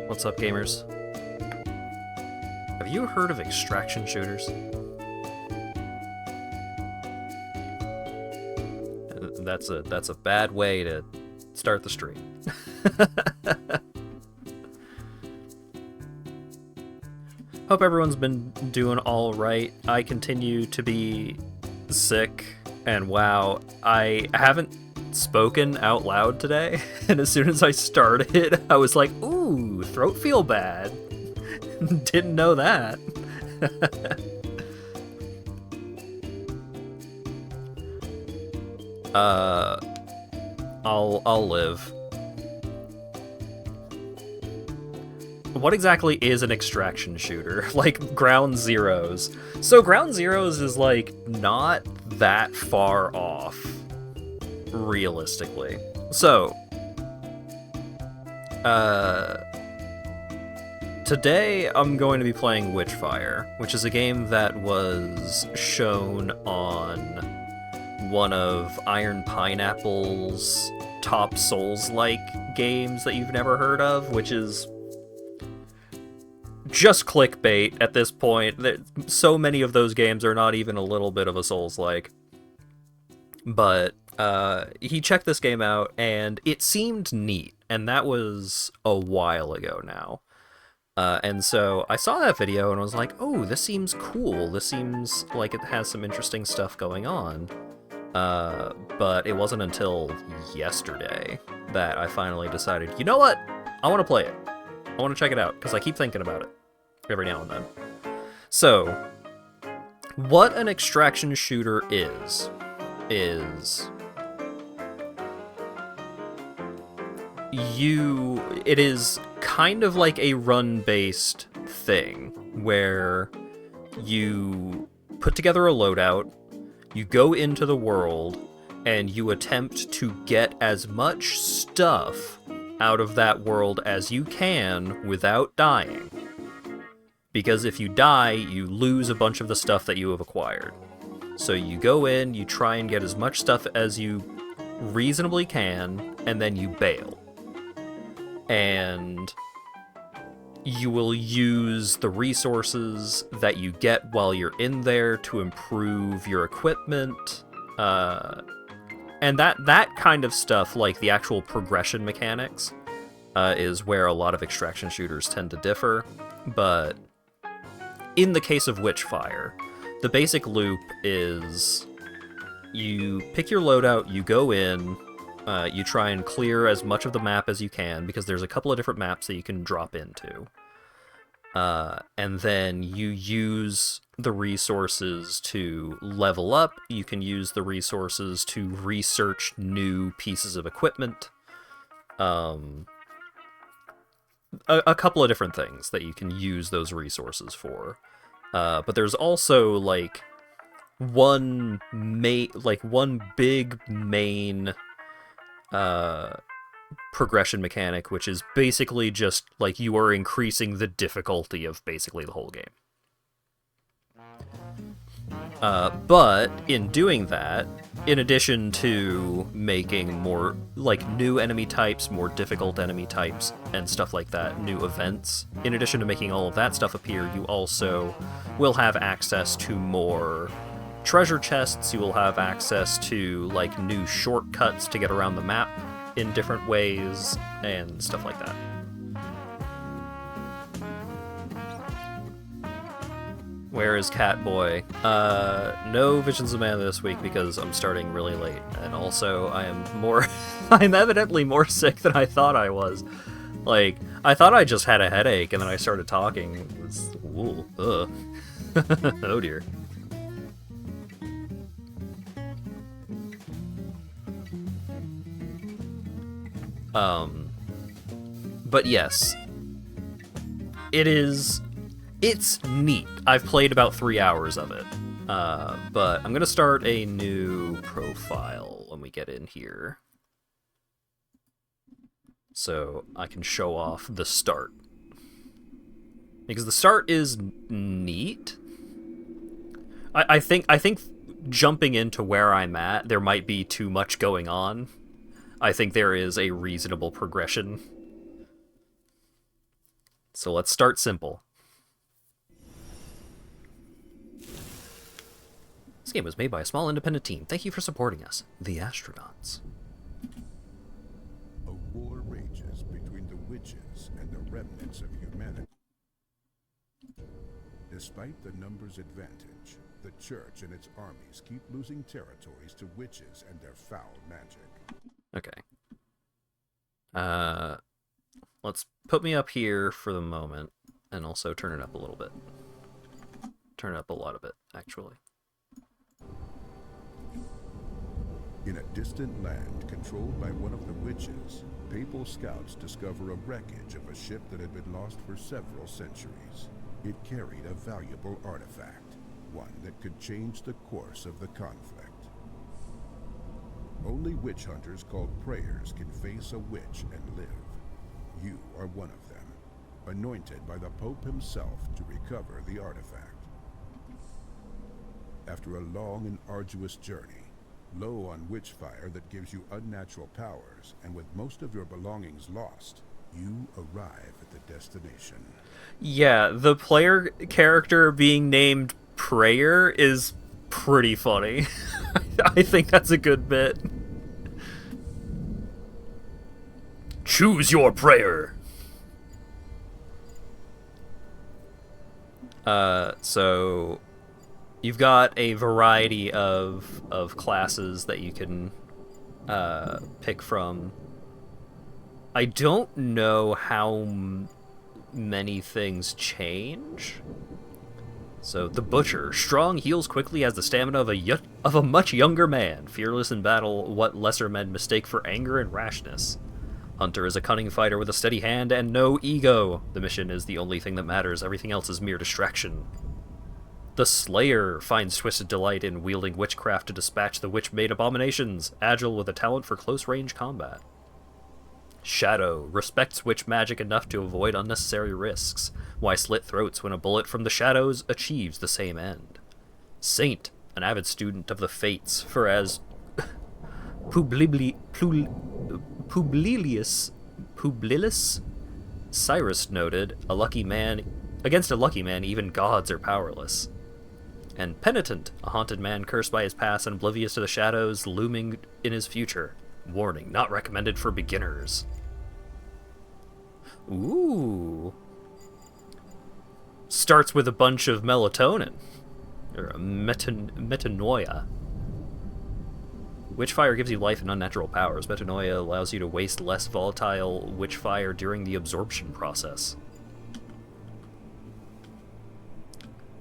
What's up, gamers? Have you heard of extraction shooters? That's a bad way to start the stream. Hope everyone's been doing all right. I continue to be sick, and wow, I haven't spoken out loud today, and as soon as I started, I was like, ooh, throat feel bad. Didn't know that. I'll live. What exactly is an extraction shooter? Like Ground Zeroes. So Ground Zeroes is like not that far off, realistically. So, today I'm going to be playing Witchfire, which is a game that was shown on one of Iron Pineapple's top Souls-like games that you've never heard of, which is just clickbait at this point. So many of those games are not even a little bit of a Souls-like. But he checked this game out, and it seemed neat, and that was a while ago now. And so I saw that video and I was like, oh, this seems cool. This seems like it has some interesting stuff going on. But it wasn't until yesterday that I finally decided, you know what? I want to play it. I want to check it out, because I keep thinking about it every now and then. So, what an extraction shooter is it is kind of like a run-based thing, where you put together a loadout, you go into the world, and you attempt to get as much stuff out of that world as you can without dying. Because if you die, you lose a bunch of the stuff that you have acquired. So you go in, you try and get as much stuff as you reasonably can, and then you bail. And you will use the resources that you get while you're in there to improve your equipment, and that kind of stuff, like the actual progression mechanics, is where a lot of extraction shooters tend to differ. But in the case of Witchfire, the basic loop is you pick your loadout, you go in, you try and clear as much of the map as you can, because there's a couple of different maps that you can drop into. And then you use the resources to level up. You can use the resources to research new pieces of equipment. A couple of different things that you can use those resources for. But there's also like one big main progression mechanic, which is basically just like you are increasing the difficulty of basically the whole game. But in doing that, in addition to making more like new enemy types, more difficult enemy types, and stuff like that, new events, in addition to making all of that stuff appear, you also will have access to more treasure chests. You will have access to like new shortcuts to get around the map in different ways, and stuff like that. Where is Catboy? No Visions of Mana this week because I'm starting really late, and also I'm evidently more sick than I thought I was. Like, I thought I just had a headache, and then I started talking. It was, ooh, ugh. Oh dear. But yes, it's neat. I've played about 3 hours of it, but I'm gonna start a new profile when we get in here, so I can show off the start, because the start is neat. I think jumping into where I'm at, there might be too much going on. I think there is a reasonable progression. So let's start simple. This game was made by a small independent team. Thank you for supporting us, the Astronauts. A war rages between the witches and the remnants of humanity. Despite the numbers advantage, the church and its armies keep losing territories to witches and their foul magic. Okay. Let's put me up here for the moment, and also turn it up a little bit. Turn it up a lot of it, actually. In a distant land controlled by one of the witches, papal scouts discover a wreckage of a ship that had been lost for several centuries. It carried a valuable artifact, one that could change the course of the conflict. Only witch hunters called prayers can face a witch and live. You are one of them, anointed by the Pope himself to recover the artifact. After a long and arduous journey, Low on Witchfire that gives you unnatural powers, and with most of your belongings lost, you arrive at the destination. Yeah, the player character being named Prayer is pretty funny. I think that's a good bit. Choose your prayer. So you've got a variety of classes that you can pick from. I don't know how many things change. So the Butcher, strong, heals quickly, has the stamina of a much younger man, fearless in battle, what lesser men mistake for anger and rashness. Hunter is a cunning fighter with a steady hand and no ego. The mission is the only thing that matters, everything else is mere distraction. The Slayer finds twisted delight in wielding witchcraft to dispatch the witch-made abominations, agile with a talent for close-range combat. Shadow respects witch magic enough to avoid unnecessary risks. Why slit throats when a bullet from the shadows achieves the same end? Saint, an avid student of the fates, for as Publilius Cyrus noted, against a lucky man, even gods are powerless. And Penitent, a haunted man cursed by his past and oblivious to the shadows looming in his future. Warning, not recommended for beginners. Ooh. Starts with a bunch of melatonin. Or a metanoia. Witchfire gives you life and unnatural powers. Metanoia allows you to waste less volatile witchfire during the absorption process.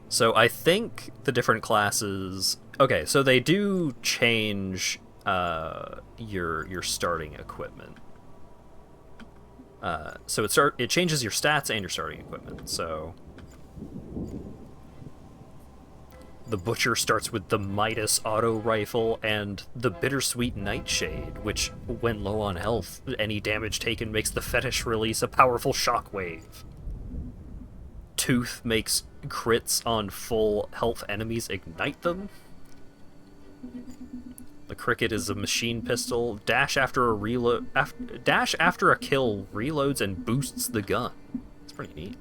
So I think the different classes... Okay, so they do change your starting equipment. So it changes your stats and your starting equipment. So the Butcher starts with the Midas auto rifle and the Bittersweet Nightshade, which, when low on health, any damage taken makes the fetish release a powerful shockwave. Tooth makes crits on full health enemies ignite them. The Cricket is a machine pistol. Dash after a kill reloads and boosts the gun. It's pretty neat.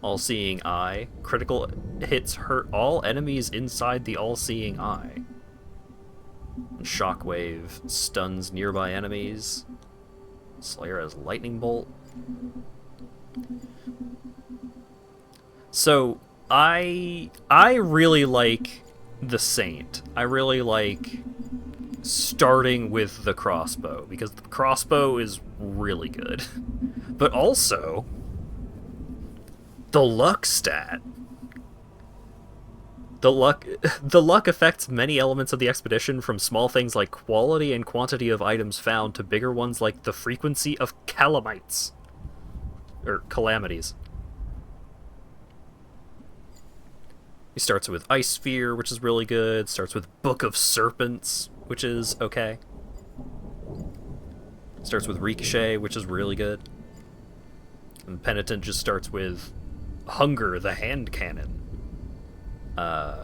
All-Seeing Eye. Critical hits hurt all enemies inside the All-Seeing Eye. Shockwave stuns nearby enemies. Slayer has Lightning Bolt. So I really like the Saint. I really like starting with the crossbow, because the crossbow is really good. But also, the luck stat. The luck affects many elements of the expedition, from small things like quality and quantity of items found to bigger ones like the frequency of calamites. Or calamities. He starts with Ice Sphere, which is really good. Starts with Book of Serpents, which is okay. Starts with Ricochet, which is really good. And Penitent just starts with Hunger, the Hand Cannon,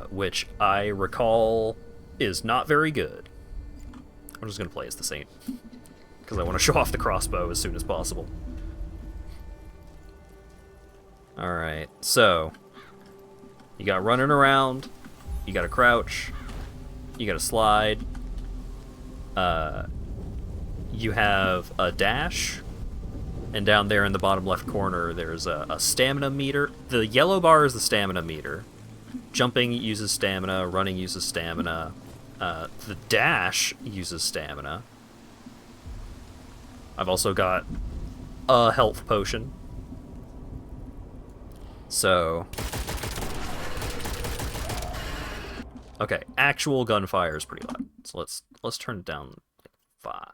which I recall is not very good. I'm just going to play as the Saint, because I want to show off the crossbow as soon as possible. Alright, so you got running around, you got to crouch, you got to slide, you have a dash, and down there in the bottom left corner there's a stamina meter. The yellow bar is the stamina meter. Jumping uses stamina, running uses stamina, the dash uses stamina. I've also got a health potion. So... okay, actual gunfire is pretty loud. So let's turn it down like 5.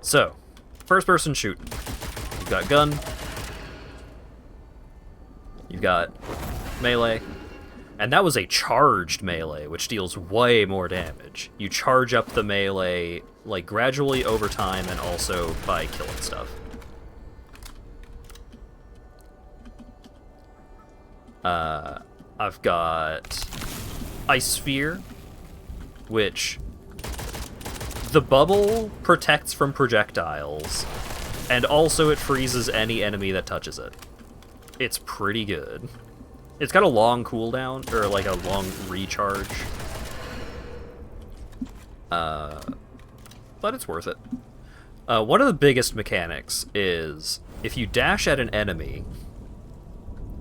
So, first person shoot. You've got gun. You've got melee. And that was a charged melee, which deals way more damage. You charge up the melee like gradually over time and also by killing stuff. I've got Ice Sphere, which the bubble protects from projectiles, and also it freezes any enemy that touches it. It's pretty good. It's got a long cooldown, or like a long recharge. But it's worth it. One of the biggest mechanics is if you dash at an enemy,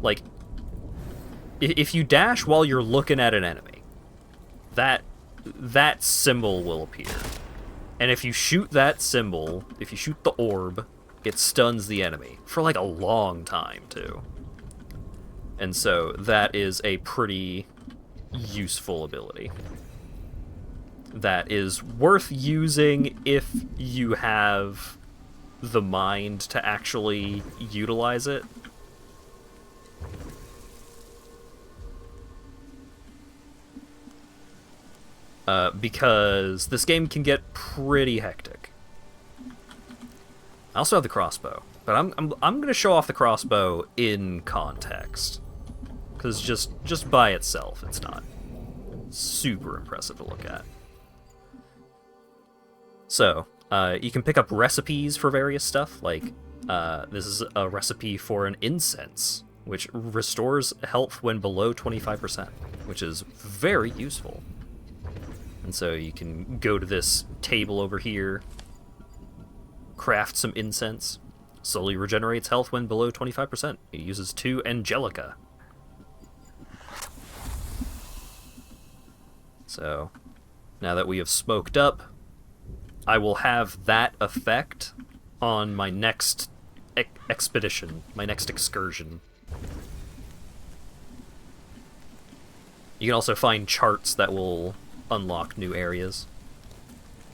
like, if you dash while you're looking at an enemy, that symbol will appear. And if you shoot that symbol, if you shoot the orb, it stuns the enemy for like a long time too. And so that is a pretty useful ability. That is worth using if you have the mind to actually utilize it. Because this game can get pretty hectic. I also have the crossbow, but I'm gonna show off the crossbow in context, because just by itself, it's not super impressive to look at. So you can pick up recipes for various stuff. Like this is a recipe for an incense, which restores health when below 25%, which is very useful. And so you can go to this table over here, craft some incense, slowly regenerates health when below 25%. It uses 2 Angelica. So, now that we have smoked up, I will have that effect on my next expedition, my next excursion. You can also find charts that will unlock new areas.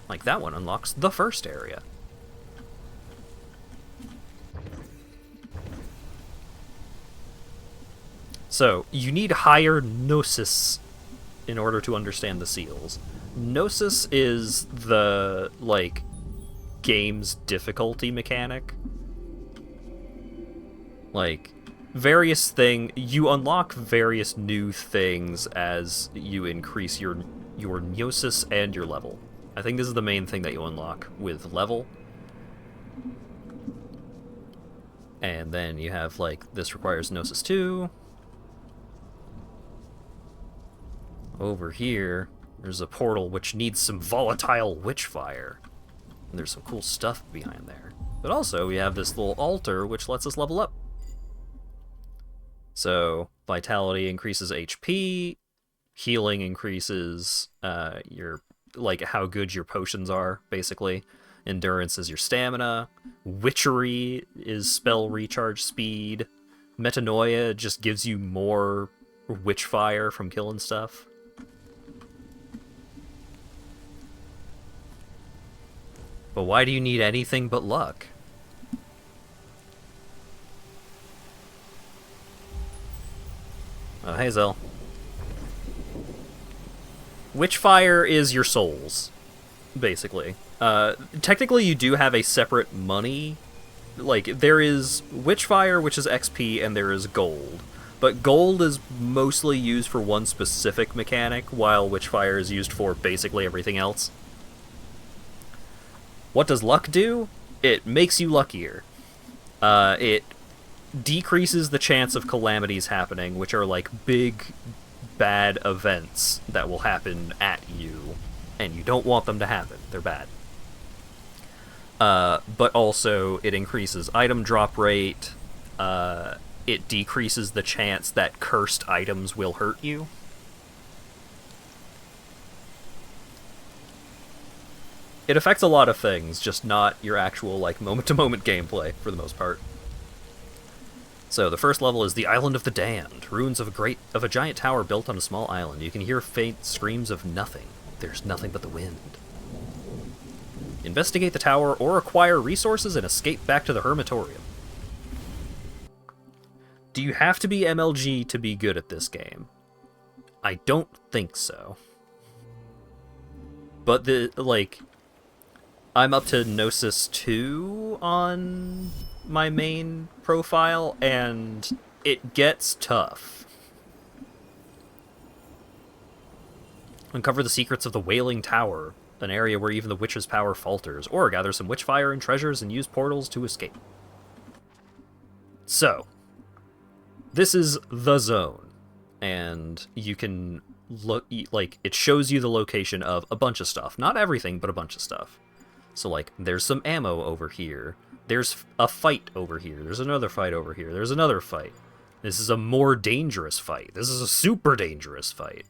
Like that one unlocks the first area. So, you need higher Gnosis in order to understand the seals. Gnosis is the, like, game's difficulty mechanic. Like, you unlock various new things as you increase your Gnosis and your level. I think this is the main thing that you unlock with level. And then you have, like, this requires Gnosis 2. Over here, there's a portal which needs some volatile Witchfire. And there's some cool stuff behind there. But also, we have this little altar which lets us level up. So, vitality increases HP, healing increases how good your potions are, basically. Endurance is your stamina. Witchery is spell recharge speed. Metanoia just gives you more Witchfire from killing stuff. But why do you need anything but luck? Oh, hey, Zell. Witchfire is your souls, basically. Technically, you do have a separate money. Like, there is Witchfire, which is XP, and there is gold. But gold is mostly used for one specific mechanic, while Witchfire is used for basically everything else. What does luck do? It makes you luckier. It decreases the chance of calamities happening, which are like big, bad events that will happen at you, and you don't want them to happen. They're bad. But also, it increases item drop rate. It decreases the chance that cursed items will hurt you. It affects a lot of things, just not your actual, like, moment-to-moment gameplay, for the most part. So, the first level is the Island of the Damned, ruins of a giant tower built on a small island. You can hear faint screams of nothing. There's nothing but the wind. Investigate the tower or acquire resources and escape back to the Hermitorium. Do you have to be MLG to be good at this game? I don't think so. But I'm up to Gnosis 2 on my main profile, and it gets tough. Uncover the secrets of the Wailing Tower, an area where even the witch's power falters, or gather some witchfire and treasures and use portals to escape. So, this is the zone, and you can look, like, it shows you the location of a bunch of stuff. Not everything, but a bunch of stuff. So, like, there's some ammo over here. There's a fight over here. There's another fight over here. There's another fight. This is a more dangerous fight. This is a super dangerous fight.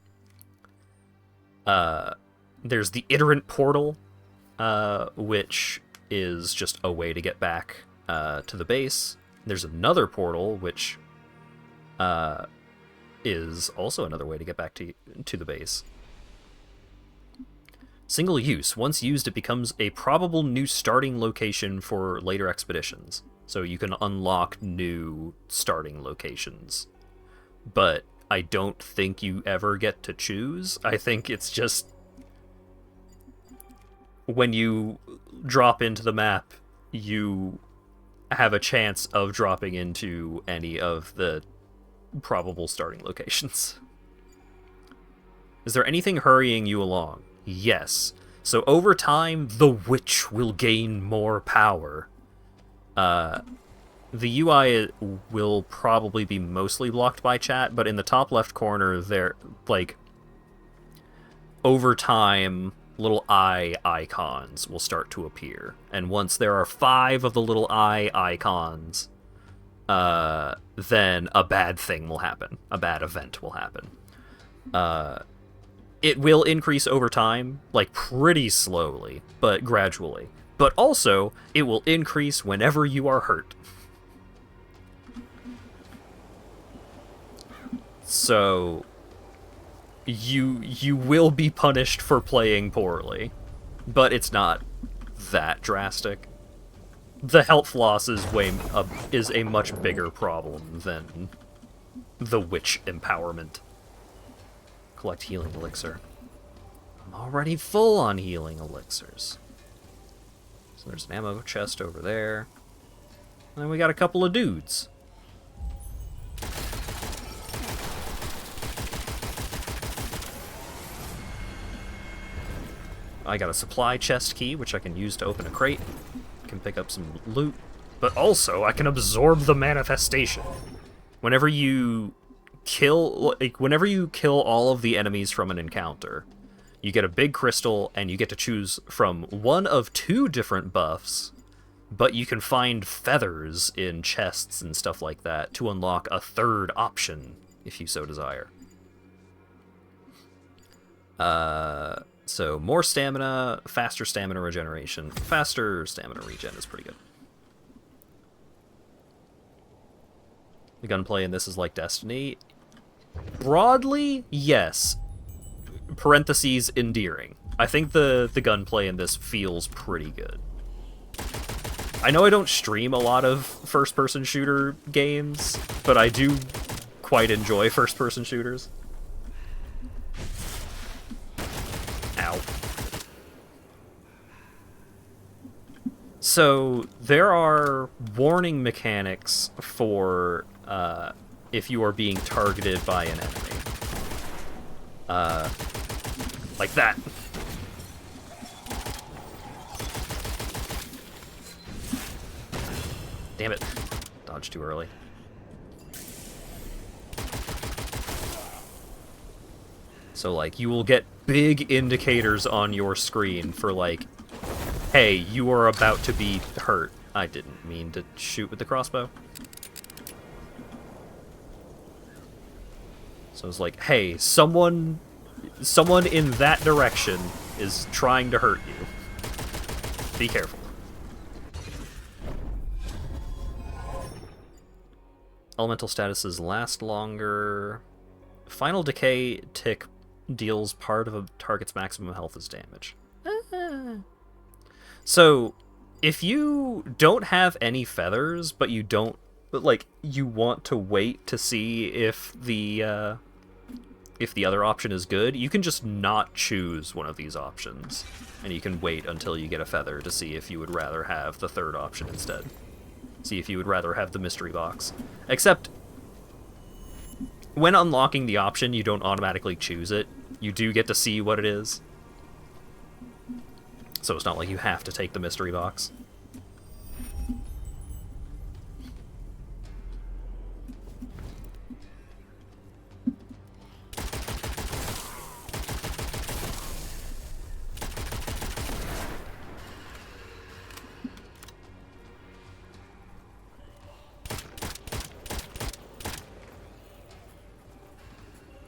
There's the iterant portal, which is just a way to get back to the base. There's another portal, which is also another way to get back to the base. Single use. Once used, it becomes a probable new starting location for later expeditions. So you can unlock new starting locations. But I don't think you ever get to choose. I think it's just when you drop into the map, you have a chance of dropping into any of the probable starting locations. Is there anything hurrying you along? Yes. So over time, the witch will gain more power. The UI will probably be mostly blocked by chat, but in the top left corner, there, like, over time, little eye icons will start to appear. And once there are 5 of the little eye icons, then a bad thing will happen. A bad event will happen. It will increase over time, like pretty slowly, but gradually. But also, it will increase whenever you are hurt. So, you will be punished for playing poorly, but it's not that drastic. The health loss is a much bigger problem than the witch empowerment. Collect healing elixir. I'm already full on healing elixirs. So there's an ammo chest over there. And then we got a couple of dudes. I got a supply chest key, which I can use to open a crate. Can pick up some loot. But also, I can absorb the manifestation. Whenever you kill all of the enemies from an encounter, you get a big crystal, and you get to choose from one of 2 different buffs, but you can find feathers in chests and stuff like that to unlock a 3rd option, if you so desire. So more stamina, faster stamina regeneration. Faster stamina regen is pretty good. The gunplay in this is like Destiny. Broadly, yes. Parentheses, endearing. I think the gunplay in this feels pretty good. I know I don't stream a lot of first-person shooter games, but I do quite enjoy first-person shooters. Ow. So, there are warning mechanics for if you are being targeted by an enemy. Like that. Damn it. Dodged too early. So, like, you will get big indicators on your screen for, like, hey, you are about to be hurt. I didn't mean to shoot with the crossbow. So it's like, hey, someone in that direction is trying to hurt you. Be careful. Elemental statuses last longer. Final decay tick deals part of a target's maximum health as damage. So, if you don't have any feathers, but you want to wait to see if the other option is good, you can just not choose one of these options, and you can wait until you get a feather to see if you would rather have the 3rd option instead. See if you would rather have the mystery box. Except, when unlocking the option, you don't automatically choose it. You do get to see what it is. So it's not like you have to take the mystery box.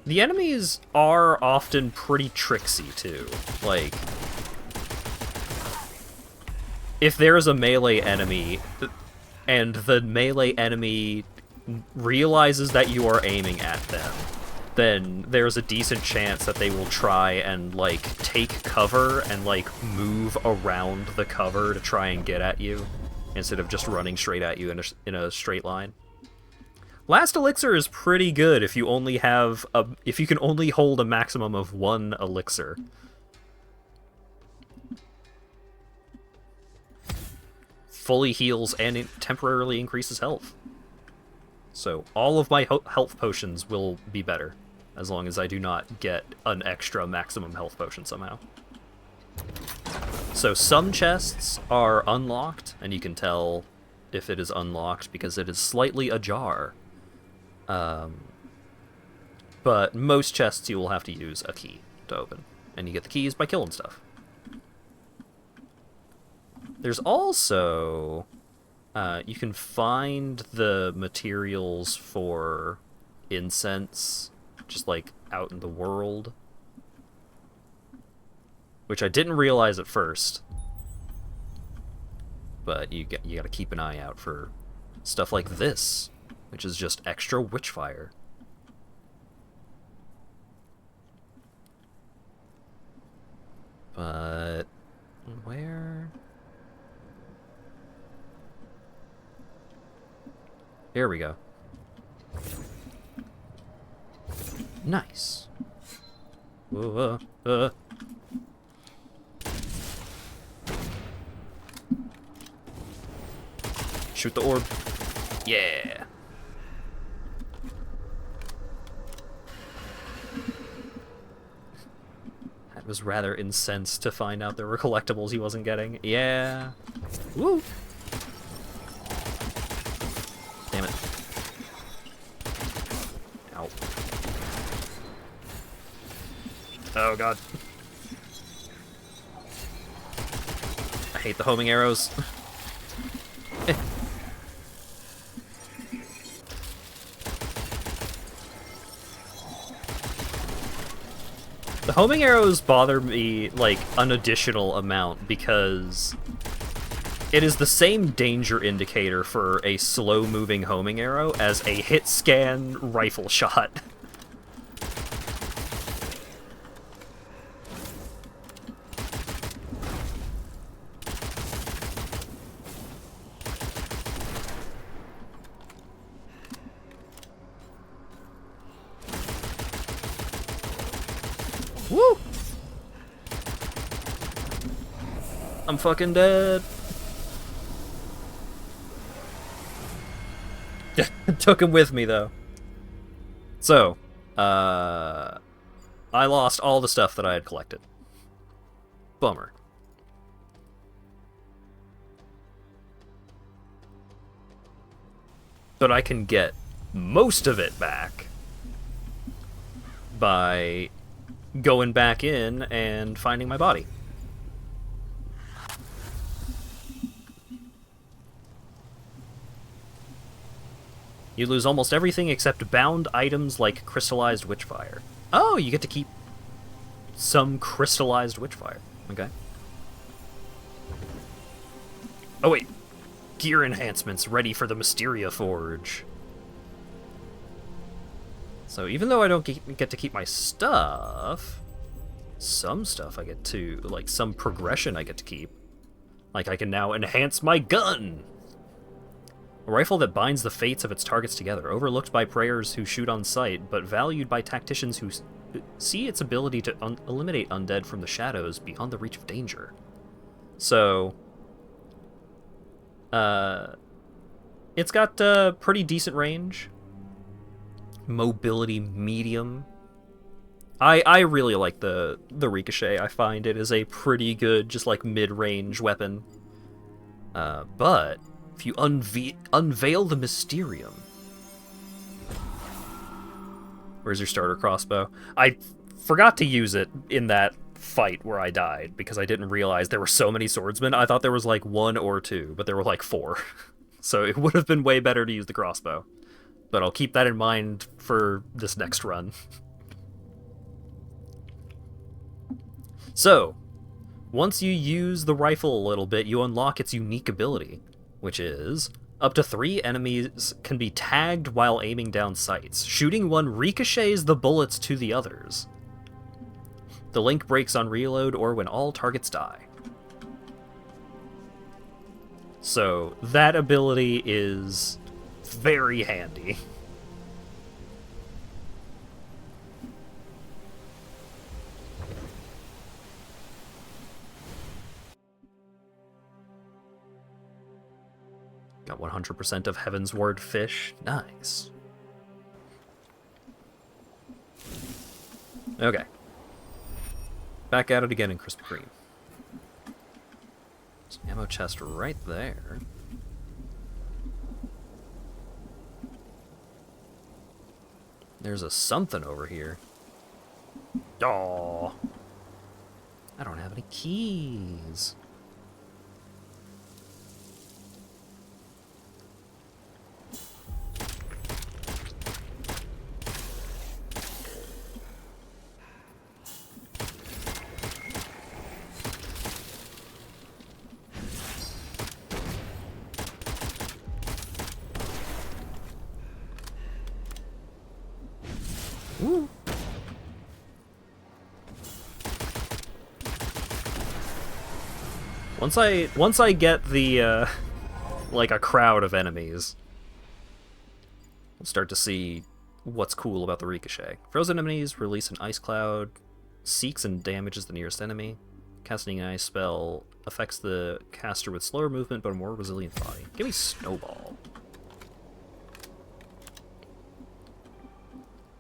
The enemies are often pretty tricksy, too. Like, if there's a melee enemy, and the melee enemy realizes that you are aiming at them, then there's a decent chance that they will try and, like, take cover and, like, move around the cover to try and get at you, instead of just running straight at you in a straight line. Last elixir is pretty good if you only have if you can only hold a maximum of 1 elixir. Fully heals and it temporarily increases health. So all of my health potions will be better, as long as I do not get an extra maximum health potion somehow. So some chests are unlocked, and you can tell if it is unlocked because it is slightly ajar. But most chests you will have to use a key to open, and you get the keys by killing stuff. There's also, you can find the materials for incense just like out in the world, which I didn't realize at first, but you gotta keep an eye out for stuff like this, which is just extra Witchfire. But where? Here we go. Nice. Shoot the orb. Yeah. I was rather incensed to find out there were collectibles he wasn't getting. Yeah. Woo. Damn it. Ow. Oh god. I hate the homing arrows. The homing arrows bother me, like, an additional amount, because it is the same danger indicator for a slow-moving homing arrow as a hit-scan rifle shot. Woo! I'm fucking dead. Took him with me, though. So, I lost all the stuff that I had collected. Bummer. But I can get most of it back by going back in and finding my body. You lose almost everything except bound items like crystallized Witchfire. Oh, you get to keep some crystallized Witchfire. Okay. Oh wait. Gear enhancements ready for the Mysteria Forge. So even though I don't get to keep my stuff, some stuff I get to, like some progression I get to keep. Like I can now enhance my gun! A rifle that binds the fates of its targets together, overlooked by prayers who shoot on sight, but valued by tacticians who see its ability to eliminate undead from the shadows beyond the reach of danger. So, it's got pretty decent range. mobility medium. I really like the ricochet. I find it is a pretty good, just like mid-range weapon. But if you unveil the Mysterium, where's your starter crossbow? I forgot to use it in that fight where I died because I didn't realize there were so many swordsmen. I thought there was like 1 or 2, but there were like 4. So it would have been way better to use the crossbow. But I'll keep that in mind for this next run. So, once you use the rifle a little bit, you unlock its unique ability, which is up to 3 enemies can be tagged while aiming down sights. Shooting one ricochets the bullets to the others. The link breaks on reload or when all targets die. So, that ability is very handy. Got 100% of Heaven's Ward fish. Nice. Okay. Back at it again in Krispy Kreme. There's an ammo chest right there. There's a something over here. Aw. I don't have any keys. Ooh. Once I get the like a crowd of enemies, we'll start to see what's cool about the ricochet. Frozen enemies release an ice cloud, seeks and damages the nearest enemy. Casting an ice spell affects the caster with slower movement but a more resilient body. Give me Snowball.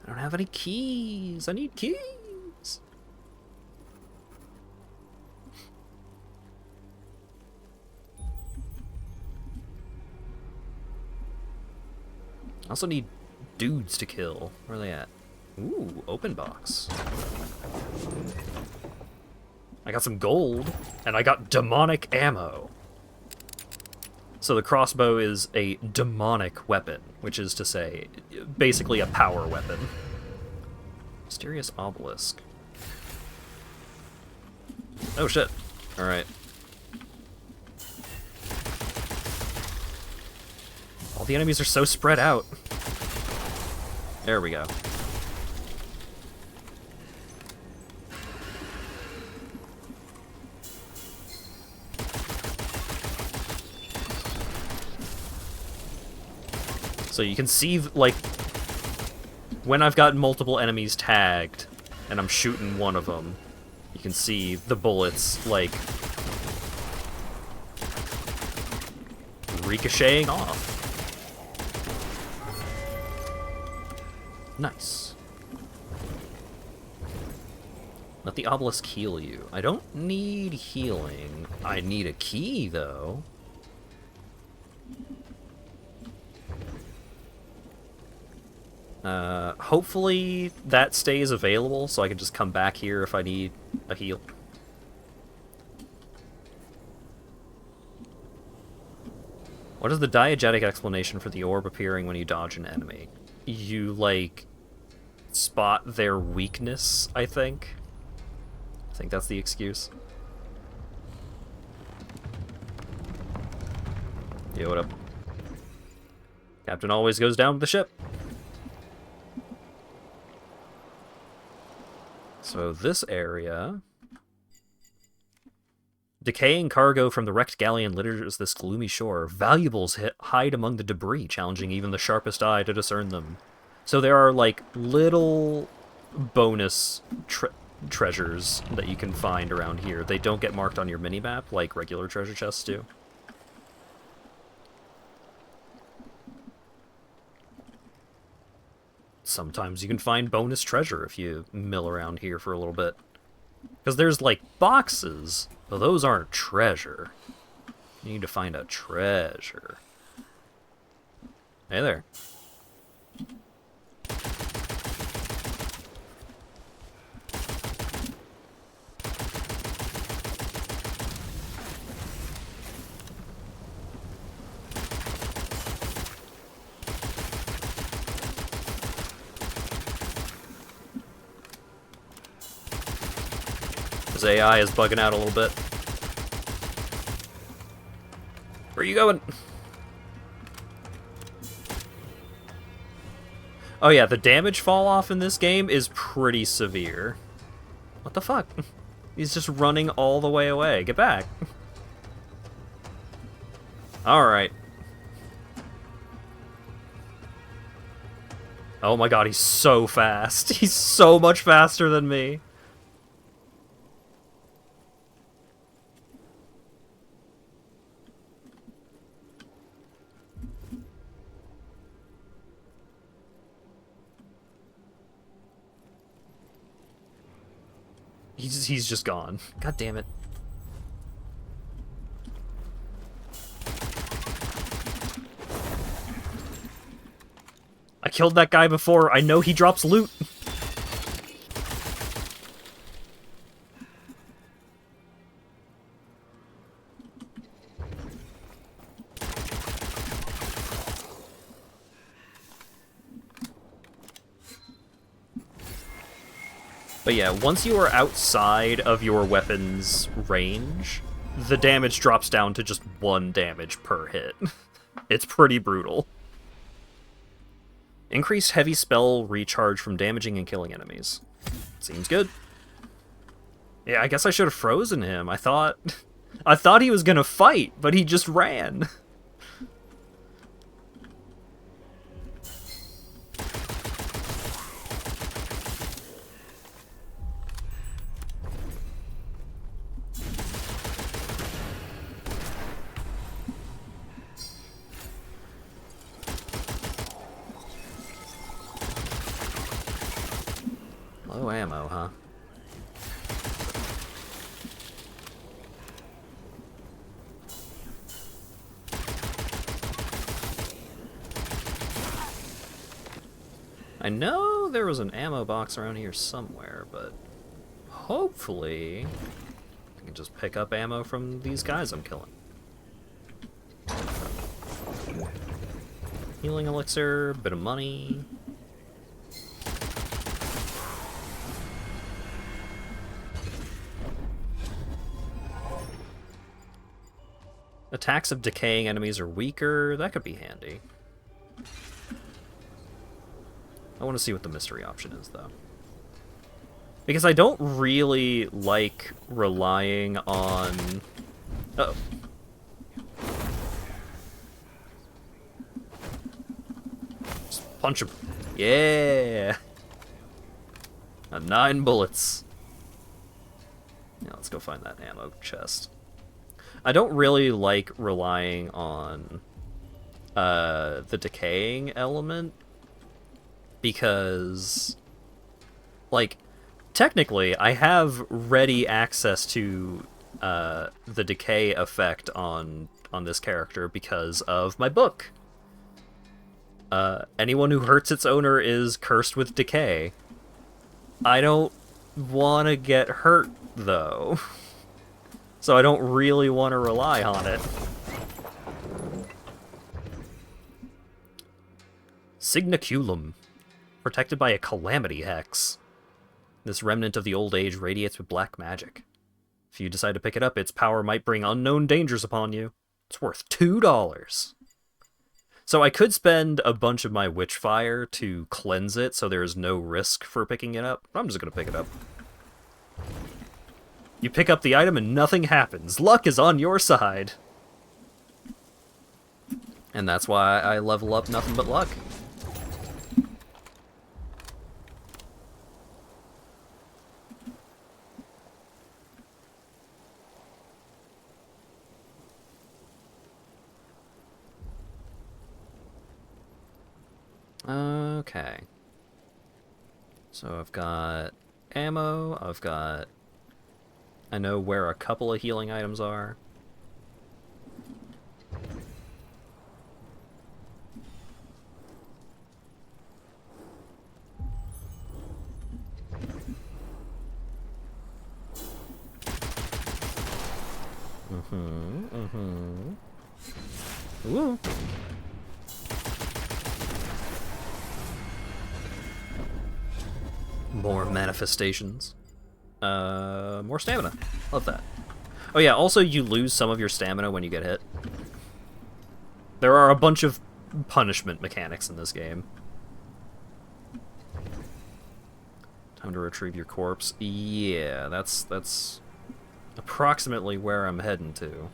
I don't have any keys. I need keys. I also need dudes to kill. Where are they at? Ooh, open box. I got some gold, and I got demonic ammo. So the crossbow is a demonic weapon, which is to say, basically a power weapon. Mysterious obelisk. Oh shit. Alright. All the enemies are so spread out. There we go. So you can see, like, when I've got multiple enemies tagged, and I'm shooting one of them, you can see the bullets, like, ricocheting off. Nice. Let the obelisk heal you. I don't need healing. I need a key, though. Hopefully that stays available so I can just come back here if I need a heal. What is the diegetic explanation for the orb appearing when you dodge an enemy? You, like, spot their weakness, I think. I think that's the excuse. Yo, what up? Captain always goes down with the ship. So this area... Decaying cargo from the wrecked galleon litters this gloomy shore. Valuables hide among the debris, challenging even the sharpest eye to discern them. So there are, like, little bonus treasures that you can find around here. They don't get marked on your minimap like regular treasure chests do. sometimes you can find bonus treasure if you mill around here for a little bit. Because there's, like, boxes, but those aren't treasure. You need to find a treasure. Hey there. His AI is bugging out a little bit. Where are you going? Oh yeah, the damage fall off in this game is pretty severe. What the fuck? He's just running all the way away. Get back. Alright. Oh my god, he's so fast. He's so much faster than me. He's just gone. God damn it. I killed that guy before. I know he drops loot. But yeah, once you are outside of your weapon's range, the damage drops down to just 1 damage per hit. It's pretty brutal. Increased heavy spell recharge from damaging and killing enemies. Seems good. Yeah, I guess I should have frozen him. I thought he was gonna fight, but he just ran. Low ammo, huh? I know there was an ammo box around here somewhere, but hopefully I can just pick up ammo from these guys I'm killing. Healing elixir, bit of money. Attacks of decaying enemies are weaker. That could be handy. I want to see what the mystery option is, though. Because I don't really like relying on... Uh-oh. Just punch him. Yeah! 9 bullets. Yeah, let's go find that ammo chest. I don't really like relying on the decaying element because, like, technically I have ready access to the decay effect on this character because of my book. Anyone who hurts its owner is cursed with decay. I don't want to get hurt, though. So I don't really want to rely on it. Signaculum. Protected by a calamity hex. This remnant of the old age radiates with black magic. If you decide to pick it up, its power might bring unknown dangers upon you. It's worth $2. So I could spend a bunch of my Witchfire to cleanse it so there is no risk for picking it up. I'm just going to pick it up. You pick up the item and nothing happens. Luck is on your side. And that's why I level up nothing but luck. Okay. So I've got ammo, I know where a couple of healing items are. Ooh. More manifestations. More stamina. Love that. Oh yeah, also you lose some of your stamina when you get hit. There are a bunch of punishment mechanics in this game. Time to retrieve your corpse. Yeah, that's approximately where I'm heading to.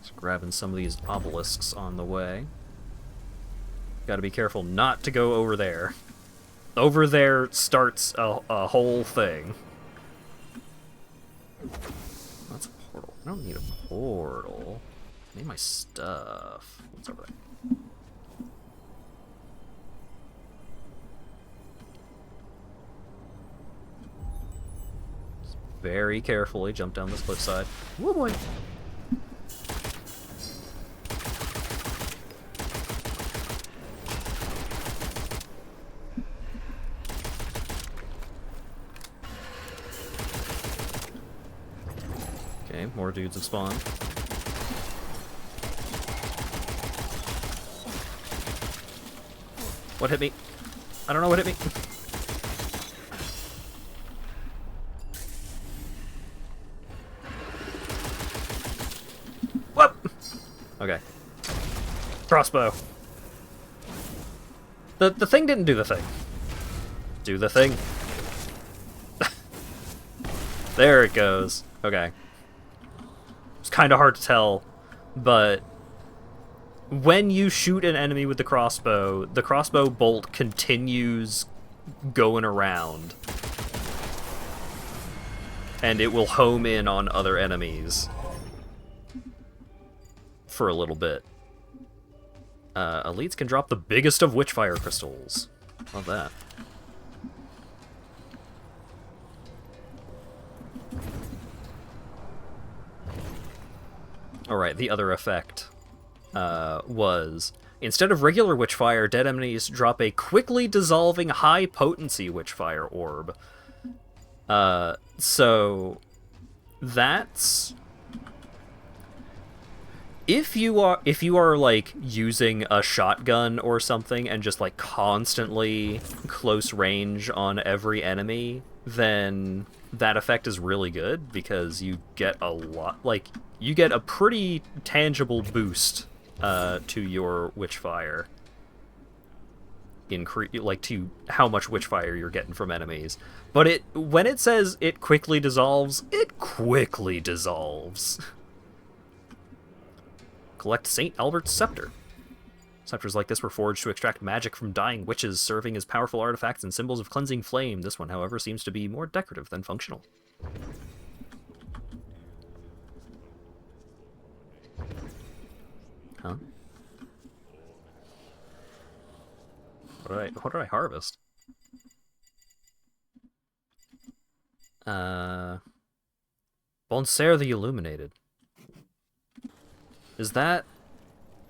Just grabbing some of these obelisks on the way. Gotta be careful not to go over there. Over there starts a whole thing. That's a portal. I don't need a portal. I need my stuff. What's over there? Just very carefully jump down this cliffside. Woo boy! Okay, more dudes have spawned. What hit me? I don't know what hit me. Whoop! Okay. Crossbow. The thing didn't do the thing. Do the thing. There it goes. Okay. It's kind of hard to tell, but when you shoot an enemy with the crossbow bolt continues going around, and it will home in on other enemies for a little bit. Elites can drop the biggest of Witchfire crystals. Love that. Alright, the other effect was, instead of regular Witchfire, dead enemies drop a quickly dissolving high-potency Witchfire orb. So that's... If you are like using a shotgun or something and just like constantly close range on every enemy, then that effect is really good because you get a lot, like you get a pretty tangible boost to your Witchfire. Like to how much Witchfire you're getting from enemies. But when it says it quickly dissolves, it quickly dissolves. Collect St. Albert's Scepter. Scepters like this were forged to extract magic from dying witches, serving as powerful artifacts and symbols of cleansing flame. This one, however, seems to be more decorative than functional. Huh? What did I harvest? Bonsair the Illuminated. Is that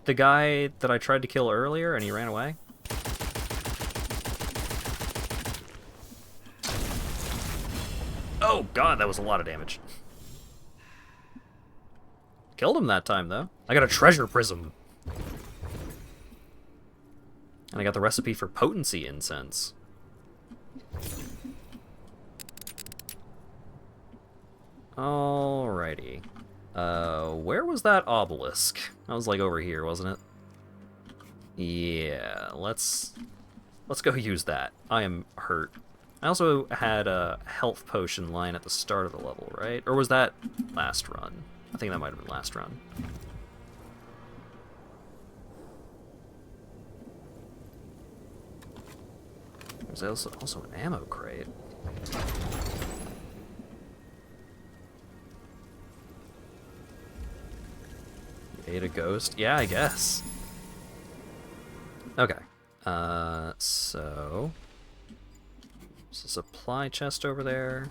the guy that I tried to kill earlier and he ran away? Oh god, that was a lot of damage. Killed him that time, though. I got a treasure prism. And I got the recipe for potency incense. Alrighty. Where was that obelisk? That was like over here, wasn't it? Yeah, let's go use that. I am hurt. I also had a health potion lying at the start of the level, right? Or was that last run? I think that might have been last run. There's also an ammo crate. Create a ghost? Yeah, I guess. Okay. So... There's a supply chest over there.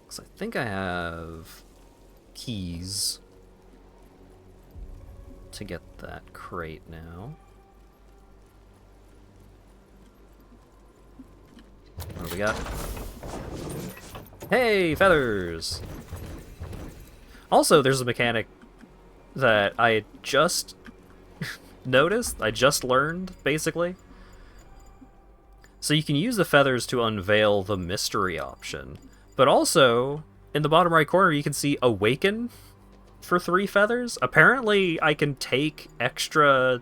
Because I think I have keys to get that crate now. What do we got? Hey, feathers! Also, there's a mechanic that I just noticed, I just learned, basically. So you can use the feathers to unveil the mystery option, but also, in the bottom right corner, you can see Awaken for 3 feathers. Apparently, I can take extra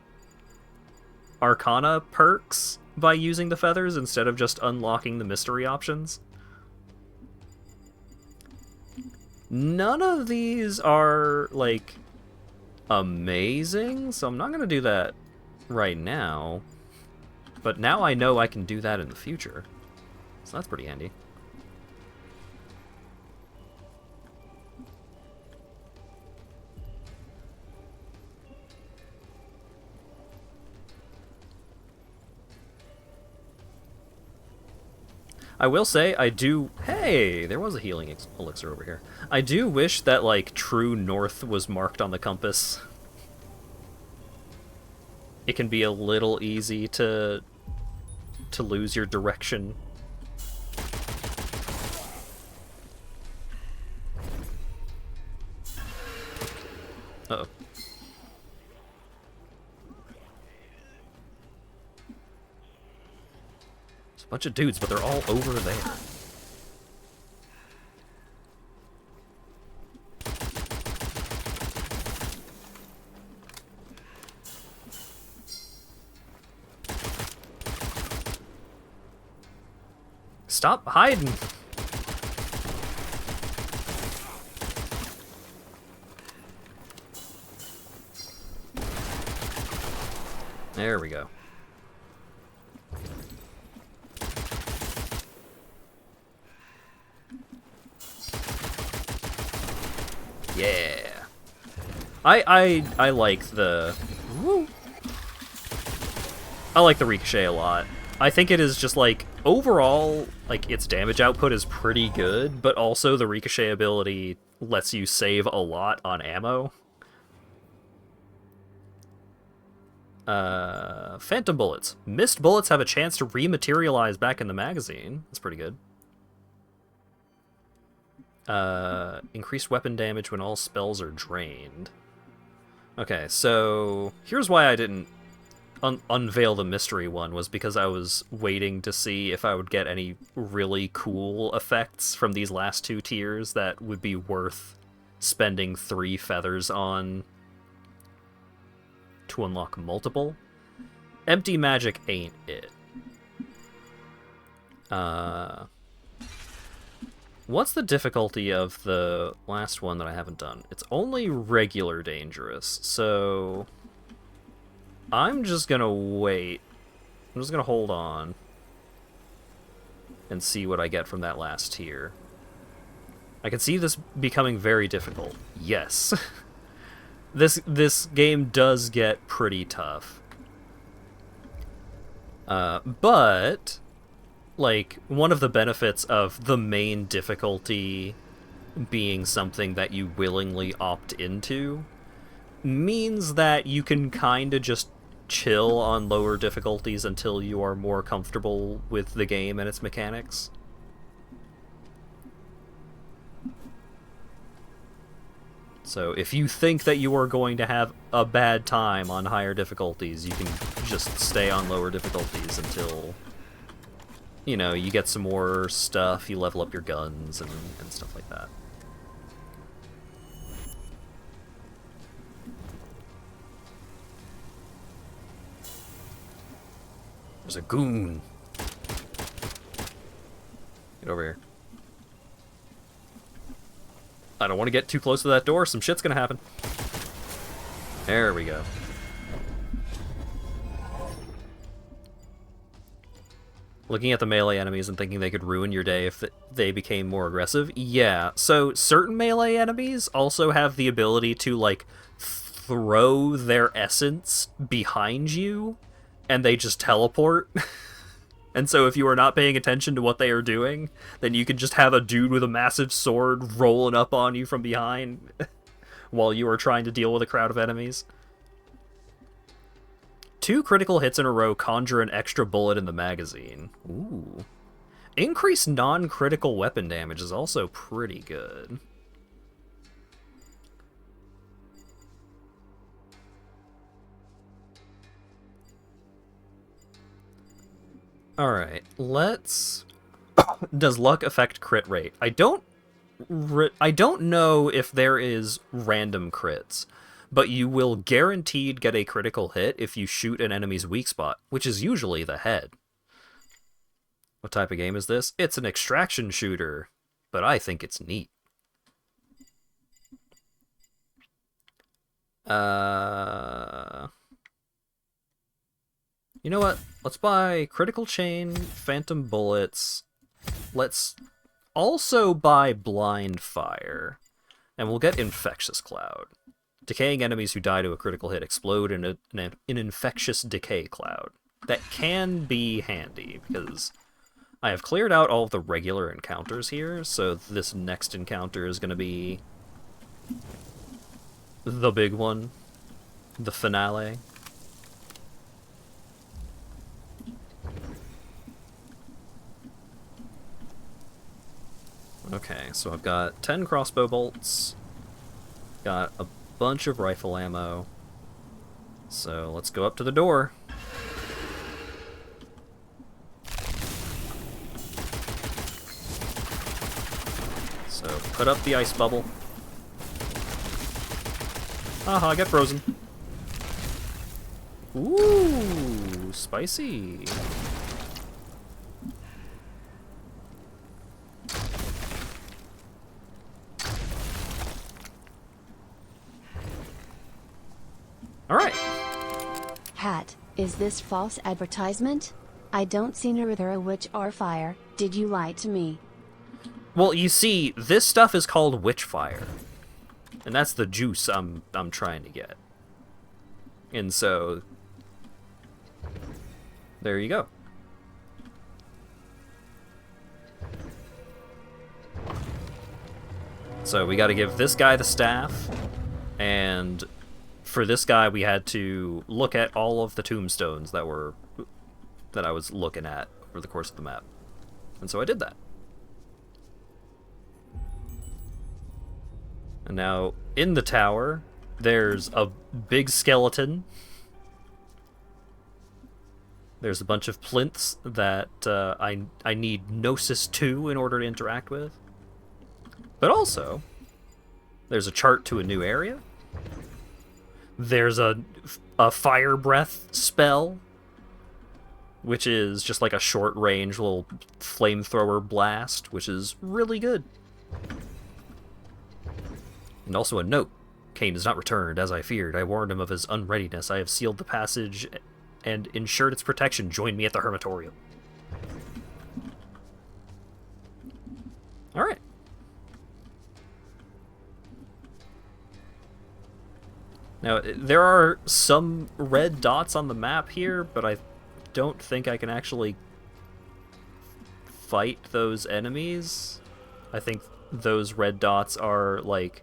Arcana perks by using the feathers instead of just unlocking the mystery options. None of these are, like, amazing, so I'm not going to do that right now. But now I know I can do that in the future. So that's pretty handy. I will say, I do... Hey, there was a healing elixir over here. I do wish that, like, true north was marked on the compass. It can be a little easy to lose your direction. Uh-oh. There's a bunch of dudes, but they're all over there. Stop hiding! There we go. Yeah. I like the... Woo. I like the Ricochet a lot. I think it is just, like, overall, like, its damage output is pretty good, but also the Ricochet ability lets you save a lot on ammo. Phantom bullets. Missed bullets have a chance to rematerialize back in the magazine. That's pretty good. Increased weapon damage when all spells are drained. Okay, so here's why I didn't unveil the mystery one, was because I was waiting to see if I would get any really cool effects from these last 2 tiers that would be worth spending 3 feathers on to unlock multiple. Empty magic ain't it. What's the difficulty of the last one that I haven't done? It's only regular dangerous, so I'm just gonna wait. I'm just gonna hold on and see what I get from that last tier. I can see this becoming very difficult. Yes. This game does get pretty tough. But, like, one of the benefits of the main difficulty being something that you willingly opt into means that you can kind of just chill on lower difficulties until you are more comfortable with the game and its mechanics. So if you think that you are going to have a bad time on higher difficulties, you can just stay on lower difficulties until, you know, you get some more stuff, you level up your guns and stuff like that. There's a goon. Get over here. I don't want to get too close to that door. Some shit's gonna happen. There we go. Looking at the melee enemies and thinking they could ruin your day if they became more aggressive? Yeah, so certain melee enemies also have the ability to, like, throw their essence behind you, and they just teleport. And so if you are not paying attention to what they are doing, then you can just have a dude with a massive sword rolling up on you from behind while you are trying to deal with a crowd of enemies. 2 critical hits in a row conjure an extra bullet in the magazine. Ooh. Increased non-critical weapon damage is also pretty good. Alright, let's... Does luck affect crit rate? I don't know if there is random crits, but you will guaranteed get a critical hit if you shoot an enemy's weak spot, which is usually the head. What type of game is this? It's an extraction shooter, but I think it's neat. You know what? Let's buy Critical Chain, Phantom Bullets. Let's also buy Blind Fire. And we'll get Infectious Cloud. Decaying enemies who die to a critical hit explode in an infectious decay cloud. That can be handy, because I have cleared out all of the regular encounters here, so this next encounter is going to be the big one. The finale. Okay, so I've got 10 crossbow bolts, got a bunch of rifle ammo, so let's go up to the door. So put up the ice bubble. Aha, I get frozen. Ooh, spicy. Alright. Hat, is this false advertisement? I don't see neither a witch or fire. Did you lie to me? Well, you see, this stuff is called Witchfire. And that's the juice I'm trying to get. And so there you go. So we got to give this guy the staff, and for this guy we had to look at all of the tombstones that I was looking at over the course of the map. And so I did that. And now in the tower there's a big skeleton. There's a bunch of plinths that I need Gnosis 2 in order to interact with. But also, there's a chart to a new area. There's a fire breath spell, which is just like a short range little flamethrower blast, which is really good. And also a note. Cain has not returned, as I feared. I warned him of his unreadiness. I have sealed the passage and ensured its protection. Join me at the Hermitorium. Alright. Now, there are some red dots on the map here, but I don't think I can actually fight those enemies. I think those red dots are, like,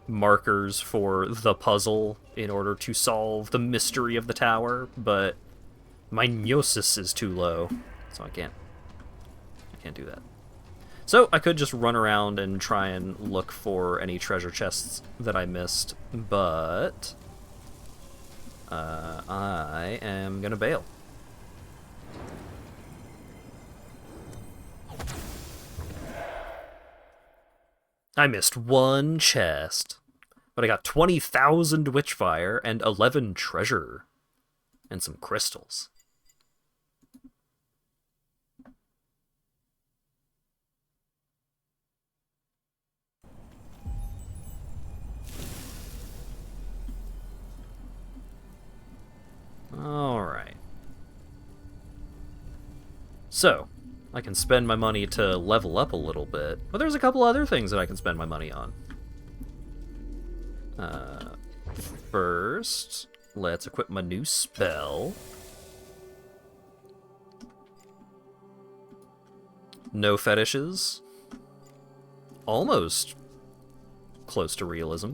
markers for the puzzle in order to solve the mystery of the tower, but my Gnosis is too low, so I can't do that. So I could just run around and try and look for any treasure chests that I missed, but I am gonna bail. I missed one chest, but I got 20,000 Witchfire and 11 treasure and some crystals. Alright. So, I can spend my money to level up a little bit, but there's a couple other things that I can spend my money on. First, let's equip my new spell. No fetishes. Almost close to realism.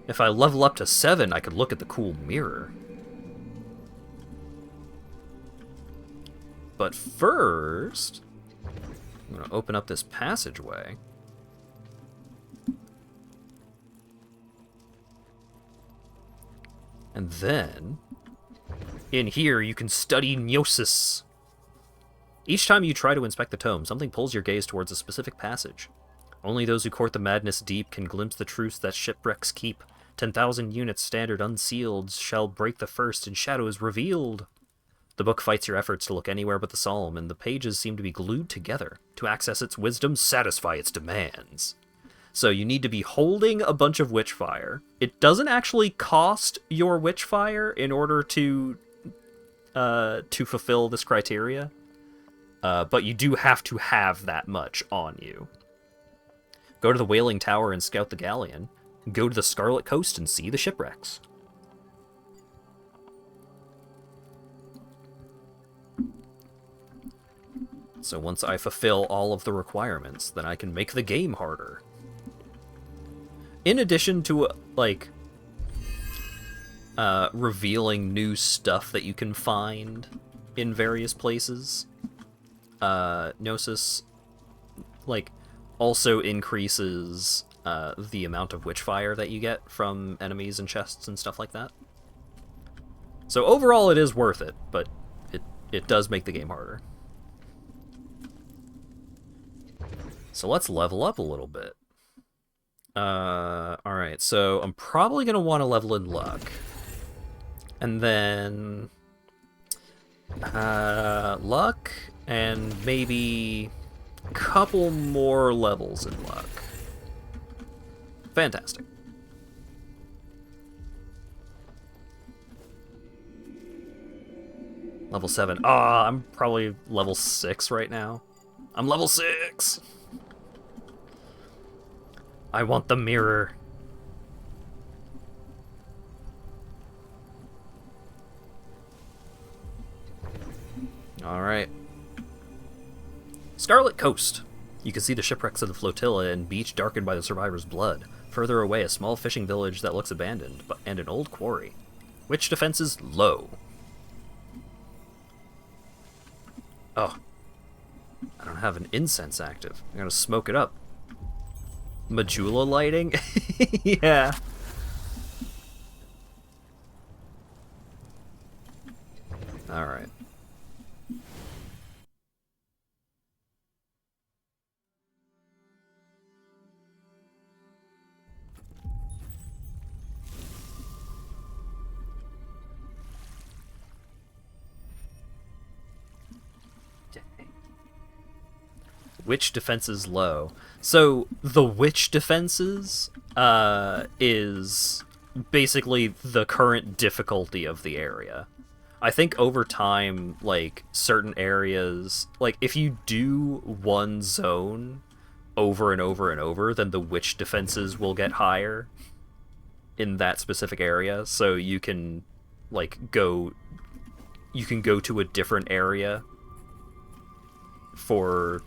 If I level up to 7, I could look at the cool mirror. But first, I'm going to open up this passageway. And then, in here, you can study Gnosis. Each time you try to inspect the tome, something pulls your gaze towards a specific passage. Only those who court the madness deep can glimpse the truths that shipwrecks keep. 10,000 units standard unsealed shall break the first, and shadow is revealed. The book fights your efforts to look anywhere but the psalm, and the pages seem to be glued together. To access its wisdom, satisfy its demands. So you need to be holding a bunch of Witchfire. It doesn't actually cost your Witchfire in order to fulfill this criteria, but you do have to have that much on you. Go to the Whaling Tower and scout the galleon. Go to the Scarlet Coast and see the shipwrecks. So once I fulfill all of the requirements, then I can make the game harder. In addition to, like, revealing new stuff that you can find in various places, Gnosis, like, also increases the amount of Witchfire that you get from enemies and chests and stuff like that. So overall, it is worth it, but it does make the game harder. So let's level up a little bit. Alright, so I'm probably going to want to level in luck. And then luck, and maybe a couple more levels in luck. Fantastic. Level 7. I'm probably level 6 right now. I'm level 6! I want the mirror. Alright. Scarlet Coast. You can see the shipwrecks of the flotilla and beach darkened by the survivors' blood. Further away, a small fishing village that looks abandoned, and an old quarry. Witch defenses low. Oh. I don't have an incense active. I'm gonna smoke it up. Majula lighting? Yeah. Alright. Witch defenses low. So the witch defenses is basically the current difficulty of the area. I think over time, like, certain areas, like, if you do one zone over and over and over, then the witch defenses will get higher in that specific area. So you can, like, go to a different area for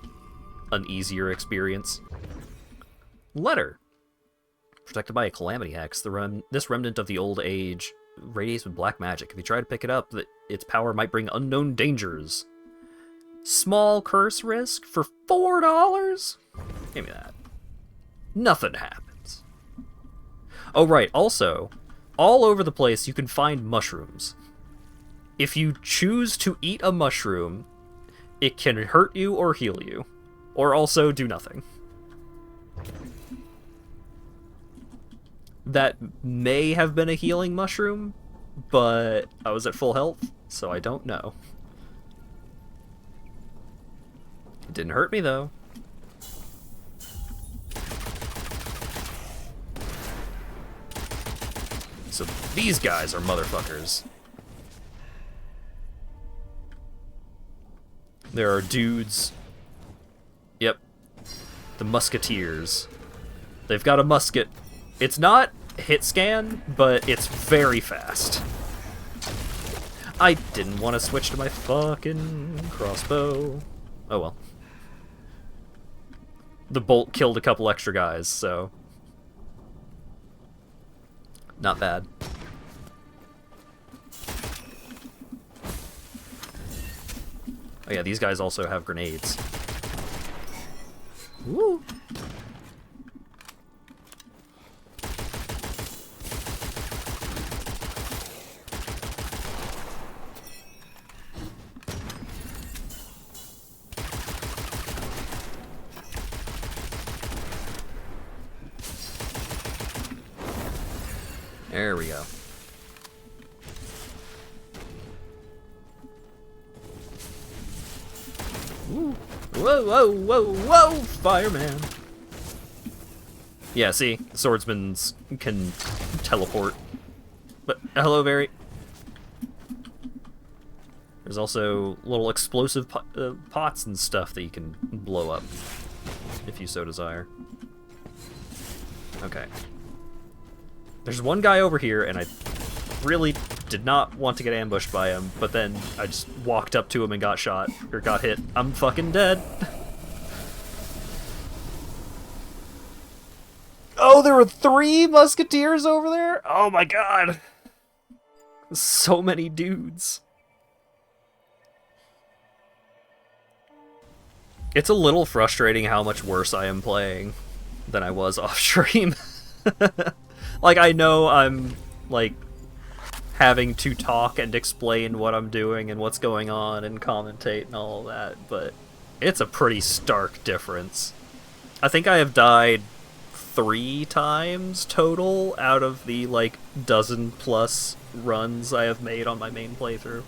an easier experience. Letter. Protected by a calamity hex, this remnant of the old age radiates with black magic. If you try to pick it up, its power might bring unknown dangers. Small curse risk for $4? Give me that. Nothing happens. Oh right, also, all over the place you can find mushrooms. If you choose to eat a mushroom, it can hurt you or heal you. Or also do nothing. That may have been a healing mushroom, but I was at full health, so I don't know. It didn't hurt me, though. So these guys are motherfuckers. There are dudes. Yep. The musketeers. They've got a musket. It's not hit scan, but it's very fast. I didn't want to switch to my fucking crossbow. Oh well. The bolt killed a couple extra guys, so... not bad. Oh yeah, these guys also have grenades. Woo! There we go. Ooh. Whoa, whoa, whoa, whoa, fireman! Yeah, see, swordsmen can teleport. But, hello, Barry. There's also little explosive pots and stuff that you can blow up, if you so desire. Okay. There's one guy over here, and I really did not want to get ambushed by him, but then I just walked up to him and got shot, or got hit. I'm fucking dead. Oh, there were 3 musketeers over there? Oh my god. So many dudes. It's a little frustrating how much worse I am playing than I was off stream. Like, I know I'm, like, having to talk and explain what I'm doing and what's going on and commentate and all of that, but it's a pretty stark difference. I think I have died 3 times total out of the, like, dozen-plus runs I have made on my main playthrough.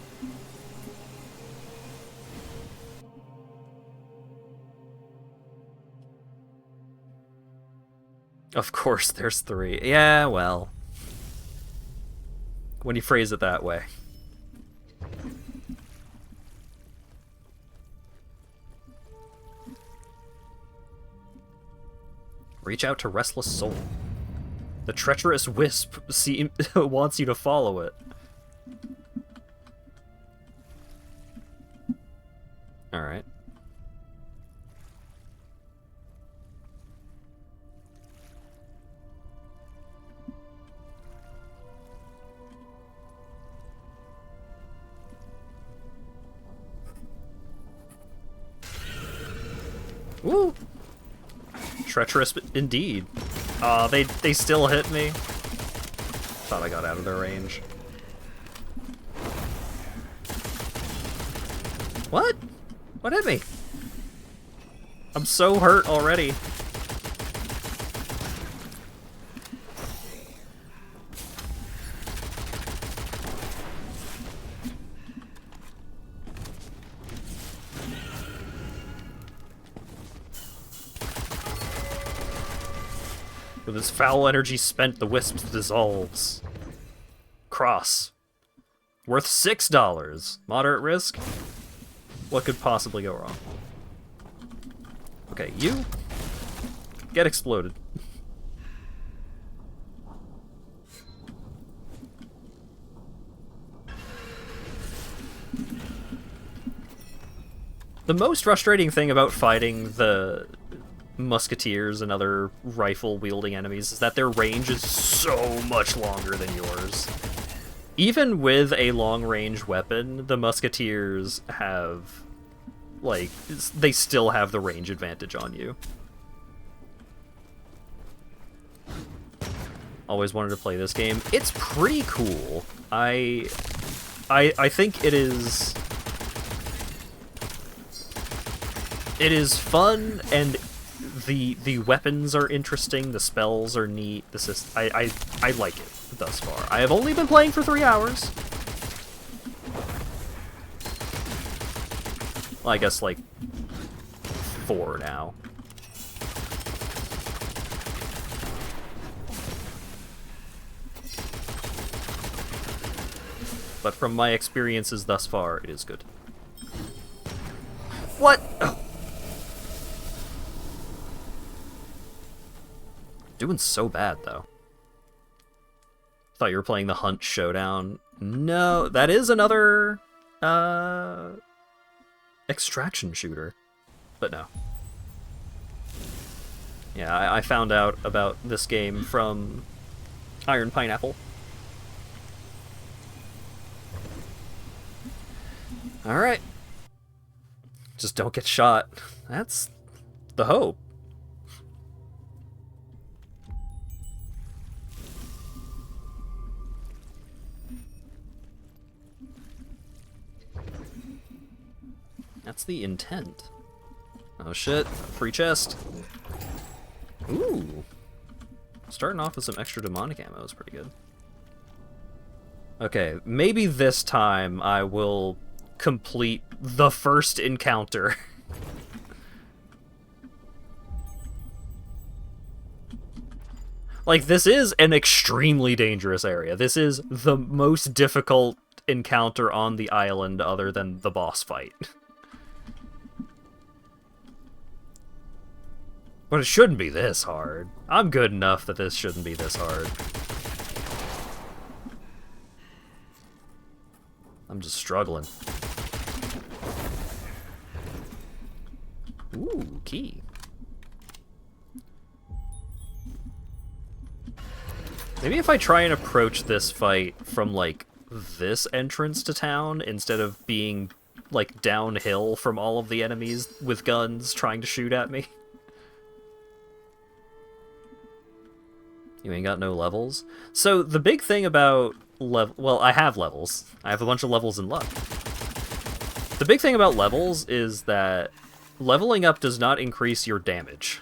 Of course there's 3. Yeah, well. When you phrase it that way. Reach out to Restless Soul. The treacherous wisp wants you to follow it. Alright. Woo! Treacherous indeed. They still hit me. Thought I got out of their range. What? What hit me? I'm so hurt already. With his foul energy spent, the wisp dissolves. Cross. Worth $6. Moderate risk? What could possibly go wrong? Okay, you get exploded. The most frustrating thing about fighting the musketeers and other rifle-wielding enemies is that their range is so much longer than yours. Even with a long-range weapon, the musketeers have, like, they still have the range advantage on you. Always wanted to play this game. It's pretty cool. I think it is... It is fun, and the weapons are interesting, the spells are neat, I like it thus far. I have only been playing for 3 hours. Well, I guess, like, 4 now. But from my experiences thus far, it is good. What? Oh. Doing so bad, though. Thought you were playing the Hunt Showdown. No, that is another, extraction shooter. But no. Yeah, I found out about this game from Iron Pineapple. Alright. Just don't get shot. That's the hope. That's the intent. Oh shit, free chest. Ooh. Starting off with some extra demonic ammo is pretty good. Okay, maybe this time I will complete the first encounter. Like, this is an extremely dangerous area. This is the most difficult encounter on the island other than the boss fight. But it shouldn't be this hard. I'm good enough that this shouldn't be this hard. I'm just struggling. Ooh, key. Maybe if I try and approach this fight from, like, this entrance to town, instead of being, like, downhill from all of the enemies with guns trying to shoot at me. You ain't got no levels? So, the big thing about well, I have levels. I have a bunch of levels in luck. The big thing about levels is that leveling up does not increase your damage.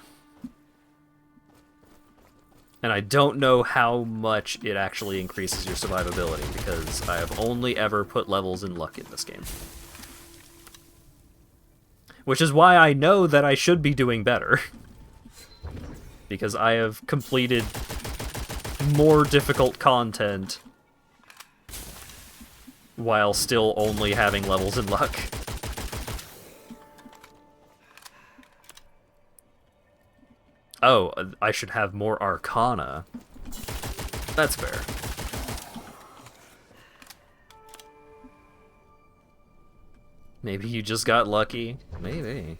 And I don't know how much it actually increases your survivability, because I have only ever put levels in luck in this game. Which is why I know that I should be doing better. Because I have completed more difficult content while still only having levels in luck. Oh, I should have more Arcana. That's fair. Maybe you just got lucky. Maybe.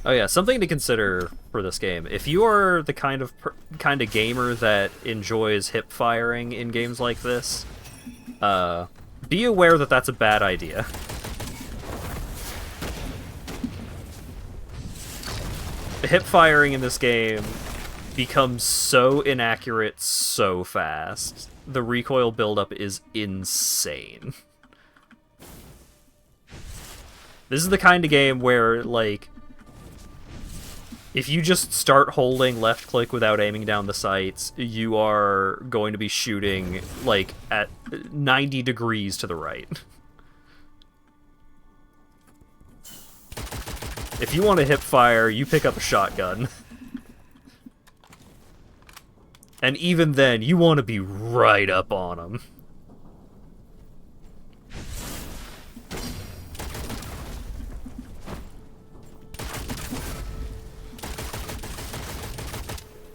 Oh yeah, something to consider for this game. If you are the kind of gamer that enjoys hip firing in games like this, be aware that that's a bad idea. Hip firing in this game becomes so inaccurate so fast. The recoil buildup is insane. This is the kind of game where, like, if you just start holding left click without aiming down the sights, you are going to be shooting, like, at 90 degrees to the right. If you want to hip fire, you pick up a shotgun. And even then, you want to be right up on them.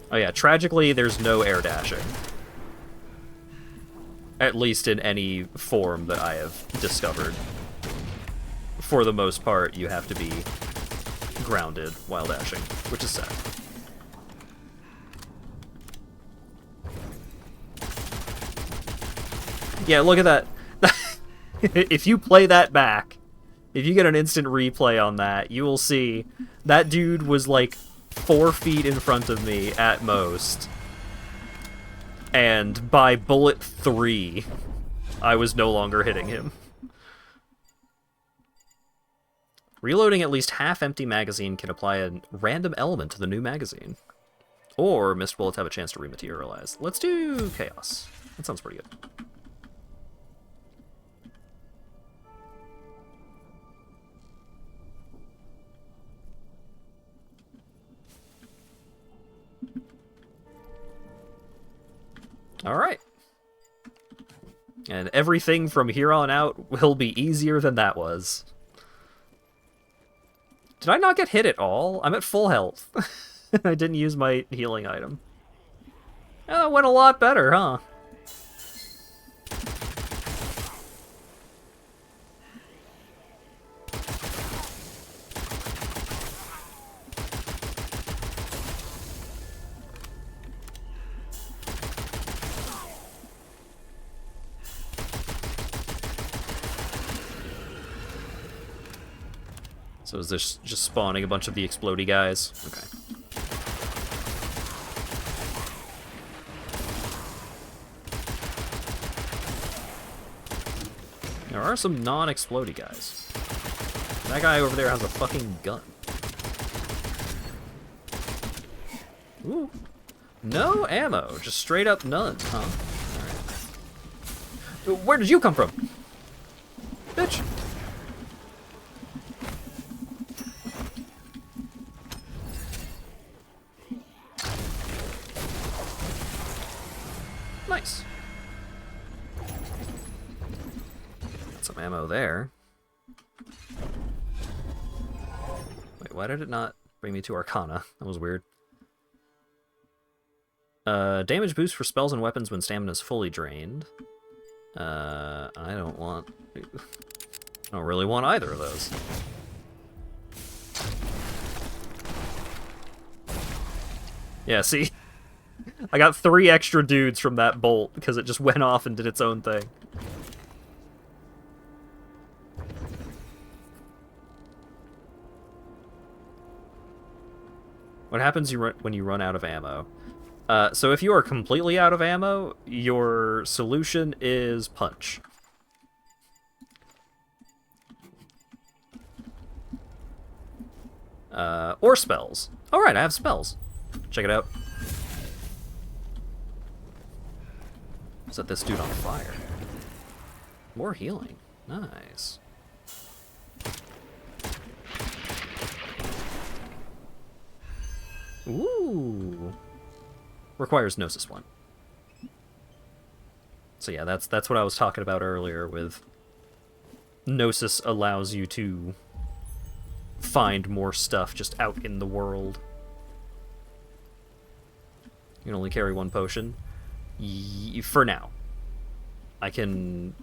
Oh yeah, tragically, there's no air dashing. At least in any form that I have discovered. For the most part, you have to be grounded while dashing, which is sad. Yeah, look at that. If you play that back, if you get an instant replay on that, you will see that dude was like 4 feet in front of me at most, and by bullet 3, I was no longer hitting him. Reloading at least half-empty magazine can apply a random element to the new magazine. Or missed bullets have a chance to rematerialize. Let's do Chaos. That sounds pretty good. Alright. And everything from here on out will be easier than that was. Did I not get hit at all? I'm at full health. I didn't use my healing item. Oh, that went a lot better, huh? So is this just spawning a bunch of the explodey guys? Okay. There are some non-explodey guys. That guy over there has a fucking gun. Ooh. No ammo, just straight up none, huh? Alright. Where did you come from? Bitch! Nice. Got some ammo there. Wait, why did it not bring me to Arcana? That was weird. Damage boost for spells and weapons when stamina is fully drained. I don't really want either of those. Yeah, see? I got 3 extra dudes from that bolt because it just went off and did its own thing. What happens when you run out of ammo? So if you are completely out of ammo, your solution is punch. Or spells. Alright, I have spells. Check it out. Set this dude on fire. More healing. Nice. Ooh. Requires Gnosis 1. So yeah, that's what I was talking about earlier with Gnosis allows you to find more stuff just out in the world. You can only carry 1 potion. For now. I can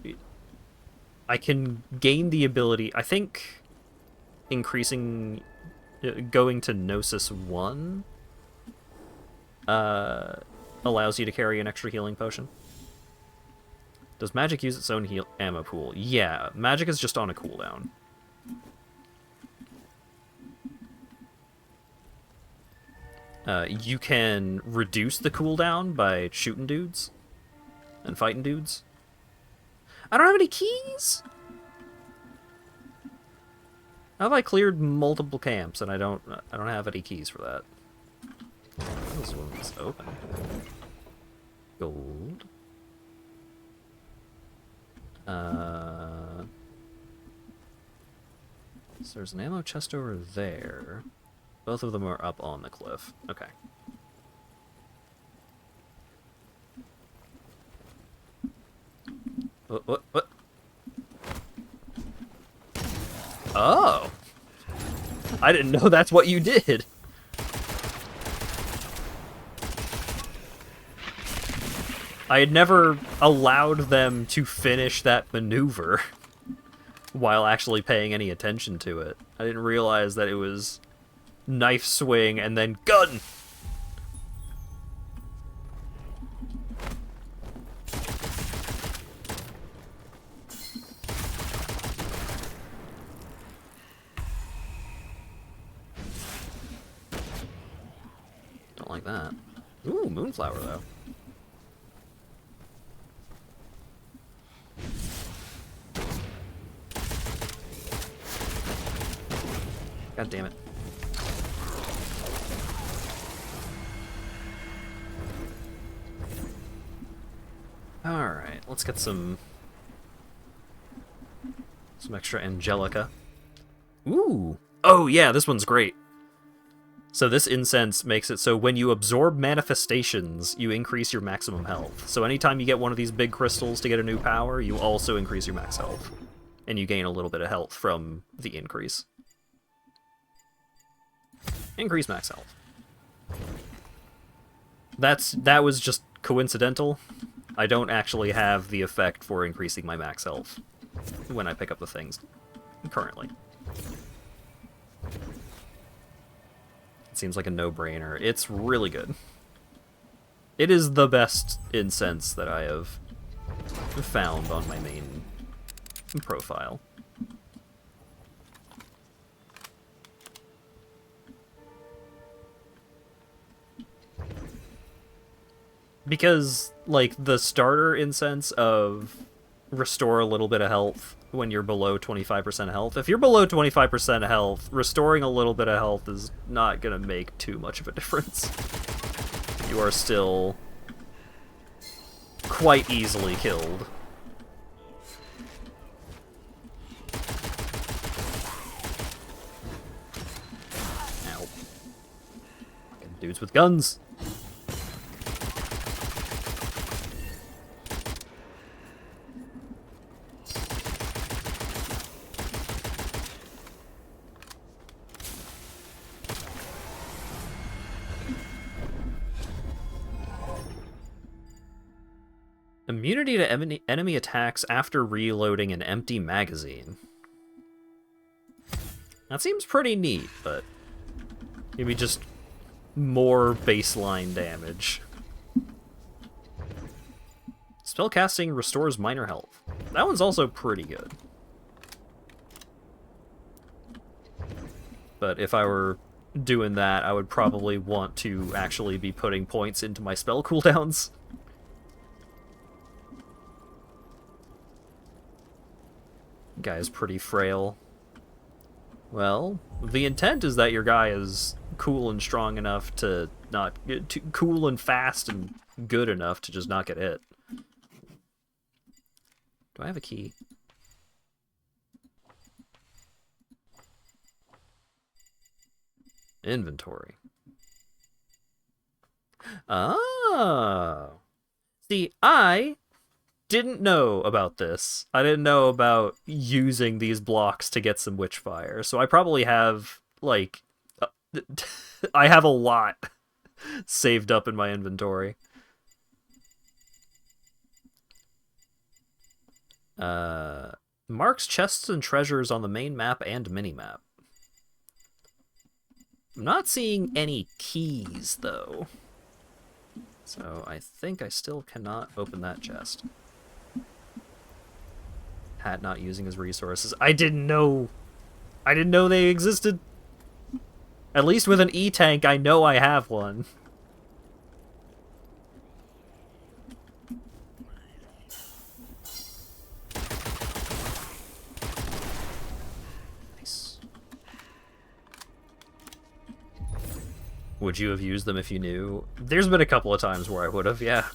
gain the ability, I think increasing, going to Gnosis 1 allows you to carry an extra healing potion. Does magic use its own ammo pool? Yeah, magic is just on a cooldown. You can reduce the cooldown by shooting dudes and fighting dudes. I don't have any keys? How have I cleared multiple camps and I don't have any keys for that? This one's open. Gold. So there's an ammo chest over there. Both of them are up on the cliff. Okay. What? Oh! I didn't know that's what you did! I had never allowed them to finish that maneuver while actually paying any attention to it. I didn't realize that it was knife swing and then gun! Don't like that. Ooh, moonflower though. God damn it. Alright, let's get some extra Angelica. Ooh! Oh yeah, this one's great. So this incense makes it so when you absorb manifestations, you increase your maximum health. So anytime you get one of these big crystals to get a new power, you also increase your max health. And you gain a little bit of health from the increase. Increase max health. That was just coincidental. I don't actually have the effect for increasing my max health when I pick up the things currently. It seems like a no-brainer. It's really good. It is the best incense that I have found on my main profile. Because, like, the starter incense of restore a little bit of health when you're below 25% health. If you're below 25% health, restoring a little bit of health is not going to make too much of a difference. You are still quite easily killed. Ow. Fucking dudes with guns. Immunity to enemy attacks after reloading an empty magazine. That seems pretty neat, but maybe just more baseline damage. Spellcasting restores minor health. That one's also pretty good. But if I were doing that, I would probably want to actually be putting points into my spell cooldowns. Guy is pretty frail. Well, the intent is that your guy is cool and strong enough to not get too cool and fast and good enough to just not get hit. Do I have a key? Inventory. Oh. See, I didn't know about this. I didn't know about using these blocks to get some Witchfire, so I probably have, like, I have a lot saved up in my inventory. Marks chests and treasures on the main map and mini-map. I'm not seeing any keys, though. So I think I still cannot open that chest. Hat not using his resources. I didn't know they existed. At least with an E-tank, I know I have one. Nice. Would you have used them if you knew? There's been a couple of times where I would have, yeah.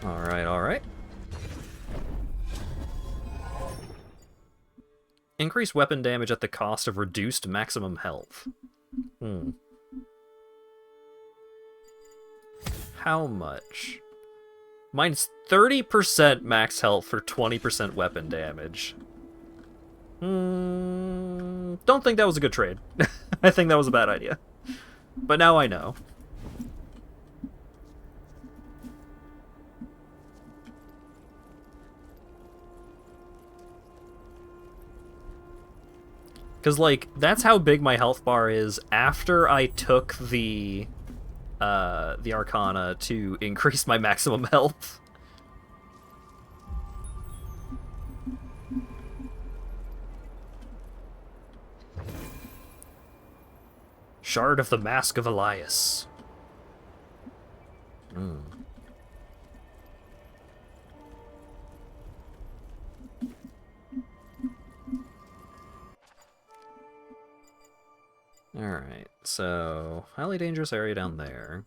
Alright. Increase weapon damage at the cost of reduced maximum health. How much? Mine's 30% max health for 20% weapon damage. Don't think that was a good trade. I think that was a bad idea. But now I know. Because, like, that's how big my health bar is after I took the Arcana to increase my maximum health. Shard of the Mask of Elias. Alright, so highly dangerous area down there.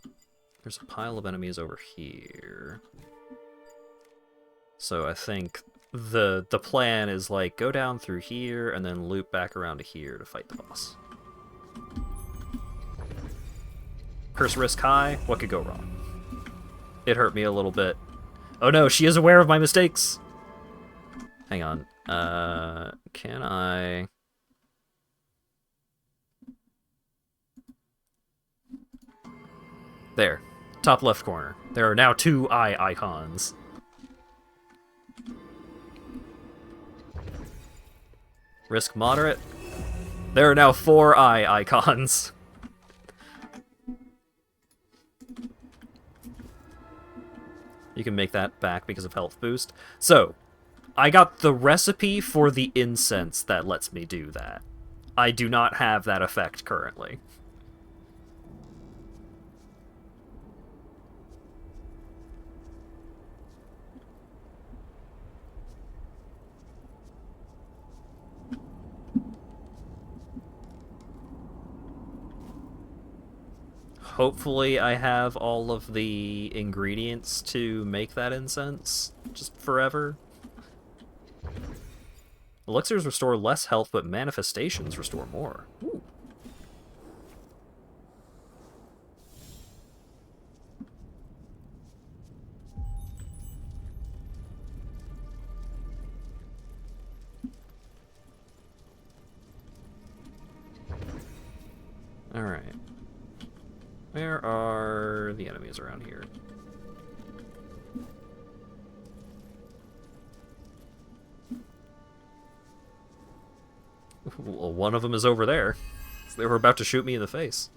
There's a pile of enemies over here. So I think the plan is like go down through here and then loop back around to here to fight the boss. Curse risk high, what could go wrong? It hurt me a little bit. Oh no, she is aware of my mistakes! Hang on. Can I... There. Top left corner. There are now 2 eye icons. Risk moderate. There are now 4 eye icons. You can make that back because of health boost. So, I got the recipe for the incense that lets me do that. I do not have that effect currently. Hopefully I have all of the ingredients to make that incense just forever. Elixirs restore less health, but manifestations restore more. Ooh. Alright. Where are the enemies around here? Well, one of them is over there. They were about to shoot me in the face.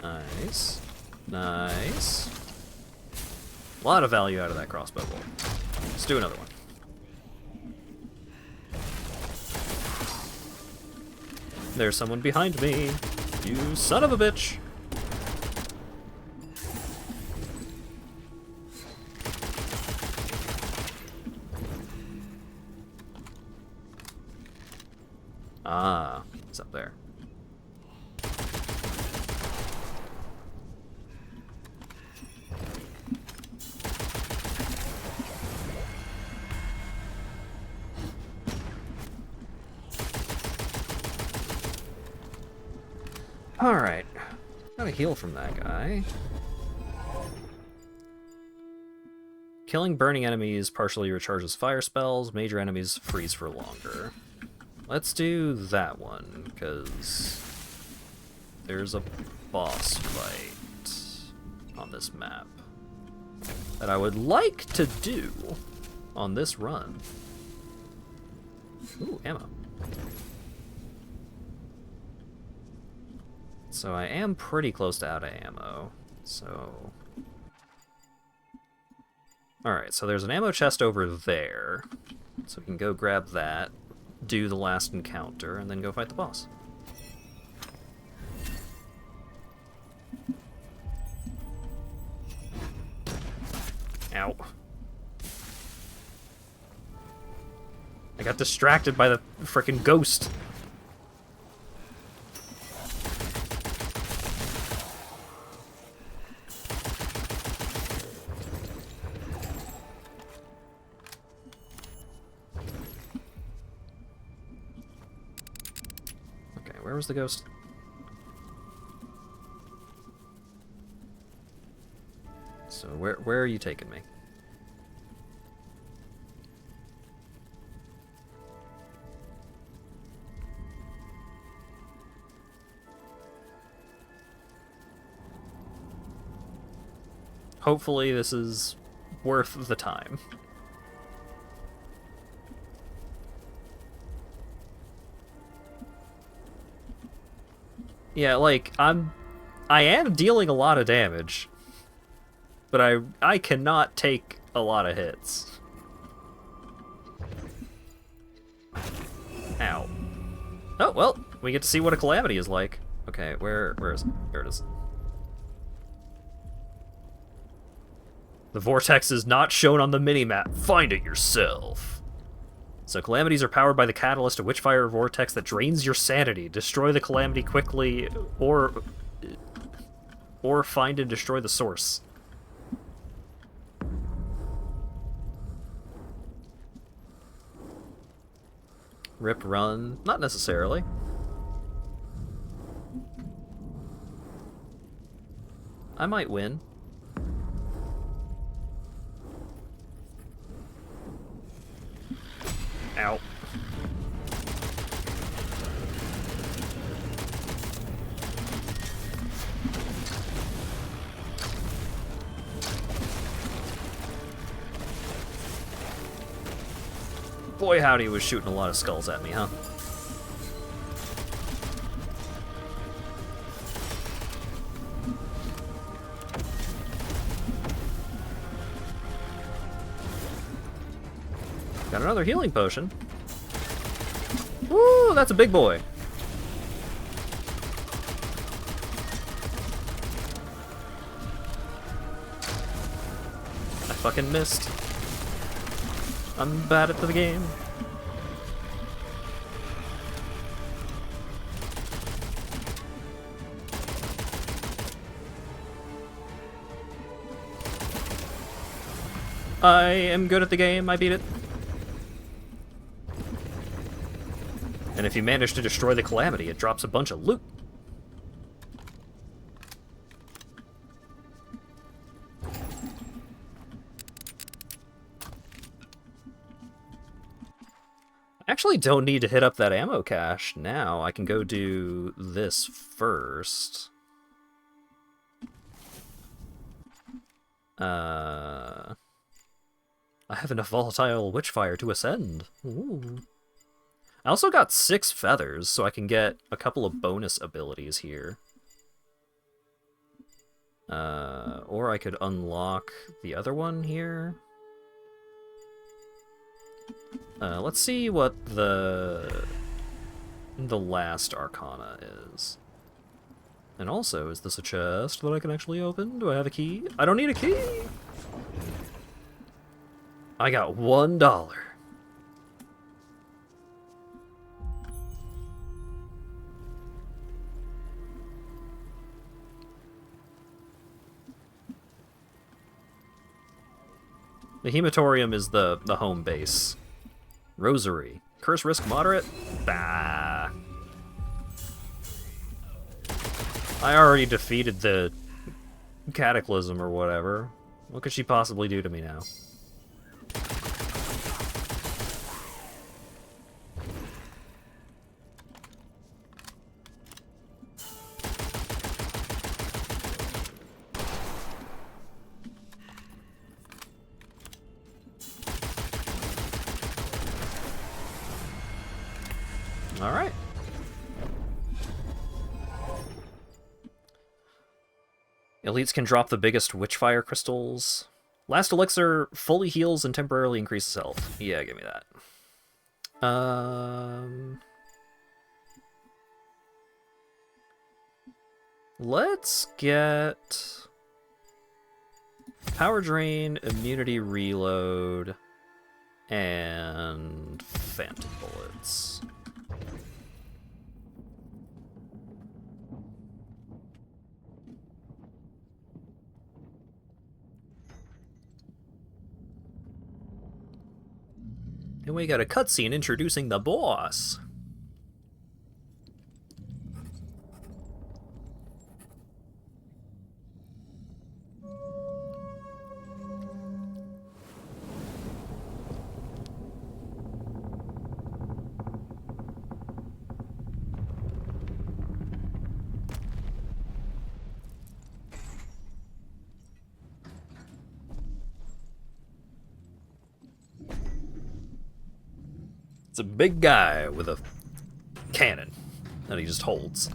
Nice. Nice. A lot of value out of that crossbow bolt. Let's do another one. There's someone behind me. You son of a bitch. Ah, it's up there. Alright. Gotta heal from that guy. Killing burning enemies partially recharges fire spells. Major enemies freeze for longer. Let's do that one, because there's a boss fight on this map that I would like to do on this run. Ooh, ammo. So I am pretty close to out of ammo, so... Alright, so there's an ammo chest over there, so we can go grab that, do the last encounter, and then go fight the boss. Ow. I got distracted by the frickin' ghost. Where was the ghost? So where are you taking me? Hopefully this is worth the time. Yeah, like, I am dealing a lot of damage, but I cannot take a lot of hits. Ow. Oh, well, we get to see what a calamity is like. Okay, where is it? There it is. The vortex is not shown on the minimap. Find it yourself. So calamities are powered by the catalyst, a Witchfire vortex that drains your sanity. Destroy the calamity quickly, or find and destroy the source. Rip, run, not necessarily. I might win. Ow. Boy howdy, was shooting a lot of skulls at me, huh? Got another healing potion. Woo, that's a big boy. I fucking missed. I'm bad at the game. I am good at the game, I beat it. And if you manage to destroy the calamity, it drops a bunch of loot. I actually don't need to hit up that ammo cache now. I can go do this first. I have enough volatile Witchfire to ascend. Ooh. I also got 6 feathers, so I can get a couple of bonus abilities here. Or I could unlock the other one here. Let's see what the last Arcana is. And also, is this a chest that I can actually open? Do I have a key? I don't need a key! I got $1. The Hematorium is the home base. Rosary. Curse risk moderate? Bah. I already defeated the Cataclysm or whatever. What could she possibly do to me now? Alright. Elites can drop the biggest Witchfire crystals. Last elixir fully heals and temporarily increases health. Yeah, give me that. Let's get power drain, immunity reload, and phantom bullets. And we got a cutscene introducing the boss. It's a big guy with a cannon that he just holds.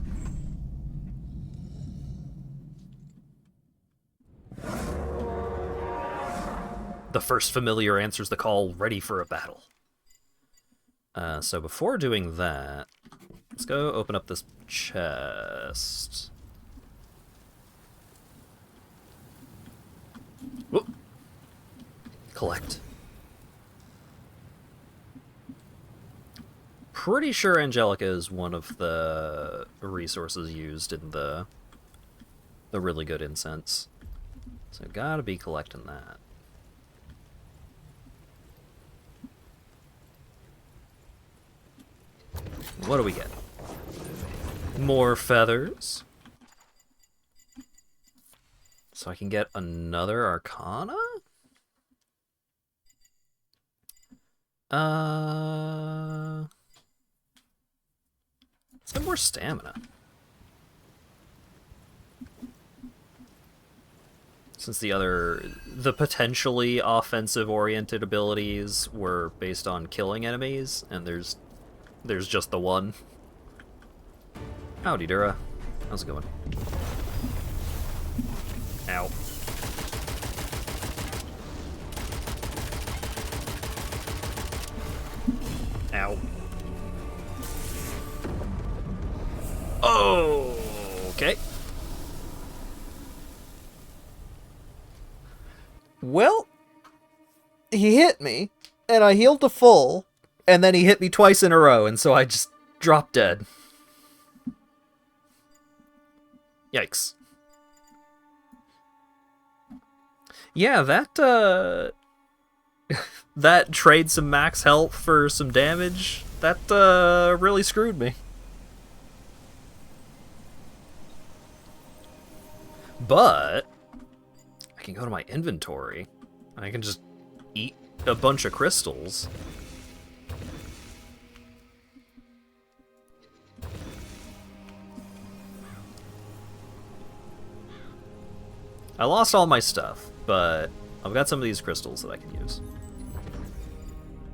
The first familiar answers the call, ready for a battle. So before doing that, let's go open up this chest. Whoop. Collect. Pretty sure Angelica is one of the resources used in the really good incense. So gotta be collecting that. What do we get? More feathers. So I can get another Arcana? Let's get more stamina. Since the potentially offensive-oriented abilities were based on killing enemies, and there's just the one. Howdy, Dura. How's it going? Ow. Ow. Oh, okay. Well, he hit me, and I healed to full, and then he hit me twice in a row, and so I just dropped dead. Yikes. Yeah, that, that trade some max health for some damage, that, really screwed me. But I can go to my inventory, and I can just eat a bunch of crystals. I lost all my stuff, but I've got some of these crystals that I can use.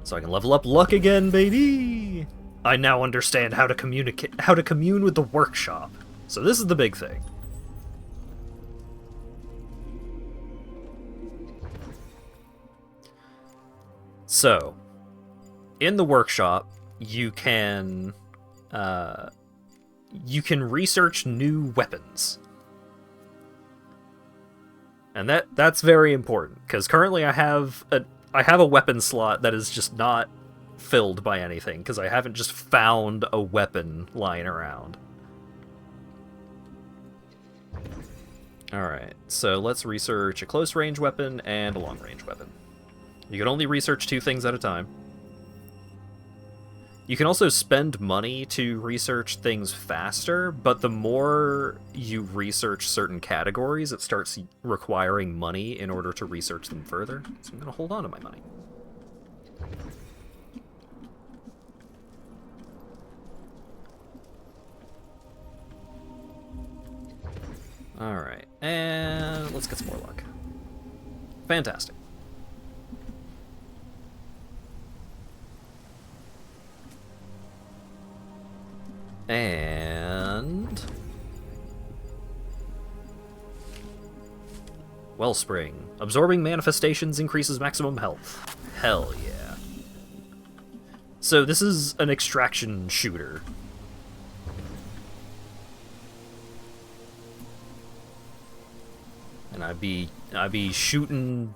So I can level up luck again, baby! I now understand how to commune with the workshop. So this is the big thing. So, in the workshop, you can research new weapons. And that's very important, because currently I have a weapon slot that is just not filled by anything, because I haven't just found a weapon lying around. Alright, so let's research a close-range weapon and a long-range weapon. You can only research 2 things at a time. You can also spend money to research things faster, but the more you research certain categories, it starts requiring money in order to research them further. So I'm going to hold on to my money. Alright, and let's get some more luck. Fantastic. And Wellspring. Absorbing manifestations increases maximum health. Hell yeah. So this is an extraction shooter. And I'd be shooting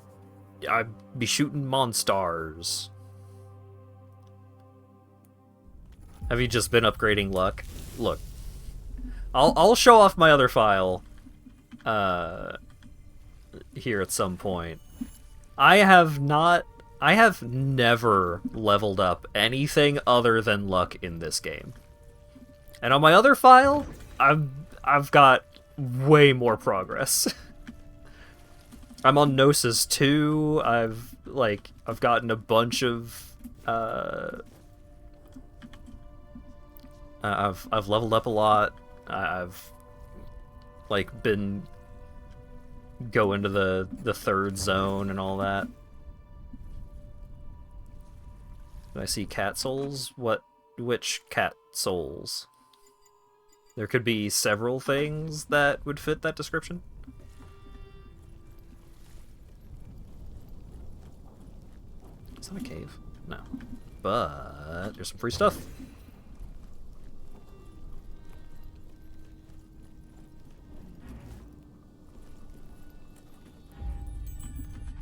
monsters. Have you just been upgrading luck? Look, I'll show off my other file here at some point. I have never leveled up anything other than luck in this game. And on my other file, I've got way more progress. I'm on Gnosis 2. I've gotten a bunch of I've leveled up a lot. I've been going to the 3rd zone and all that. Did I see cat souls? Which cat souls? There could be several things that would fit that description. Is that a cave? No. But there's some free stuff.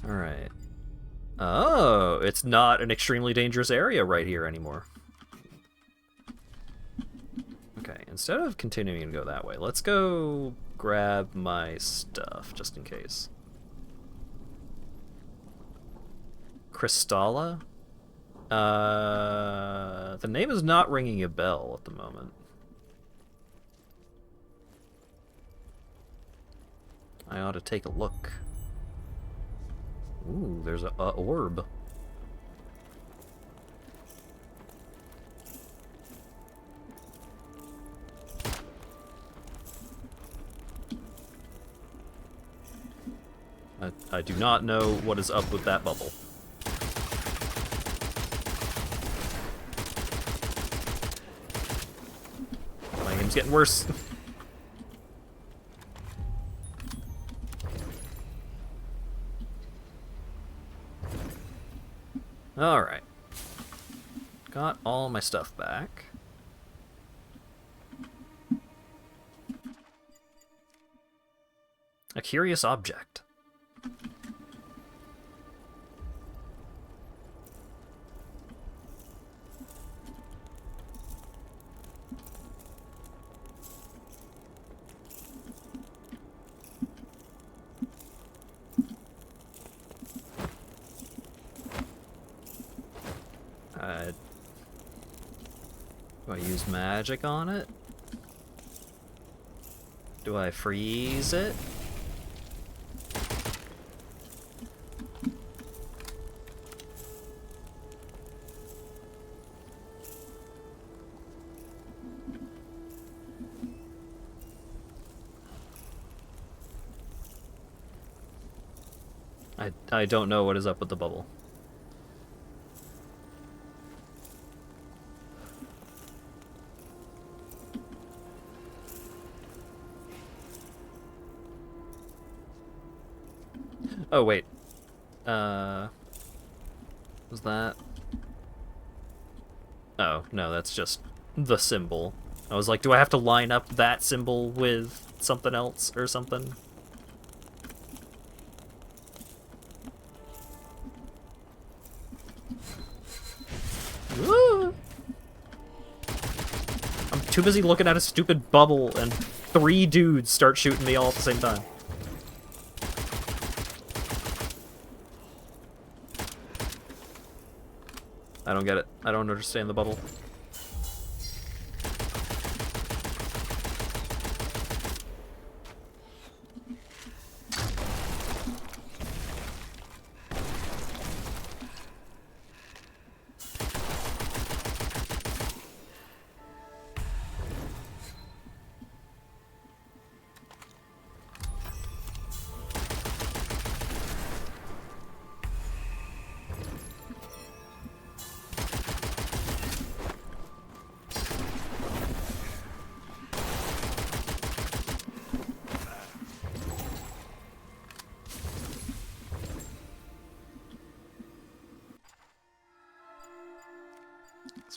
Alright. Oh, it's not an extremely dangerous area right here anymore. Okay, instead of continuing to go that way, let's go grab my stuff, just in case. Crystalla? The name is not ringing a bell at the moment. I ought to take a look. Ooh, there's a orb. I do not know what is up with that bubble. My game's getting worse. Alright. Got all my stuff back. A curious object. Do I use magic on it? Do I freeze it? I don't know what is up with the bubble. Oh, wait. Was that... Oh, no, that's just the symbol. I was like, do I have to line up that symbol with something else or something? Woo! I'm too busy looking at a stupid bubble and 3 dudes start shooting me all at the same time. I don't get it. I don't understand the bubble.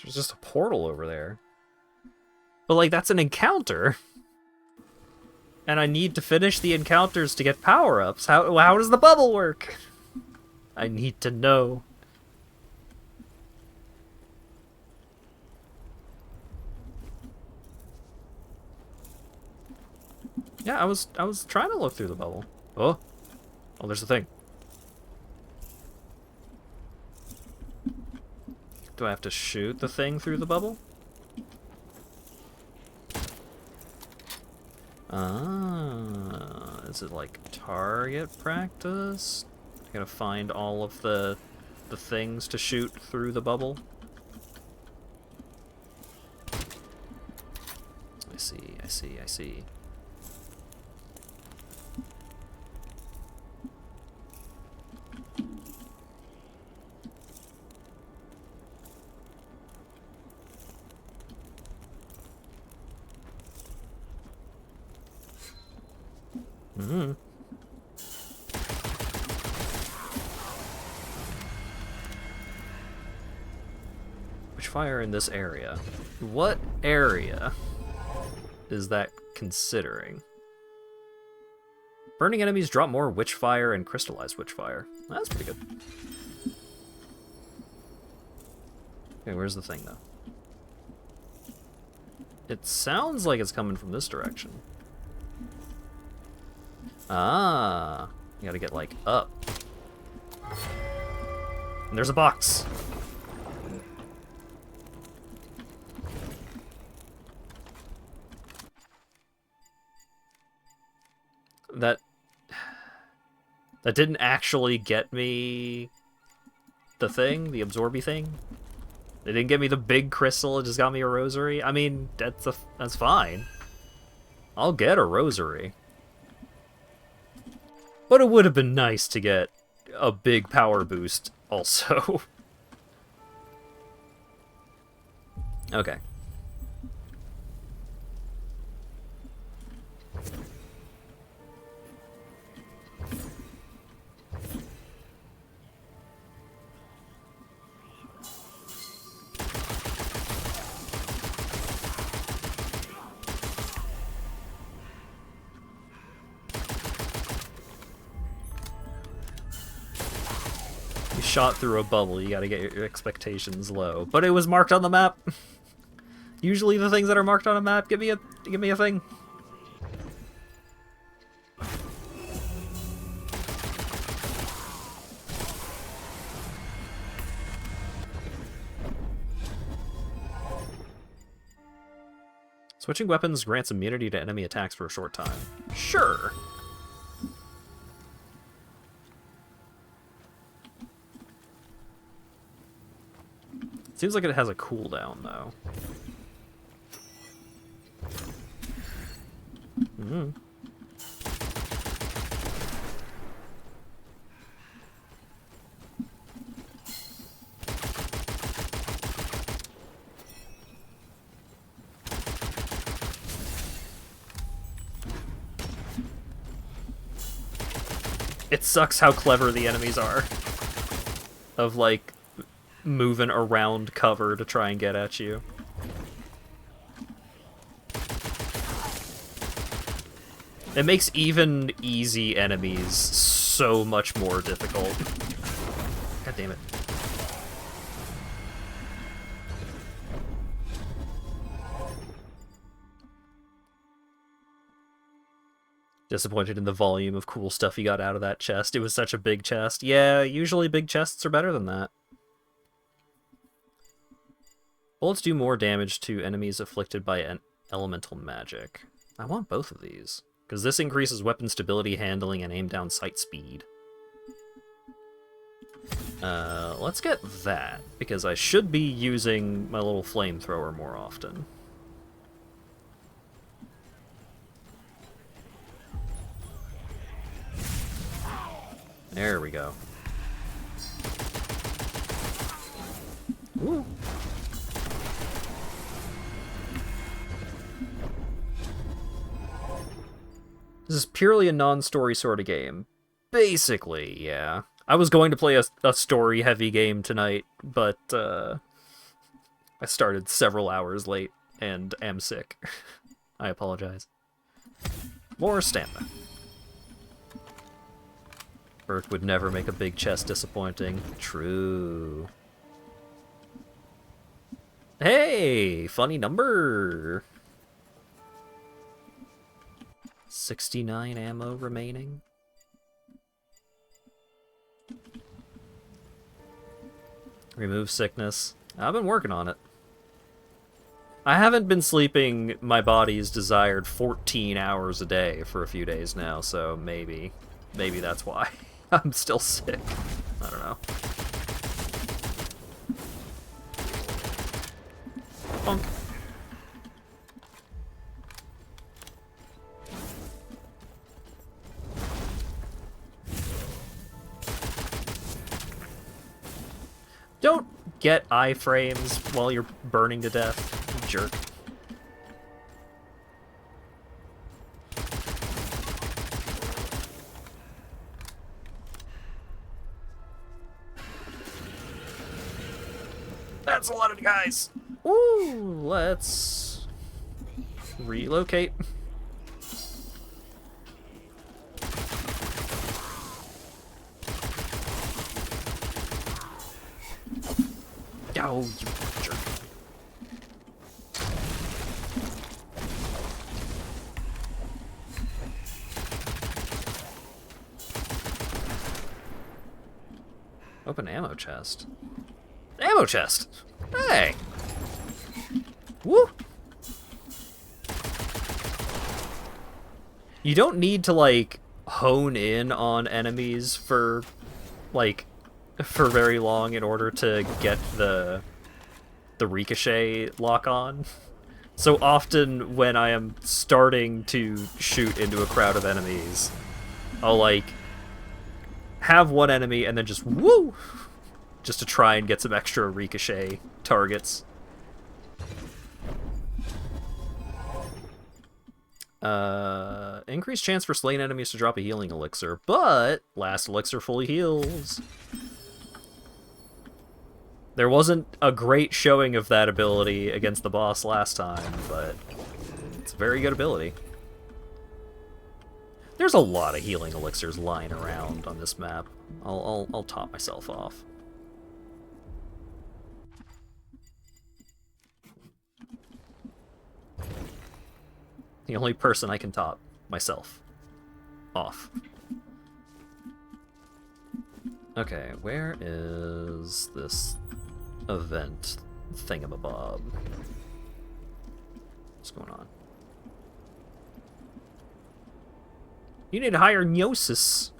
There's just a portal over there. But, like, that's an encounter. And I need to finish the encounters to get power-ups. How does the bubble work? I need to know. Yeah, I was trying to look through the bubble. Oh, there's the thing. Do I have to shoot the thing through the bubble? Ah, is it like target practice? I gotta find all of the things to shoot through the bubble. I see. Mm-hmm. Witchfire in this area. What area is that considering? Burning enemies drop more Witchfire and crystallized Witchfire. That's pretty good. Okay, where's the thing, though? It sounds like it's coming from this direction. Ah, you gotta get, like, up. And there's a box. That didn't actually get me the thing, the absorby thing. They didn't get me the big crystal, it just got me a rosary. I mean, that's fine. I'll get a rosary. But it would have been nice to get a big power boost also. Okay. Shot through a bubble, you gotta get your expectations low. But it was marked on the map. Usually the things that are marked on a map give me a thing. Switching weapons grants immunity to enemy attacks for a short time. Sure. Seems like it has a cooldown, though. Mm-hmm. It sucks how clever the enemies are. Of, like, moving around cover to try and get at you. It makes even easy enemies so much more difficult. God damn it. Disappointed in the volume of cool stuff you got out of that chest. It was such a big chest. Yeah, usually big chests are better than that. Bullets do more damage to enemies afflicted by an elemental magic. I want both of these, because this increases weapon stability, handling, and aim down sight speed. Let's get that, because I should be using my little flamethrower more often. There we go. Woo. This is purely a non-story sort of game. Basically, yeah. I was going to play a story-heavy game tonight, but I started several hours late and am sick. I apologize. More stamina. Bert would never make a big chest disappointing. True. Hey! Funny number! 69 ammo remaining. Remove sickness. I've been working on it. I haven't been sleeping my body's desired 14 hours a day for a few days now, so maybe that's why I'm still sick. I don't know. Bonk. Don't get iframes while you're burning to death, you jerk. That's a lot of guys. Ooh, let's relocate. Oh, you jerk. Open ammo chest. Ammo chest! Hey! Woo! You don't need to, like, hone in on enemies for, like, for very long in order to get the ricochet lock on. So often when I am starting to shoot into a crowd of enemies, I'll, like, have one enemy and then just woo! Just to try and get some extra ricochet targets. Increased chance for slain enemies to drop a healing elixir, but last elixir fully heals. There wasn't a great showing of that ability against the boss last time, but it's a very good ability. There's a lot of healing elixirs lying around on this map. I'll top myself off. The only person I can top myself off. Okay, where is this event thingamabob? What's going on? You need to hire Gnosis.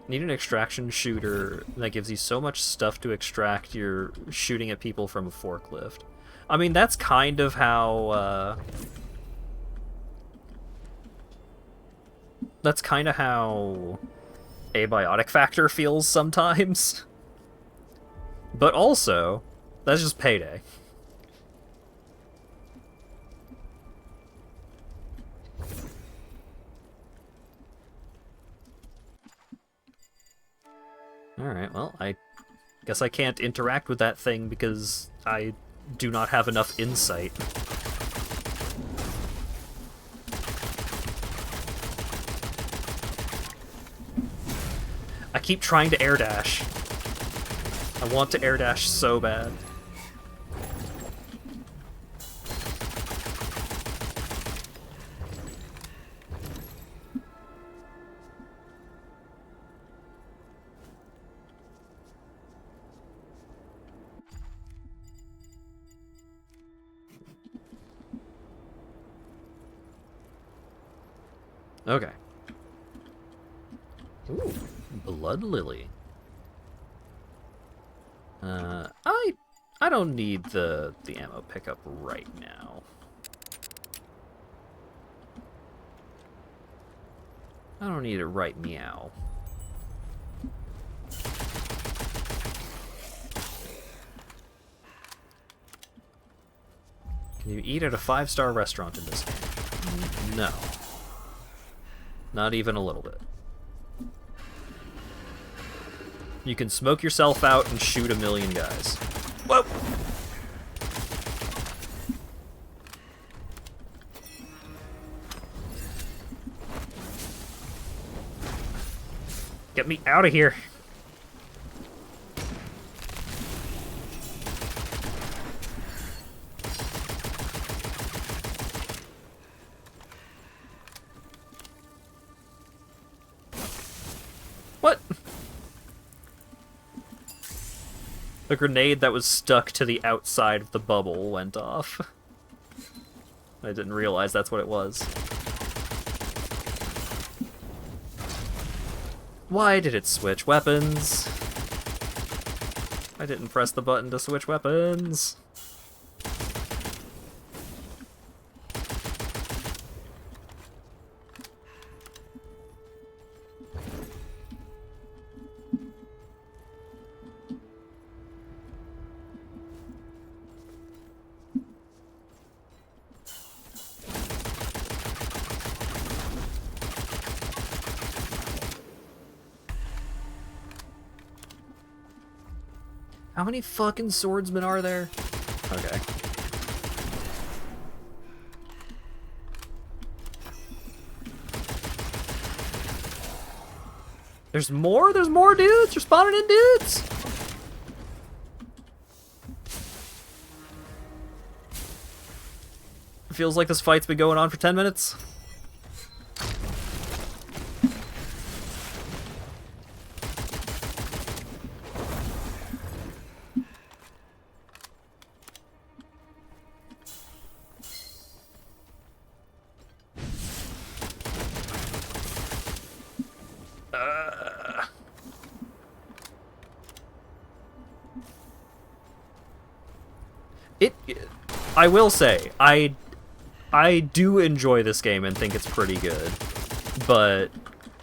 Need an extraction shooter that gives you so much stuff to extract you're shooting at people from a forklift. I mean, that's kind of how, that's kind of how Abiotic Factor feels sometimes. But also, that's just Payday. Alright, well, I guess I can't interact with that thing because I do not have enough insight. I keep trying to air dash. I want to air dash so bad. Okay. Ooh, Blood Lily. I don't need the ammo pickup right now. I don't need it right meow. Can you eat at a 5-star restaurant in this game? No. Not even a little bit. You can smoke yourself out and shoot 1,000,000 guys. Whoa! Get me out of here! What? The grenade that was stuck to the outside of the bubble went off. I didn't realize that's what it was. Why did it switch weapons? I didn't press the button to switch weapons. How many fucking swordsmen are there? Okay. There's more? There's more dudes? You're spawning in dudes? Feels like this fight's been going on for 10 minutes. I will say, I do enjoy this game and think it's pretty good, but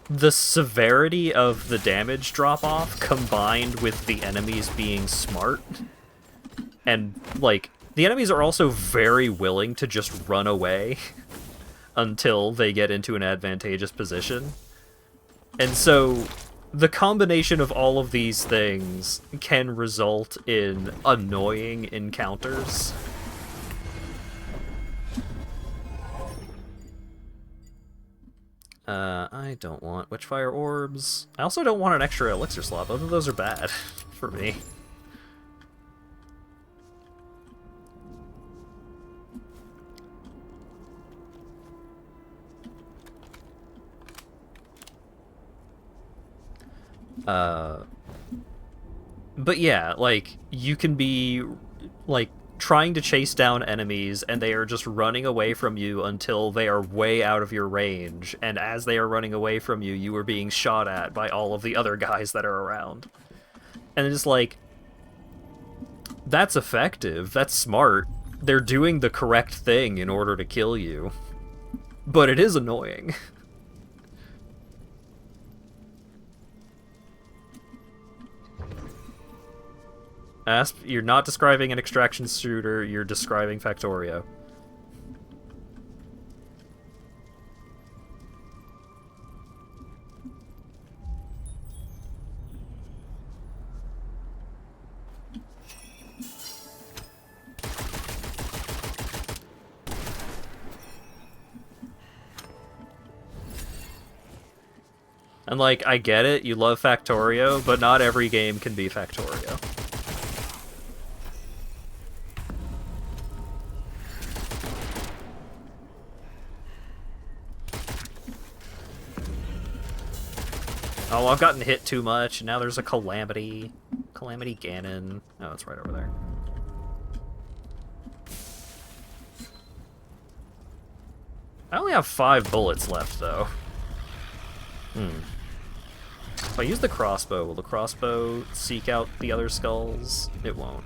the severity of the damage drop-off combined with the enemies being smart, and, like, the enemies are also very willing to just run away until they get into an advantageous position. And so the combination of all of these things can result in annoying encounters. I don't want Witchfire orbs. I also don't want an extra elixir slot. Both of those are bad for me. But yeah, like, you can be, like, trying to chase down enemies, and they are just running away from you until they are way out of your range, and as they are running away from you, you are being shot at by all of the other guys that are around. And it's like, that's effective, that's smart, they're doing the correct thing in order to kill you. But it is annoying. Asp, you're not describing an extraction shooter, you're describing Factorio. And, like, I get it, you love Factorio, but not every game can be Factorio. Oh, I've gotten hit too much, and now there's a Calamity. Calamity Ganon. Oh, it's right over there. I only have 5 bullets left, though. If I use the crossbow, will the crossbow seek out the other skulls? It won't.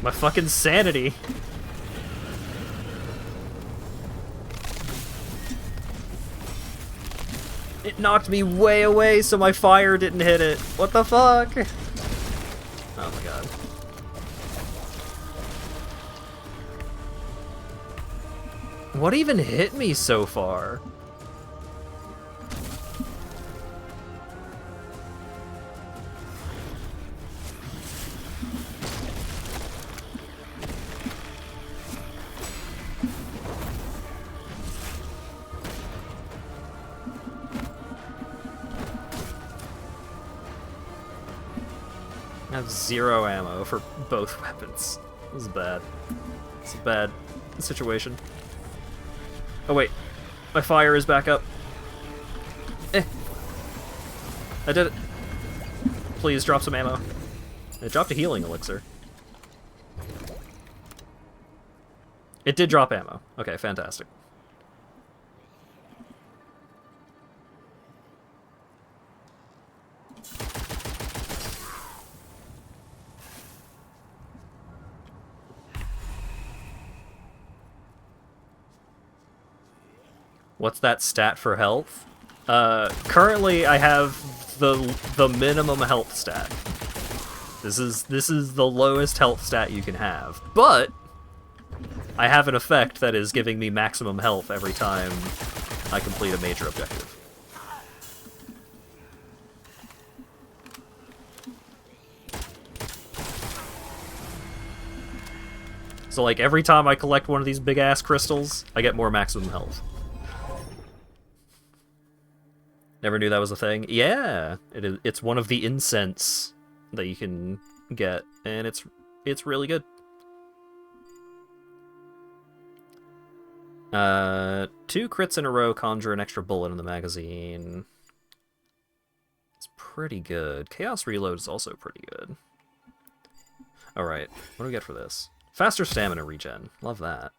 My fucking sanity. It knocked me way away so my fire didn't hit it. What the fuck? Oh my god. What even hit me so far? I have 0 ammo for both weapons. This is bad. It's a bad situation. Oh wait, my fire is back up. I did it. Please drop some ammo. It dropped a healing elixir. It did drop ammo. Okay, fantastic. What's that stat for health? Currently I have the minimum health stat. This is the lowest health stat you can have. But I have an effect that is giving me maximum health every time I complete a major objective. So, like, every time I collect one of these big-ass crystals, I get more maximum health. Never knew that was a thing. Yeah, it's one of the incense that you can get, and it's really good. 2 crits in a row conjure an extra bullet in the magazine. It's pretty good. Chaos Reload is also pretty good. Alright, what do we get for this? Faster stamina regen. Love that.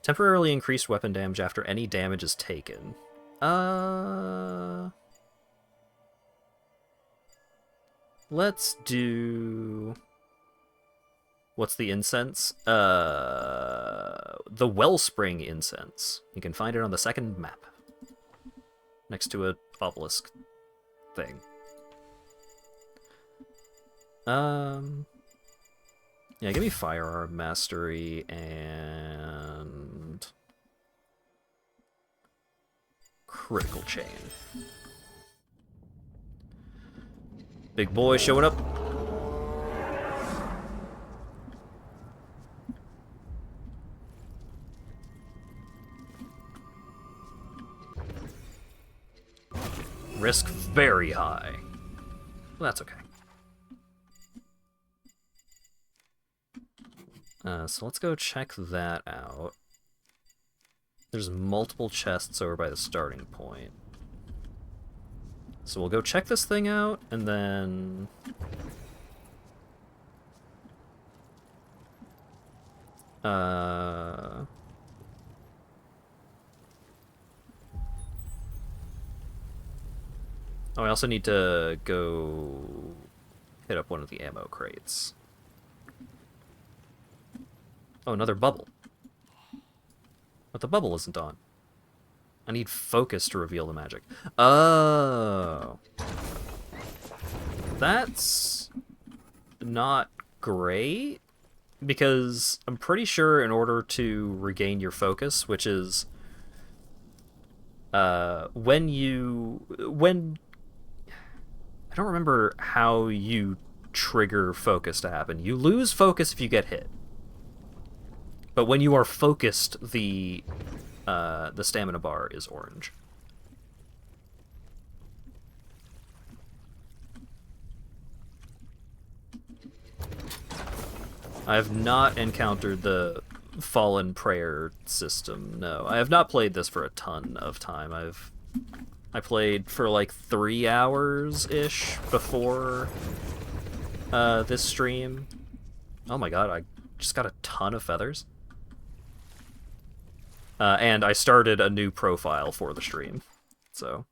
Temporarily increased weapon damage after any damage is taken. Let's do... What's the incense? The Wellspring Incense. You can find it on the second map. Next to a obelisk thing. Yeah, give me Firearm Mastery and... Critical Chain. Big boy showing up. Risk very high. Well, that's okay. So let's go check that out. There's multiple chests over by the starting point. So we'll go check this thing out, and then... Oh, I also need to go hit up one of the ammo crates. Oh, another bubble. But the bubble isn't on. I need focus to reveal the magic. Oh. That's not great, because I'm pretty sure in order to regain your focus, which is when I don't remember how you trigger focus to happen. You lose focus if you get hit. But when you are focused, the stamina bar is orange. I have not encountered the Fallen Prayer system, no. I have not played this for a ton of time. I played for like 3 hours-ish before this stream. Oh my god, I just got a ton of feathers. And I started a new profile for the stream, so...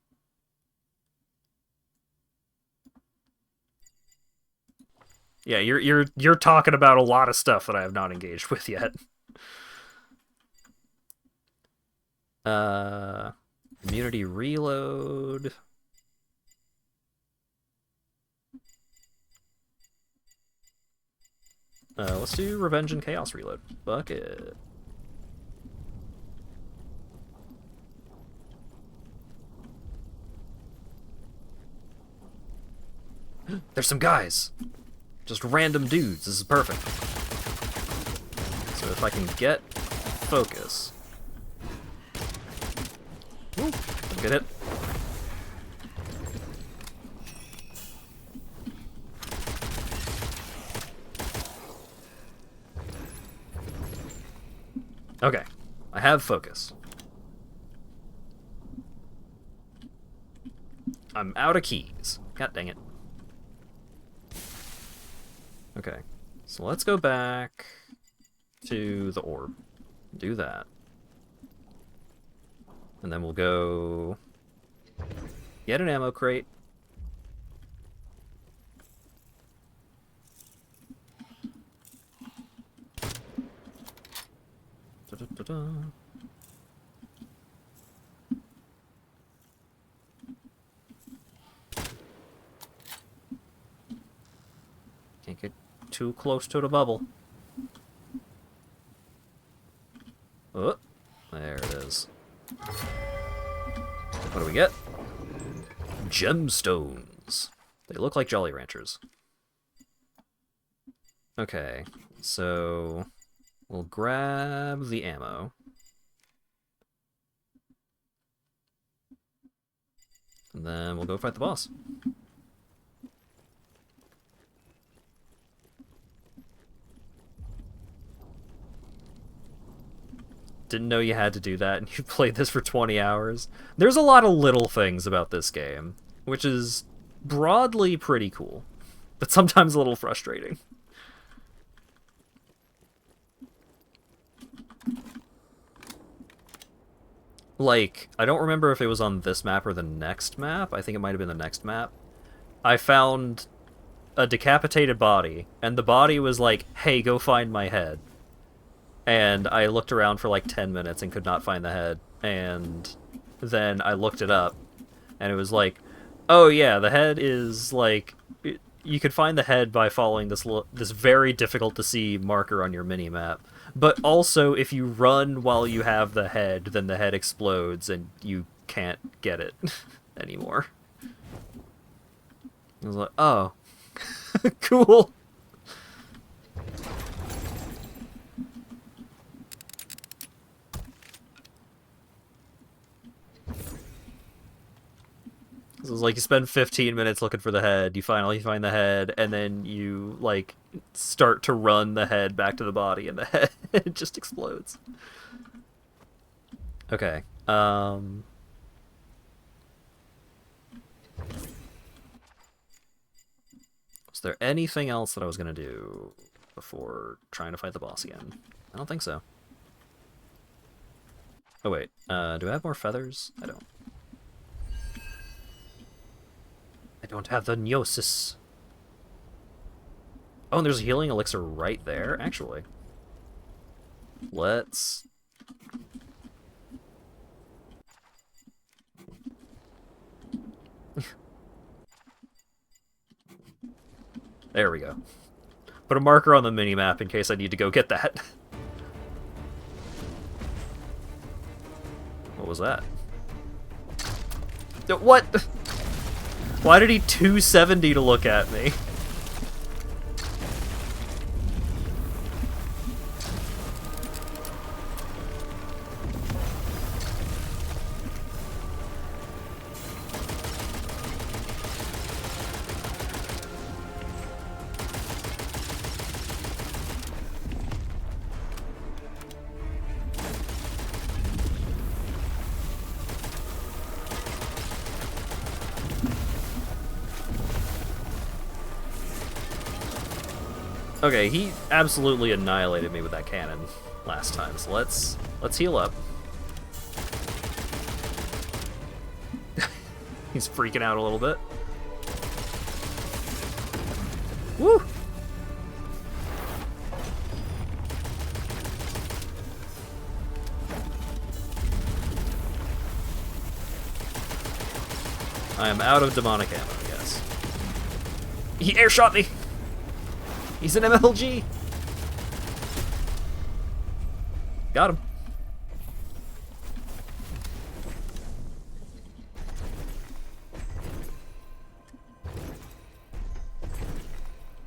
Yeah, you're talking about a lot of stuff that I have not engaged with yet. Immunity reload. Let's do Revenge and Chaos reload. Bucket. There's some guys. Just random dudes. This is perfect. So if I can get focus. Ooh, don't get hit. Okay, I have focus. I'm out of keys. God dang it. Okay, so let's go back to the orb. Do that. And then we'll go get an ammo crate. Da-da-da-da. too close to the bubble. Oh, there it is. What do we get? Gemstones. They look like Jolly Ranchers. Okay, so we'll grab the ammo. And then we'll go fight the boss. Didn't know you had to do that, and you played this for 20 hours. There's a lot of little things about this game, which is broadly pretty cool, but sometimes a little frustrating. Like, I don't remember if it was on this map or the next map. I think it might have been the next map. I found a decapitated body, and the body was like, hey, go find my head. And I looked around for like 10 minutes and could not find the head. And then I looked it up, and it was like, oh yeah, the head is like... You could find the head by following this very difficult-to-see marker on your mini-map. But also, if you run while you have the head, then the head explodes, and you can't get it anymore. I was like, oh. Cool. So it's like you spend 15 minutes looking for the head, you finally find the head, and then you, like, start to run the head back to the body, and the head just explodes. Okay, was there anything else that I was gonna do before trying to fight the boss again? I don't think so. Oh wait, do I have more feathers? I don't. I don't have the gnosis. Oh, and there's a healing elixir right there, actually. Let's... There we go. Put a marker on the mini-map in case I need to go get that. What was that? What? Why did he 270 to look at me? Okay, he absolutely annihilated me with that cannon last time, so let's heal up. He's freaking out a little bit. Woo! I am out of demonic ammo, yes. He airshot me! He's an MLG! Got him.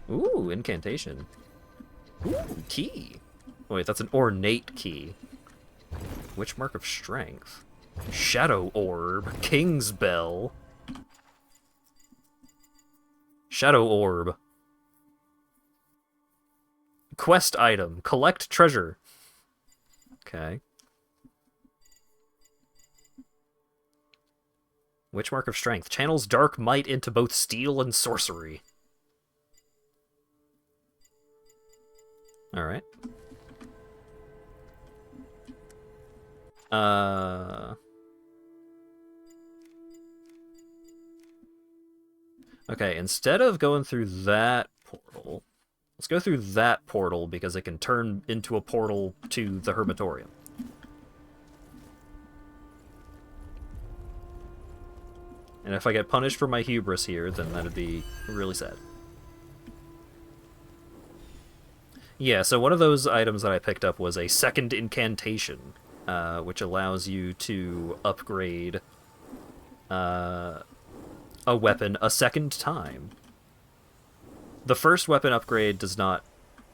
Ooh, incantation. Ooh, key. Wait, that's an ornate key. Which mark of strength? Shadow orb. King's bell. Shadow orb. Quest item. Collect treasure. Okay. Which mark of strength? Channels dark might into both steel and sorcery. Alright. Okay, instead of going through that portal, let's go through that portal because it can turn into a portal to the Hermitorium. And if I get punished for my hubris here, then that'd be really sad. Yeah, so one of those items that I picked up was a second incantation, which allows you to upgrade a weapon a second time. The first weapon upgrade does not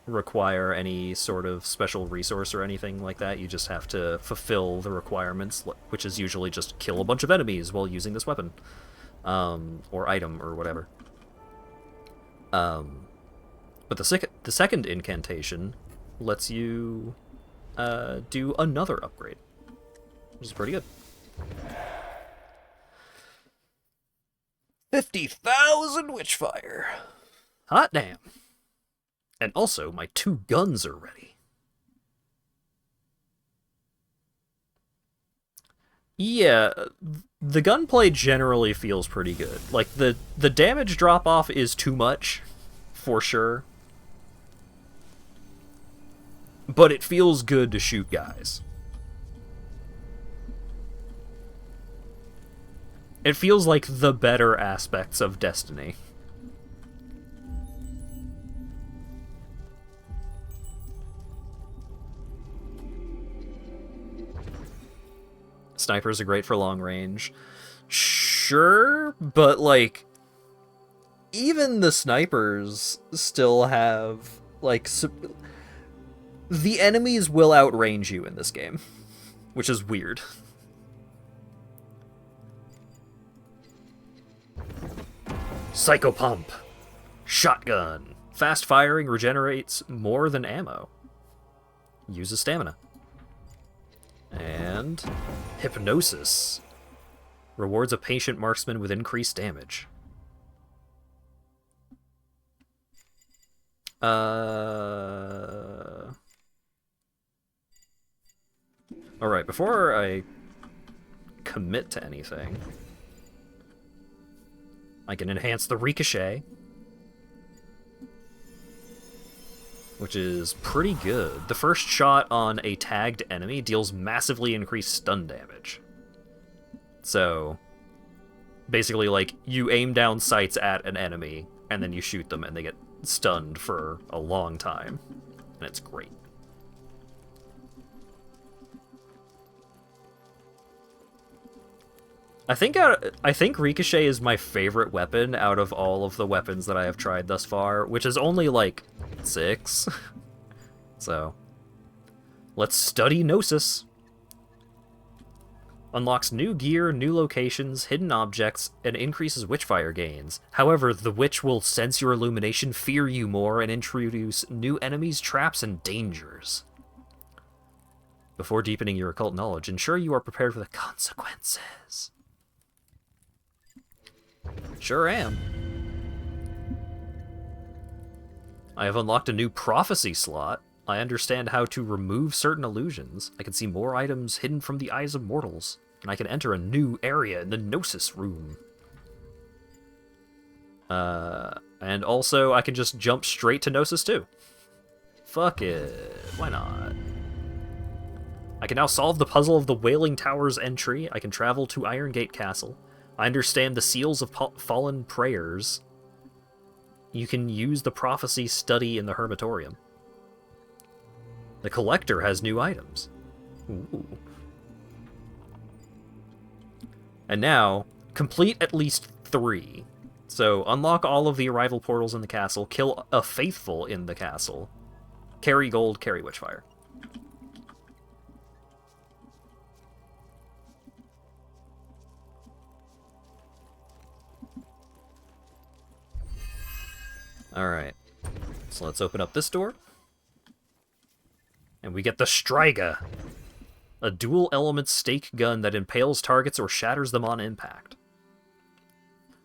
require any sort of special resource or anything like that. You just have to fulfill the requirements, which is usually just kill a bunch of enemies while using this weapon, or item, or whatever. But the second incantation lets you do another upgrade, which is pretty good. 50,000 Witchfire! Hot damn. And also, my 2 guns are ready. Yeah, the gunplay generally feels pretty good. Like, the damage drop-off is too much, for sure. But it feels good to shoot guys. It feels like the better aspects of Destiny. Snipers are great for long range. Sure, but, like, even the snipers still have, like, the enemies will outrange you in this game, which is weird. Psycho Pump. Shotgun. Fast firing, regenerates more than ammo. Uses stamina. And Hypnosis. Rewards a patient marksman with increased damage. Alright, before I commit to anything, I can enhance the Ricochet, which is pretty good. The first shot on a tagged enemy deals massively increased stun damage. So, basically, like, you aim down sights at an enemy, and then you shoot them, and they get stunned for a long time. And it's great. I think Ricochet is my favorite weapon out of all of the weapons that I have tried thus far, which is only, like, 6. So, let's study Gnosis. Unlocks new gear, new locations, hidden objects, and increases Witchfire gains. However, the Witch will sense your illumination, fear you more, and introduce new enemies, traps, and dangers. Before deepening your occult knowledge, ensure you are prepared for the consequences. Sure am. I have unlocked a new prophecy slot. I understand how to remove certain illusions. I can see more items hidden from the eyes of mortals. And I can enter a new area in the Gnosis room. And also, I can just jump straight to Gnosis too. Fuck it. Why not? I can now solve the puzzle of the Wailing Tower's entry. I can travel to Iron Gate Castle. I understand the seals of fallen prayers. You can use the prophecy study in the Hermitorium. The Collector has new items. Ooh. And now, complete at least 3. So, unlock all of the arrival portals in the castle, kill a faithful in the castle, carry gold, carry Witchfire. Alright, so let's open up this door. And we get the Striga, a dual-element stake gun that impales targets or shatters them on impact.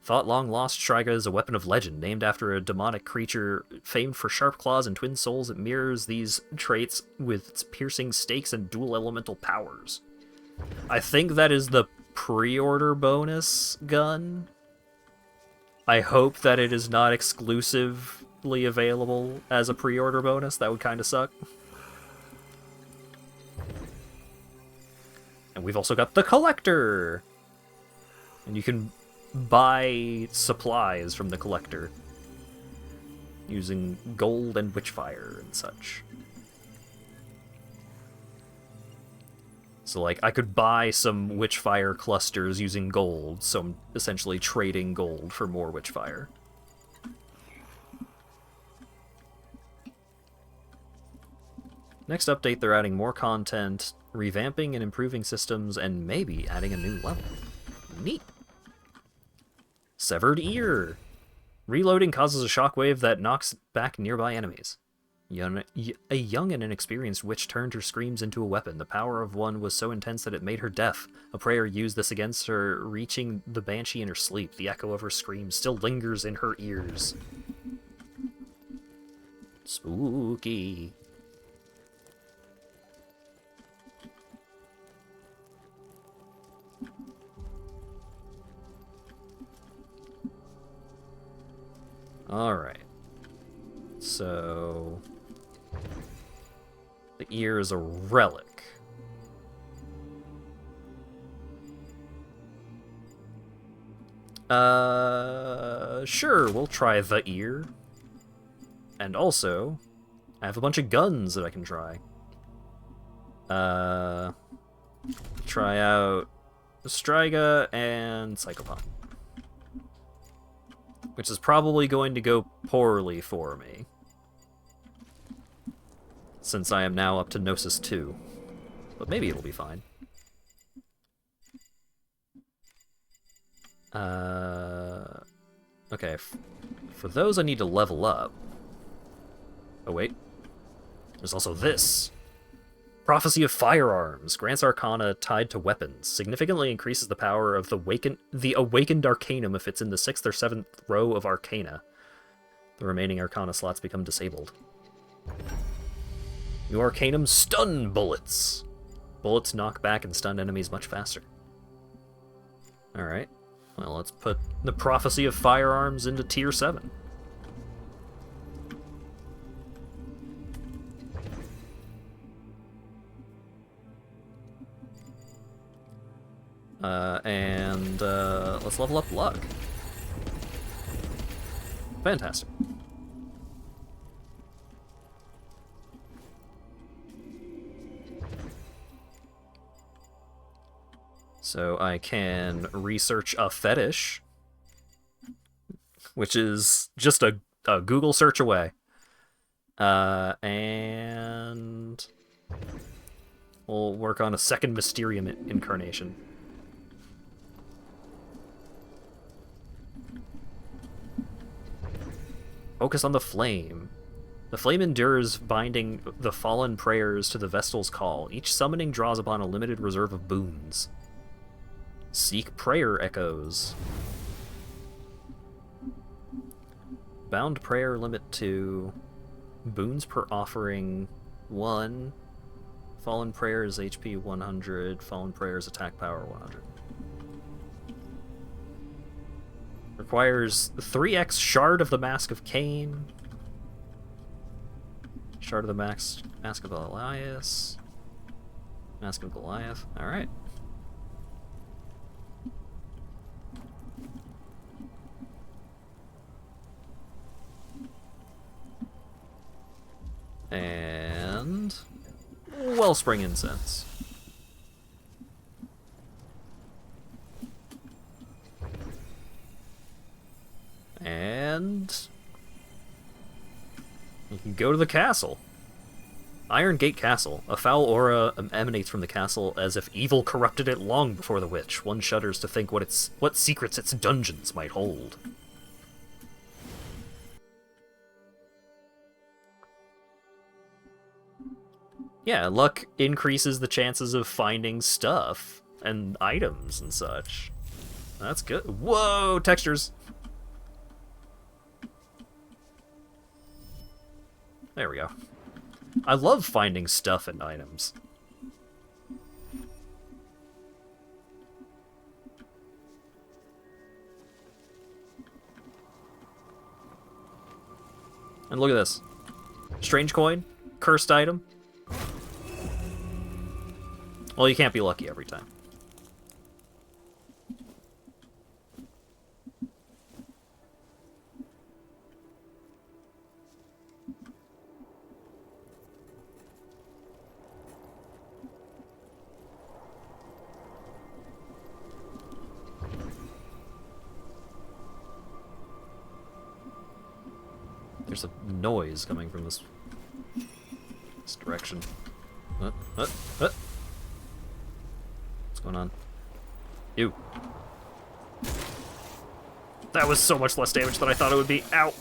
Thought long lost, Striga is a weapon of legend, named after a demonic creature famed for sharp claws and twin souls. It mirrors these traits with its piercing stakes and dual-elemental powers. I think that is the pre-order bonus gun. I hope that it is not exclusively available as a pre-order bonus. That would kind of suck. And we've also got the Collector! And you can buy supplies from the Collector. using gold and Witchfire and such. So, like, I could buy some Witchfire clusters using gold, so I'm essentially trading gold for more Witchfire. Next update, they're adding more content, revamping and improving systems, and maybe adding a new level. Neat. Severed Ear. Reloading causes a shockwave that knocks back nearby enemies. A young and inexperienced witch turned her screams into a weapon. The power of one was so intense that it made her deaf. A prayer used this against her, reaching the banshee in her sleep. The echo of her screams still lingers in her ears. Spooky. Alright. So... the ear is a relic. Sure, we'll try the ear. And also, I have a bunch of guns that I can try. Try out Striga and Psychopomp. Which is probably going to go poorly for me, since I am now up to Gnosis 2. But maybe it'll be fine. Okay, for those I need to level up. Oh wait, there's also this. Prophecy of Firearms. Grants Arcana tied to weapons. Significantly increases the power of the Awakened Arcanum if it's in the 6th or 7th row of Arcana. The remaining Arcana slots become disabled. New Arcanum, Stun Bullets. Bullets knock back and stun enemies much faster. Alright, well, let's put the Prophecy of Firearms into Tier 7. And let's level up Luck. Fantastic. So I can research a fetish, which is just a Google search away. And we'll work on a second Mysterium incarnation. Focus on the flame. The flame endures, binding the fallen prayers to the Vestal's call. Each summoning draws upon a limited reserve of boons. Seek prayer echoes. Bound prayer limit to boons per offering 1. Fallen prayers HP 100. Fallen prayers attack power 100. Requires 3x Shard of the Mask of Cain. Shard of the Mask of Elias. Mask of Goliath. Alright. And Wellspring Incense. And you can go to the castle. Iron Gate Castle. A foul aura emanates from the castle as if evil corrupted it long before the witch. One shudders to think what secrets its dungeons might hold. Yeah, luck increases the chances of finding stuff and items and such. That's good. Whoa, textures. There we go. I love finding stuff and items. And look at this. Strange coin, cursed item. Well, you can't be lucky every time. There's a noise coming from this direction. What's going on? Ew. That was so much less damage than I thought it would be. Ow!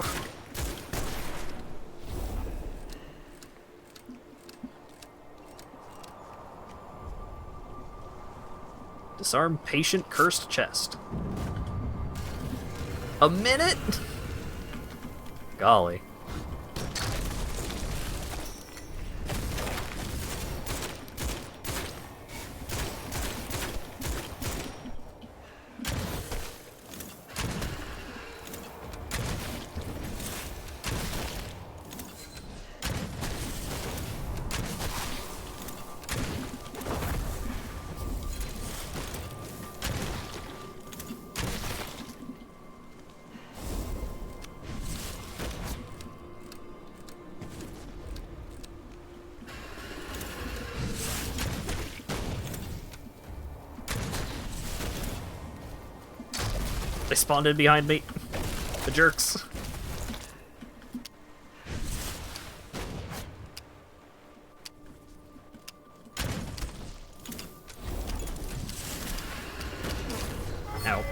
Disarm patient cursed chest. A minute? Golly. They spawned in behind me. The jerks. Ow.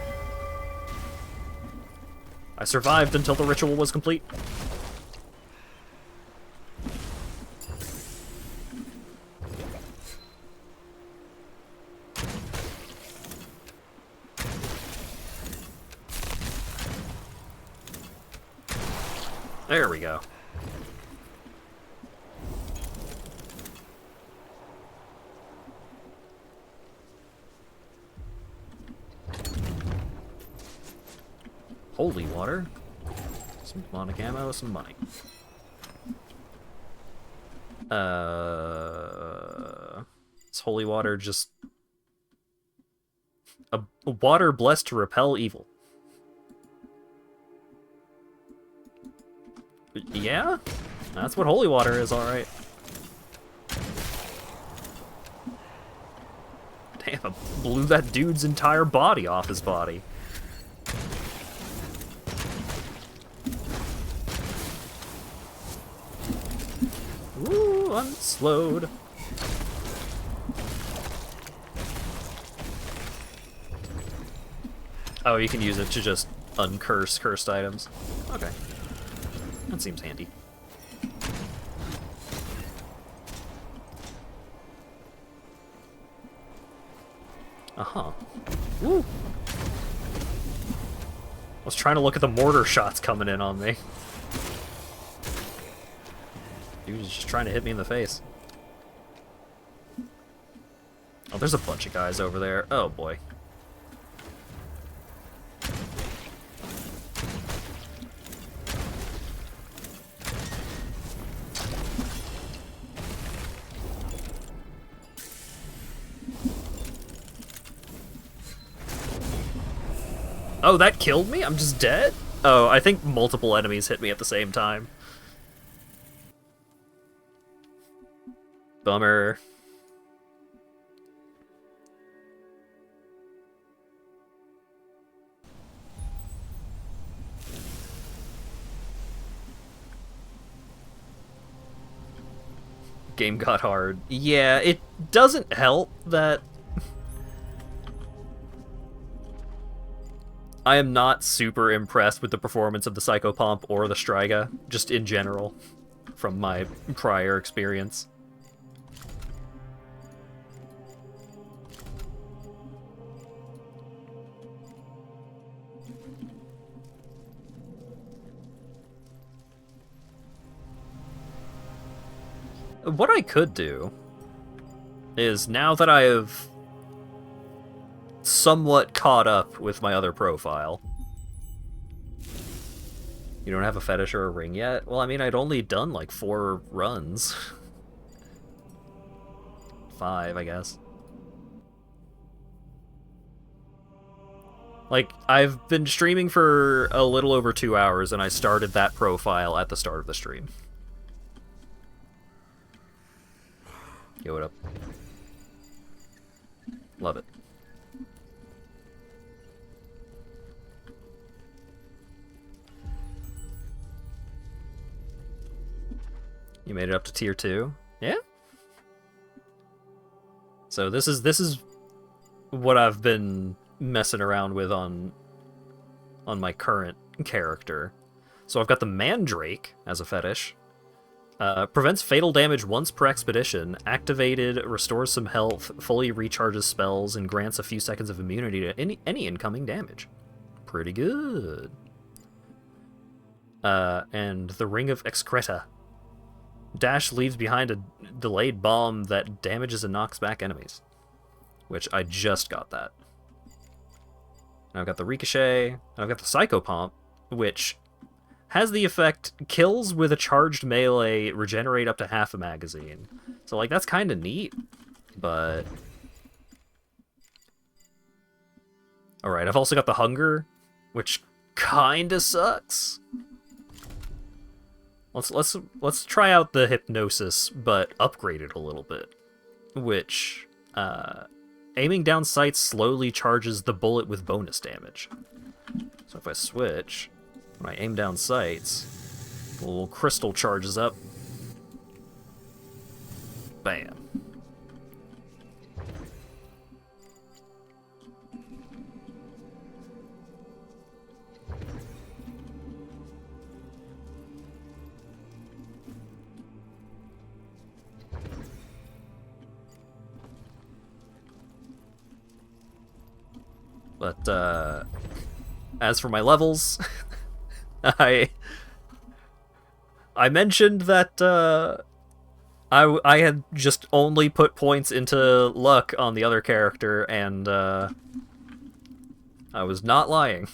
I survived until the ritual was complete. There we go. Holy water. Some demonic ammo, some money. Is holy water just a water blessed to repel evil? Yeah? That's what holy water is, alright. Damn, I blew that dude's entire body off his body. Ooh, unslowed. Oh, you can use it to just uncurse cursed items. Okay. That seems handy. Uh-huh. Woo! I was trying to look at the mortar shots coming in on me. Dude was just trying to hit me in the face. Oh, there's a bunch of guys over there. Oh, boy. Oh, that killed me? I'm just dead? Oh, I think multiple enemies hit me at the same time. Bummer. Game got hard. Yeah, it doesn't help that I am not super impressed with the performance of the Psychopomp or the Striga, just in general, from my prior experience. What I could do is, now that I have somewhat caught up with my other profile. You don't have a fetish or a ring yet? Well, I mean, I'd only done like 4 runs. 5, I guess. Like, I've been streaming for a little over 2 hours, and I started that profile at the start of the stream. Yo, what up? Love it. You made it up to tier 2? Yeah? So this is what I've been messing around with on my current character. So I've got the Mandrake as a fetish. Prevents fatal damage once per expedition. Activated, restores some health, fully recharges spells, and grants a few seconds of immunity to any incoming damage. Pretty good. And the Ring of Excreta. Dash leaves behind a delayed bomb that damages and knocks back enemies. Which I just got that. And I've got the Ricochet, and I've got the Psycho Pomp, which has the effect kills with a charged melee regenerate up to half a magazine. So, like, that's kind of neat, but... Alright, I've also got the Hunger, which kind of sucks. Let's try out the Hypnosis, but upgrade it a little bit. Which, aiming down sights slowly charges the bullet with bonus damage. So if I switch, when I aim down sights, the little crystal charges up. Bam. But, as for my levels, I mentioned that, I had just only put points into luck on the other character, and, I was not lying.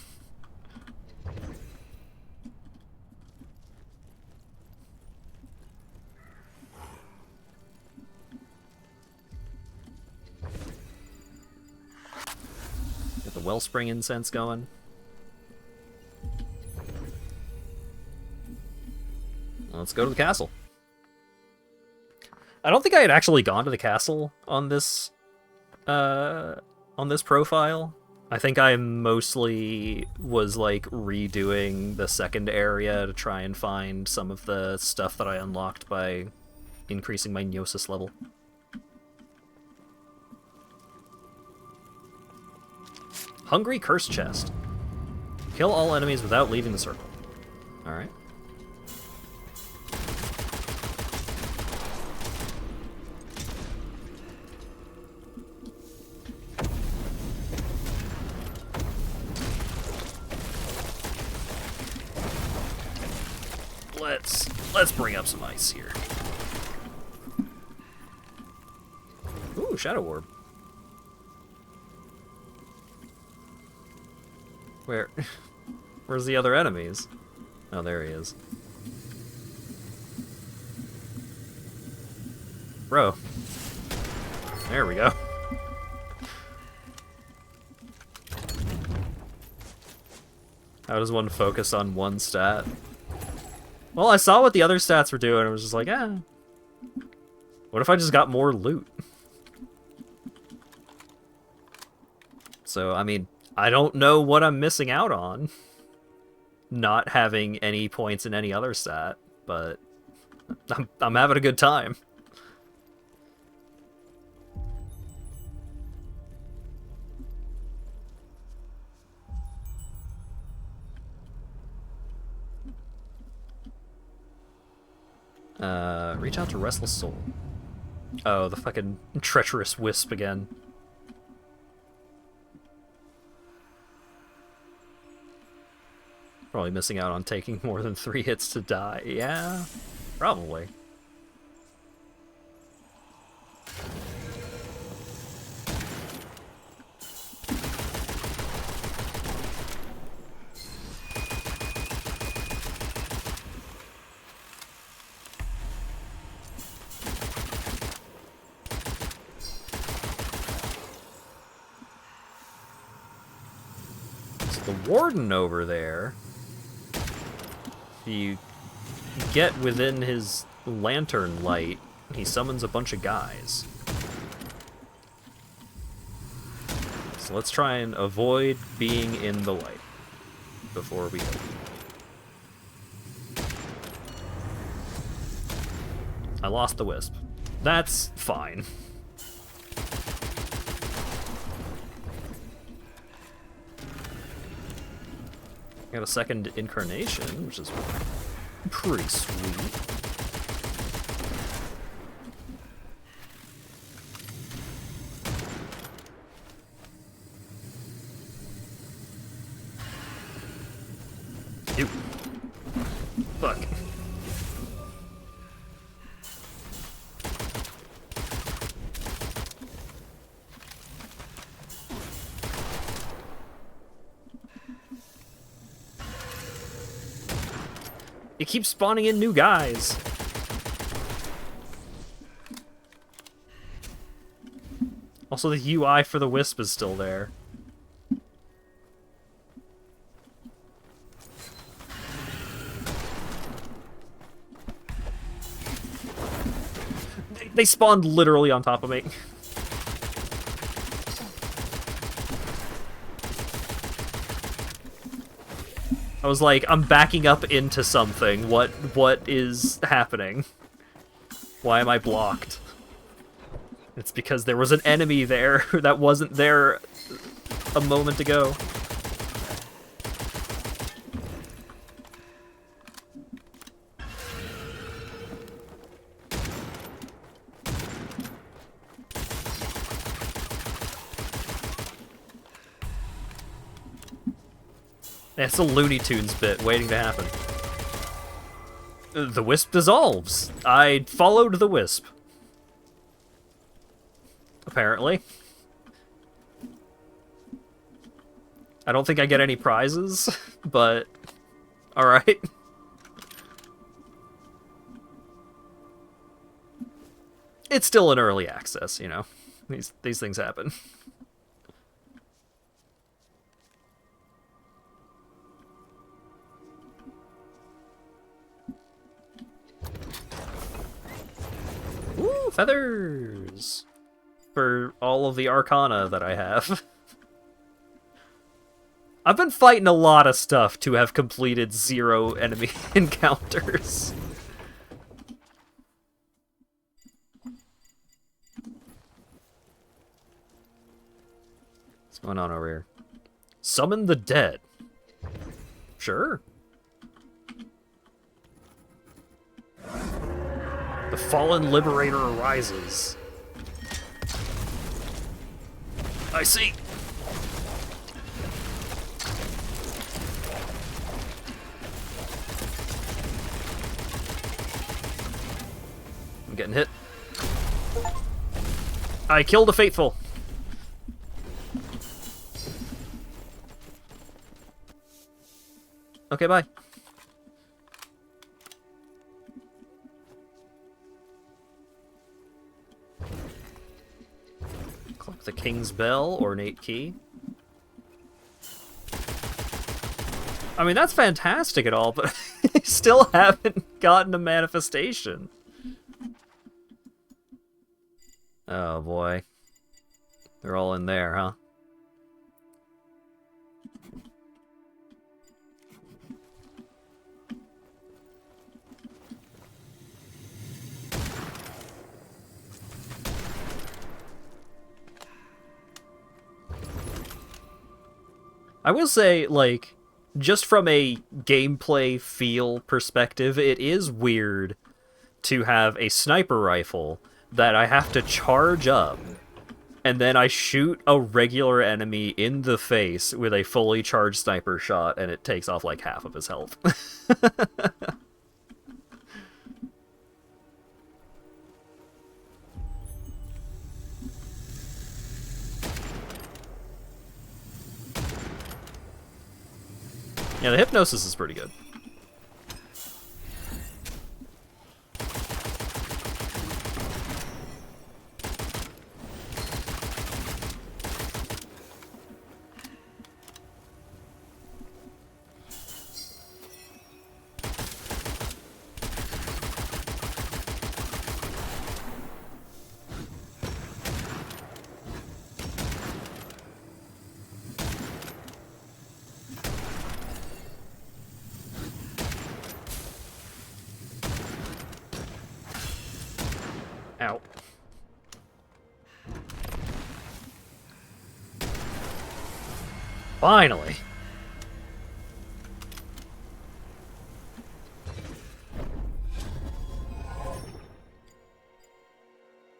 Get the Wellspring incense going. Let's go to the castle. I don't think I had actually gone to the castle on this profile. I think I mostly was like redoing the second area to try and find some of the stuff that I unlocked by increasing my Gnosis level. Hungry Curse Chest. Kill all enemies without leaving the circle. Alright. Let's bring up some ice here. Ooh, Shadow Orb. Where's the other enemies? Oh, there he is. Bro. There we go. How does one focus on one stat? Well, I saw what the other stats were doing, and I was just like, eh. What if I just got more loot? So, I mean, I don't know what I'm missing out on. Not having any points in any other stat, but I'm having a good time. Reach out to Restless Soul. Oh, the fucking treacherous wisp again. Probably missing out on taking more than 3 hits to die. Yeah, probably. The warden over there, if you get within his lantern light, he summons a bunch of guys. So let's try and avoid being in the light before we go. I lost the wisp. That's fine. Got a second incarnation, which is pretty sweet. Ew. Fuck. It keeps spawning in new guys. Also, the UI for the Wisp is still there. They spawned literally on top of me. I was like, I'm backing up into something. What is happening? Why am I blocked? It's because there was an enemy there that wasn't there a moment ago. It's a Looney Tunes bit waiting to happen. The Wisp dissolves. I followed the Wisp. Apparently. I don't think I get any prizes, but alright. It's still in early access, you know. These things happen. Ooh, feathers! For all of the arcana that I have. I've been fighting a lot of stuff to have completed 0 enemy encounters. What's going on over here? Summon the dead. Sure. The fallen liberator arises. I see. I'm getting hit. I killed a faithful. Okay, bye. Collect the King's Bell, ornate key. I mean, that's fantastic and all, but I still haven't gotten a manifestation. Oh boy. They're all in there, huh? I will say, like, just from a gameplay feel perspective, it is weird to have a sniper rifle that I have to charge up, and then I shoot a regular enemy in the face with a fully charged sniper shot, and it takes off like half of his health. Yeah, the hypnosis is pretty good. Finally!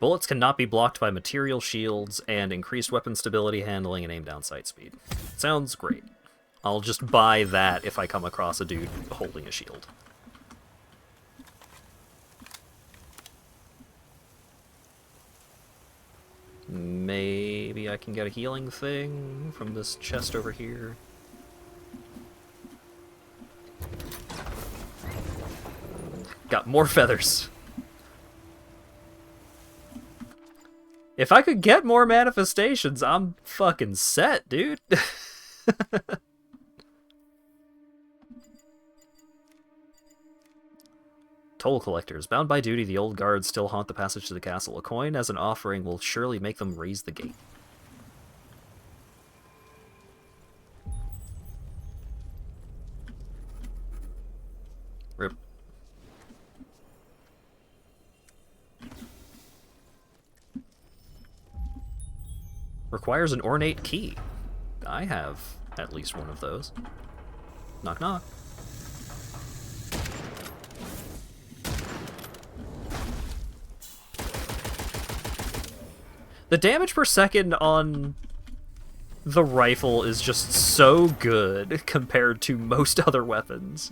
Bullets cannot be blocked by material shields, and increased weapon stability, handling, and aim down sight speed. Sounds great. I'll just buy that if I come across a dude holding a shield. Maybe I can get a healing thing from this chest over here. Got more feathers. If I could get more manifestations, I'm fucking set, dude. Toll collectors. Bound by duty, the old guards still haunt the passage to the castle. A coin as an offering will surely make them raise the gate. Rip. Requires an ornate key. I have at least one of those. Knock knock. The damage per second on the rifle is just so good compared to most other weapons.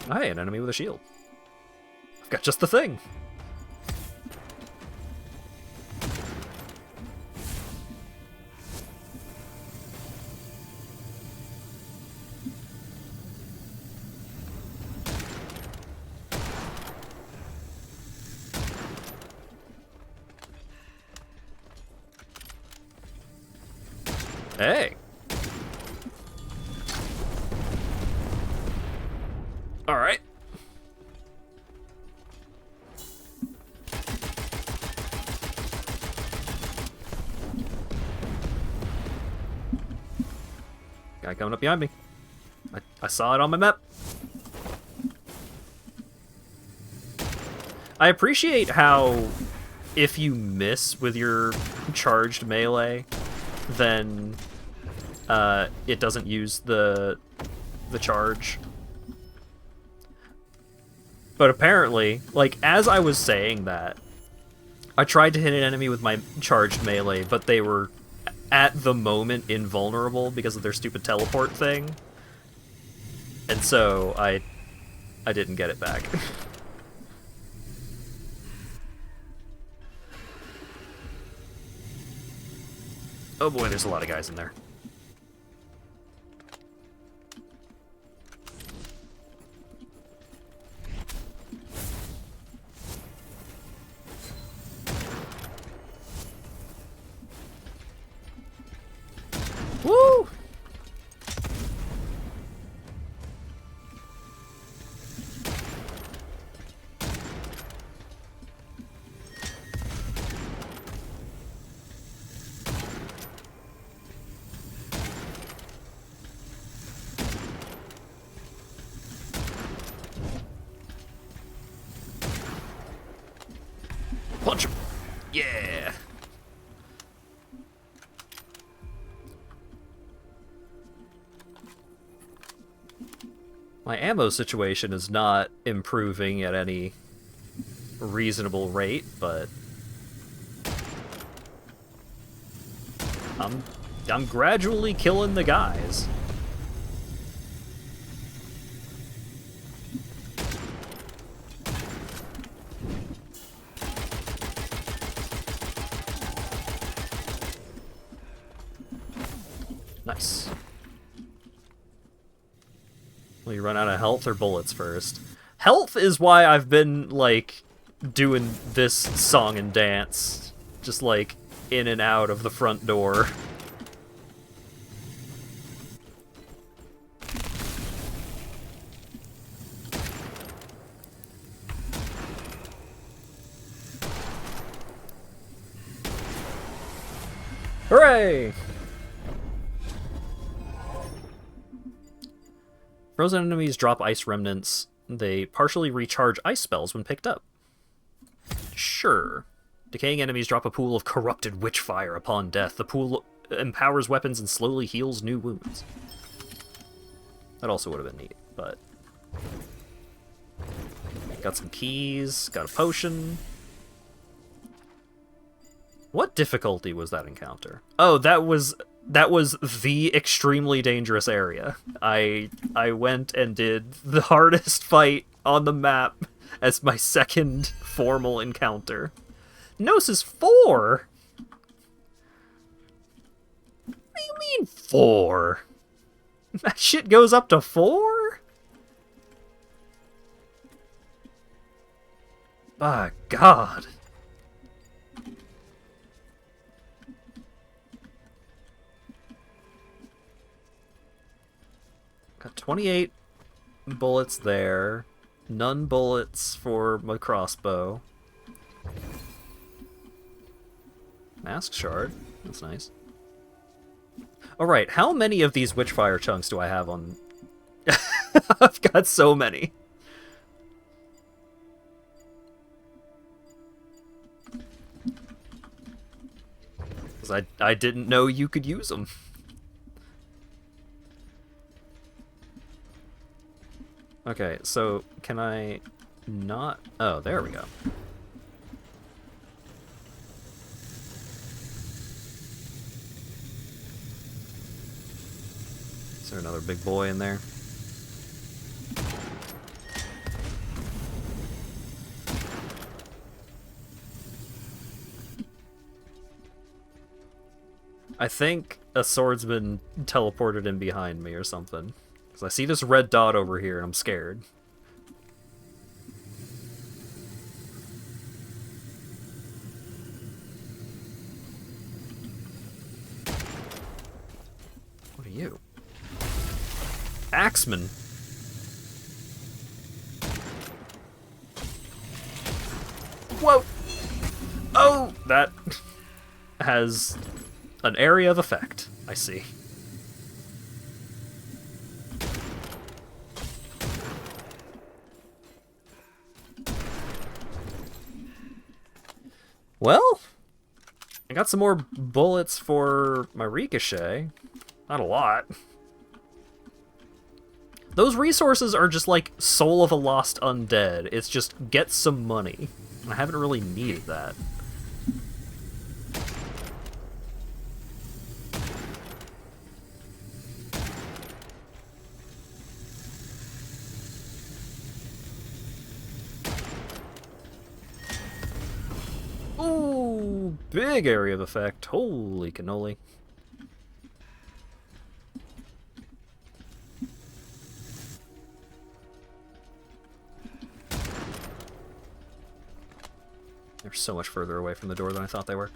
Hey, an enemy with a shield. I've got just the thing. Hey. All right. Guy coming up behind me. I saw it on my map. I appreciate how if you miss with your charged melee, then it doesn't use the charge. But apparently, like, as I was saying that, I tried to hit an enemy with my charged melee, but they were, at the moment, invulnerable because of their stupid teleport thing. And so, I didn't get it back. Oh boy, there's a lot of guys in there. Woo! Punch him! Yeah! My ammo situation is not improving at any reasonable rate, but I'm gradually killing the guys. Nice. Will you run out of health or bullets first? Health is why I've been, like, doing this song and dance. Just, like, in and out of the front door. Hooray! Frozen enemies drop ice remnants. They partially recharge ice spells when picked up. Sure. Decaying enemies drop a pool of corrupted witchfire upon death. The pool empowers weapons and slowly heals new wounds. That also would have been neat, but... Got some keys, got a potion. What difficulty was that encounter? Oh, that was the extremely dangerous area. I went and did the hardest fight on the map as my second formal encounter. Gnosis 4? What do you mean 4? That shit goes up to 4? My God. Got 28 bullets there. None bullets for my crossbow. Mask shard. That's nice. Alright, how many of these Witchfire chunks do I have on... I've got so many. Because I didn't know you could use them. Okay, so can I not... Oh, there we go. Is there another big boy in there? I think a swordsman teleported in behind me or something. Because I see this red dot over here and I'm scared. What are you? Axeman. Whoa! Oh! That has an area of effect, I see. Well, I got some more bullets for my ricochet. Not a lot. Those resources are just like Soul of a Lost Undead. It's just get some money. I haven't really needed that. Ooh, big area of effect. Holy cannoli. They're so much further away from the door than I thought they were.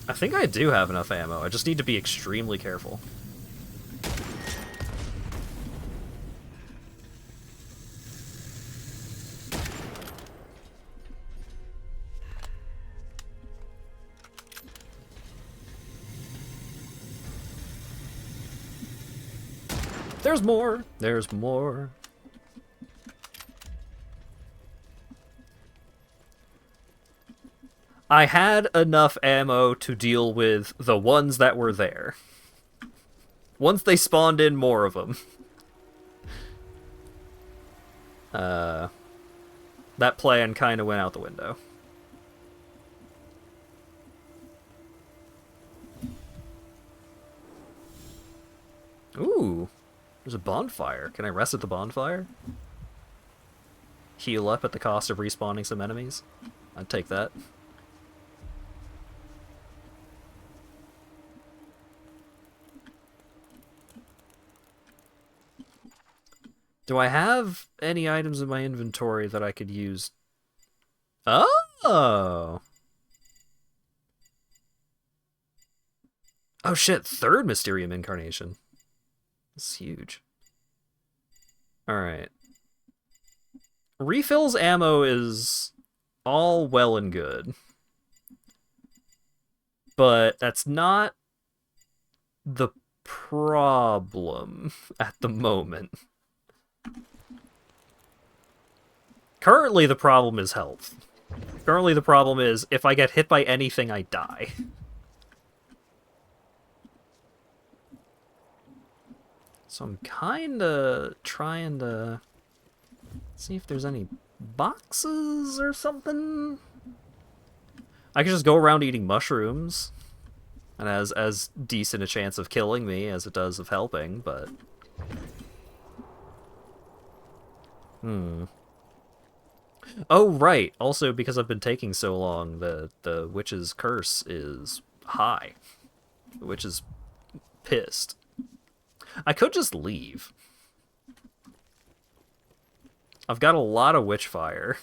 I think I do have enough ammo. I just need to be extremely careful. There's more! There's more. I had enough ammo to deal with the ones that were there. Once they spawned in more of them. That plan kind of went out the window. Ooh, there's a bonfire. Can I rest at the bonfire? Heal up at the cost of respawning some enemies? I'd take that. Do I have any items in my inventory that I could use? Oh! Oh shit, third Mysterium Incarnation. It's huge. Alright. Refills ammo is all well and good. But that's not the problem at the moment. Currently, the problem is health. Currently, the problem is if I get hit by anything, I die. So I'm kinda trying to see if there's any boxes or something. I could just go around eating mushrooms, and as decent a chance of killing me as it does of helping, but... Oh, right. Also, because I've been taking so long, the witch's curse is high. The witch is pissed. I could just leave. I've got a lot of Witchfire.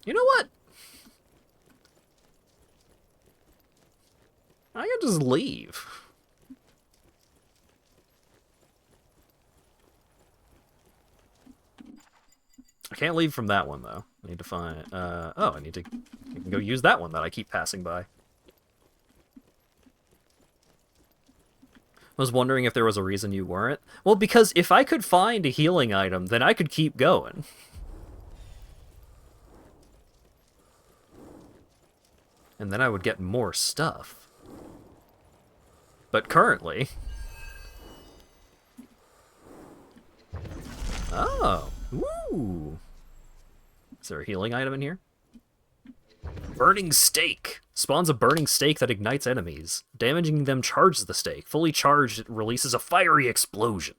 You know what? I could just leave. I can't leave from that one, though. I need to find... oh, I can go use that one that I keep passing by. I was wondering if there was a reason you weren't. Well, because if I could find a healing item, then I could keep going. And then I would get more stuff. But currently... Oh! Woo! Is there a healing item in here? Burning Stake! Spawns a burning stake that ignites enemies. Damaging them charges the stake. Fully charged, it releases a fiery explosion.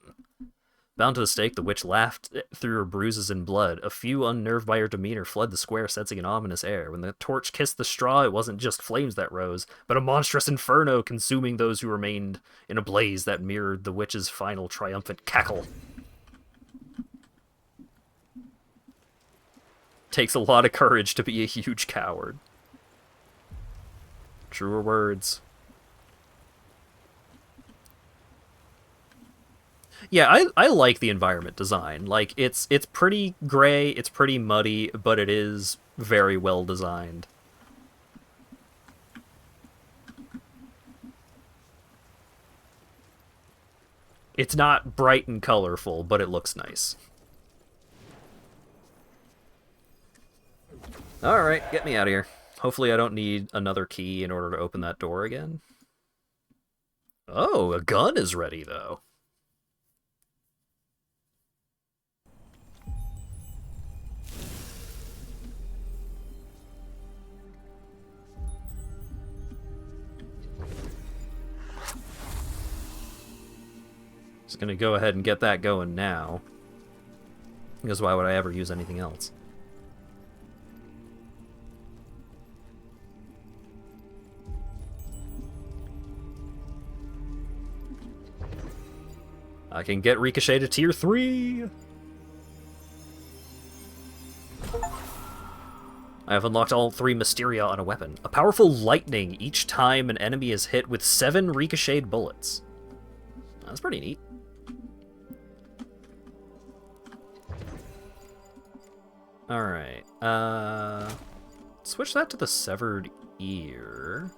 Bound to the stake, the witch laughed through her bruises and blood. A few, unnerved by her demeanor, fled the square, sensing an ominous air. When the torch kissed the straw, it wasn't just flames that rose, but a monstrous inferno consuming those who remained in a blaze that mirrored the witch's final triumphant cackle. Takes a lot of courage to be a huge coward. Truer words. Yeah, I like the environment design. Like, it's pretty gray, it's pretty muddy, but it is very well designed. It's not bright and colorful, but it looks nice. Alright, get me out of here. Hopefully I don't need another key in order to open that door again. Oh, a gun is ready, though. Just gonna go ahead and get that going now. Because why would I ever use anything else? I can get Ricochet to tier 3! I have unlocked all 3 Mysteria on a weapon. A powerful lightning each time an enemy is hit with 7 ricocheted bullets. That's pretty neat. Alright, switch that to the Severed Ear.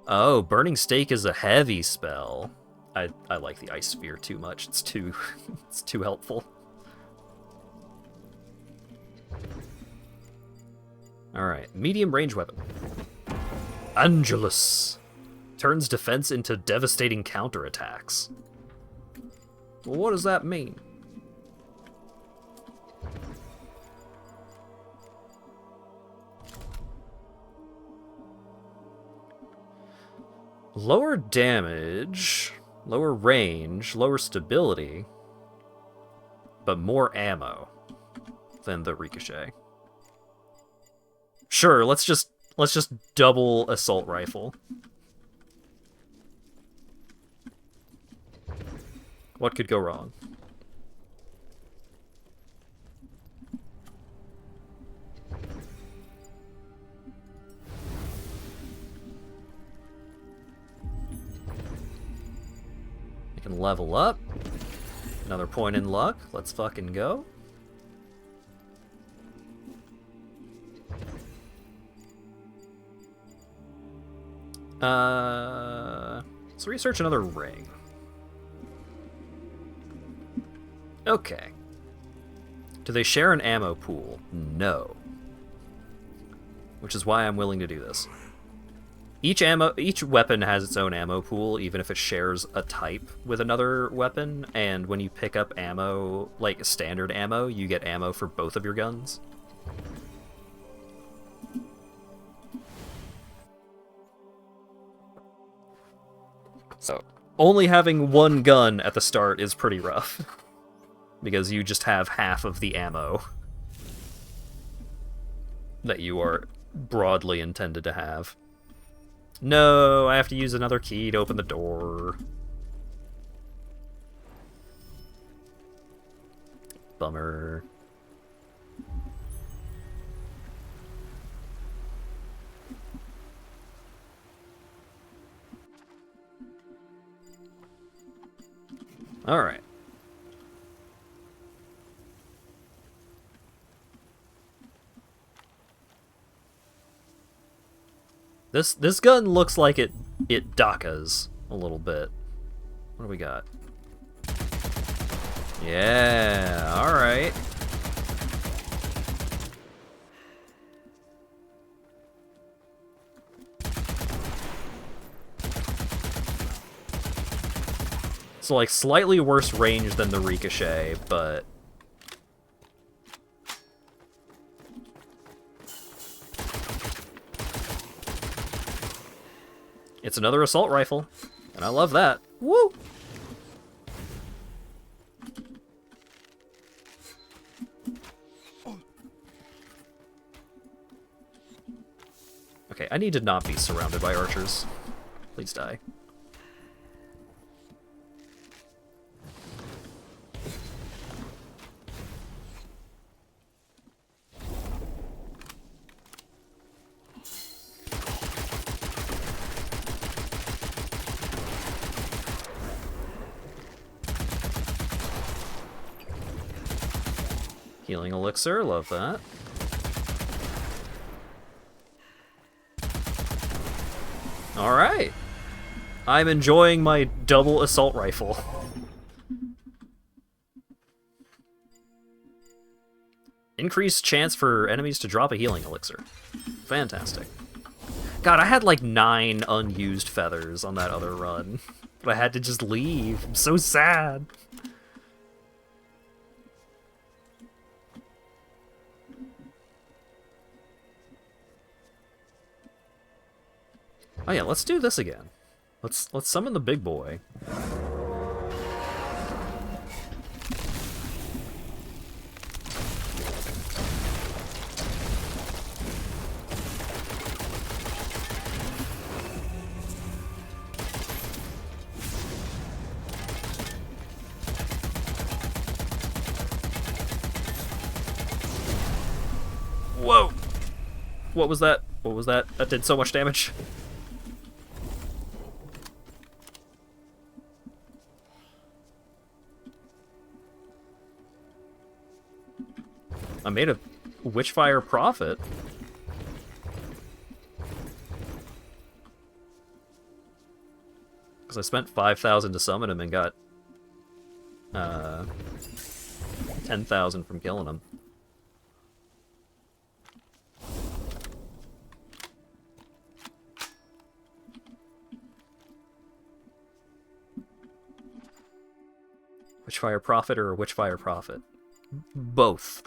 Oh, Burning Stake is a heavy spell. I like the Ice Sphere too much. It's too it's too helpful. Alright, medium range weapon. Angelus. Turns defense into devastating counterattacks. Well, what does that mean? Lower damage, lower range, lower stability, but more ammo than the Ricochet. Sure, let's just double assault rifle. What could go wrong? and level up. Another point in luck. Let's fucking go. Let's research another ring. Okay. Do they share an ammo pool? No. Which is why I'm willing to do this. Each weapon has its own ammo pool, even if it shares a type with another weapon, and when you pick up ammo, like standard ammo, you get ammo for both of your guns. So, only having one gun at the start is pretty rough, because you just have half of the ammo that you are broadly intended to have. No, I have to use another key to open the door. Bummer. Alright. This gun looks like it DACAs a little bit. What do we got? Yeah, alright. So like slightly worse range than the Ricochet, but it's another assault rifle, and I love that. Woo! Okay, I need to not be surrounded by archers. Please die. Healing elixir, love that. Alright. I'm enjoying my double assault rifle. Increased chance for enemies to drop a healing elixir. Fantastic. God, I had like 9 unused feathers on that other run. But I had to just leave. I'm so sad. Oh yeah, let's do this again. Let's summon the big boy. Whoa! What was that? What was that? That did so much damage. I made a Witchfire profit. Because I spent 5,000 to summon him and got 10,000 from killing him. Witchfire profit or a Witchfire profit? Both.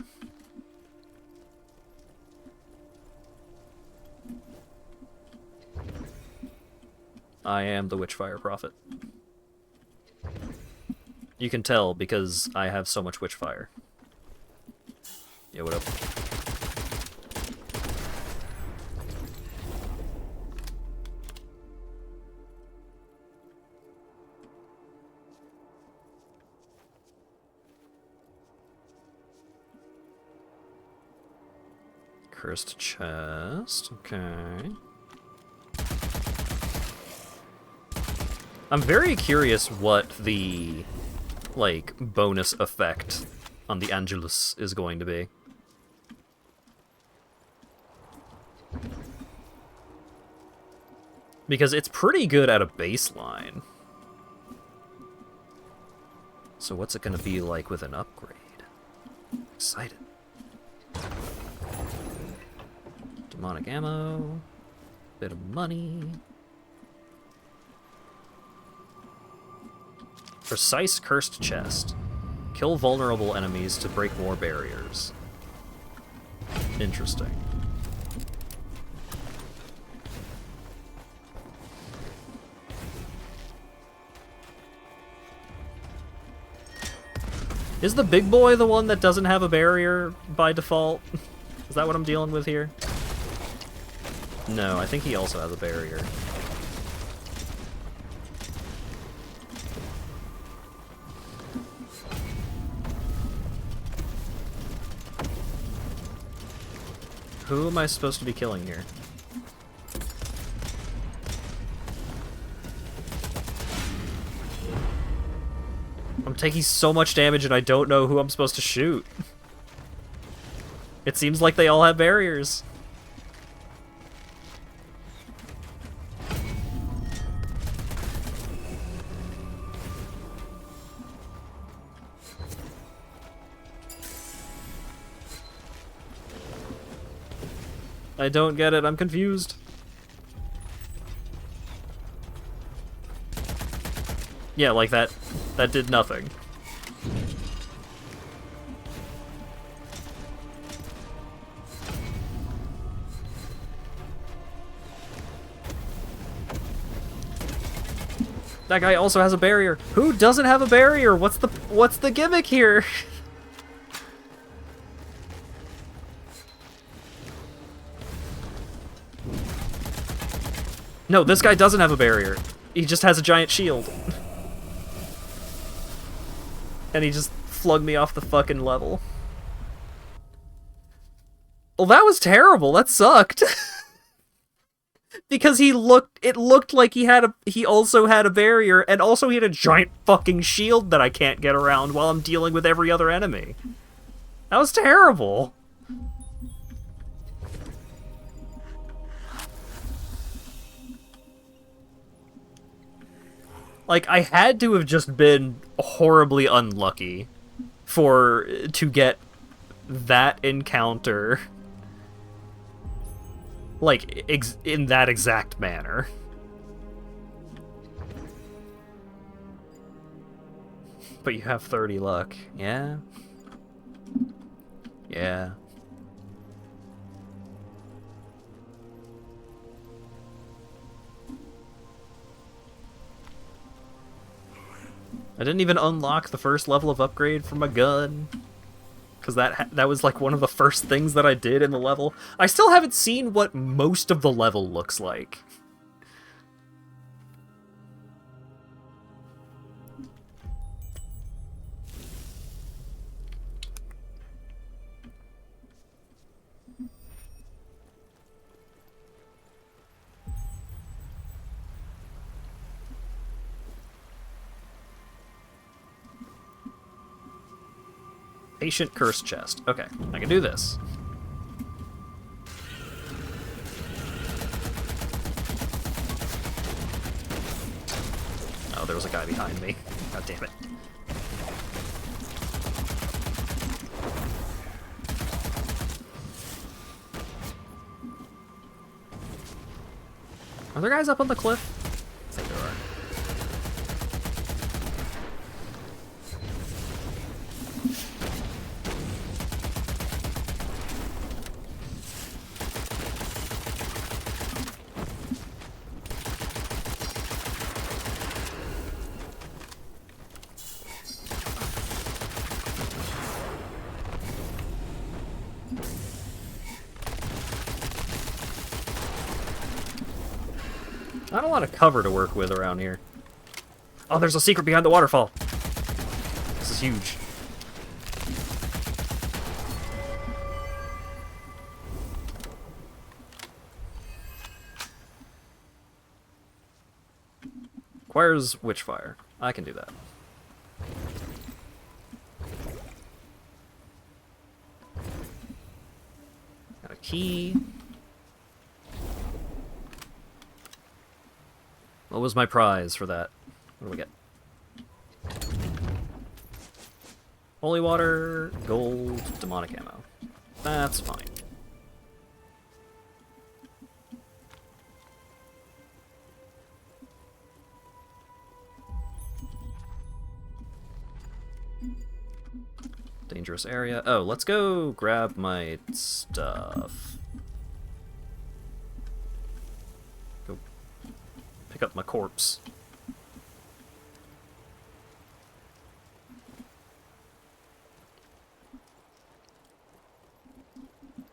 I am the Witchfire prophet. You can tell because I have so much Witchfire. Yeah, what up? Cursed chest, okay. I'm very curious what the, like, bonus effect on the Angelus is going to be. Because it's pretty good at a baseline. So what's it gonna be like with an upgrade? Excited. Demonic ammo. Bit of money. Precise cursed chest. Kill vulnerable enemies to break more barriers. Interesting. Is the big boy the one that doesn't have a barrier by default? Is that what I'm dealing with here? No, I think he also has a barrier. Who am I supposed to be killing here? I'm taking so much damage and I don't know who I'm supposed to shoot. It seems like they all have barriers. I don't get it, I'm confused. Yeah, like that did nothing. That guy also has a barrier. Who doesn't have a barrier? What's the gimmick here? No, this guy doesn't have a barrier. He just has a giant shield. And he just flung me off the fucking level. Well, that was terrible. That sucked. Because it looked like he also had a barrier, and also he had a giant fucking shield that I can't get around while I'm dealing with every other enemy. That was terrible. Like, I had to have just been horribly unlucky to get that encounter, like, in that exact manner. But you have 30 luck. Yeah? Yeah. I didn't even unlock the first level of upgrade for my gun. Because that was like one of the first things that I did in the level. I still haven't seen what most of the level looks like. Patient curse chest. Okay, I can do this. Oh, there was a guy behind me. God damn it. Are there guys up on the cliff? I think there are. Not a lot of cover to work with around here. Oh, there's a secret behind the waterfall. This is huge. Requires Witchfire. I can do that. Got a key. What was my prize for that? What do we get? Holy water, gold, demonic ammo. That's fine. Dangerous area. Oh, let's go grab my stuff. Go pick up my corpse.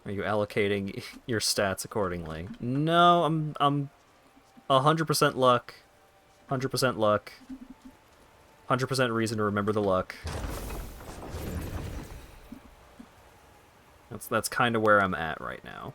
Are you allocating your stats accordingly? No, I'm 100% luck. 100% luck. 100% reason to remember the luck. That's kind of where I'm at right now.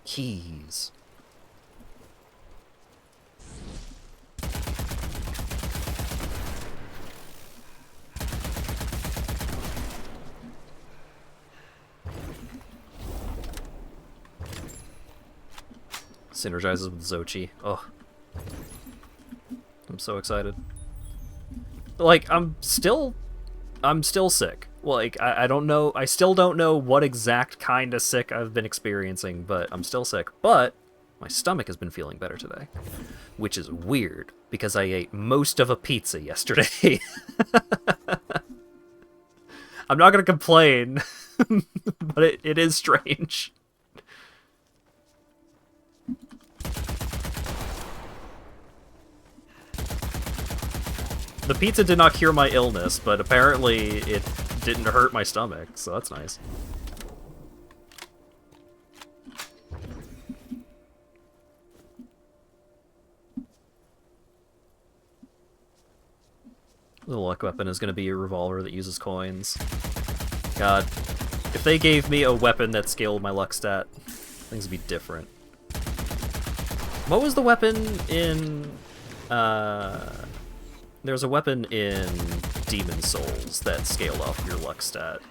Keys. Synergizes with Xochi. Oh. I'm so excited. Like, I'm still sick. Like, I don't know, I still don't know what exact kind of sick I've been experiencing, but I'm still sick. But my stomach has been feeling better today, which is weird, because I ate most of a pizza yesterday. I'm not gonna complain, but it is strange. The pizza did not cure my illness, but apparently it didn't hurt my stomach, so that's nice. The luck weapon is going to be a revolver that uses coins. God, if they gave me a weapon that scaled my luck stat, things would be different. What was the weapon in... There's a weapon in Demon Souls that scaled off your luck stat.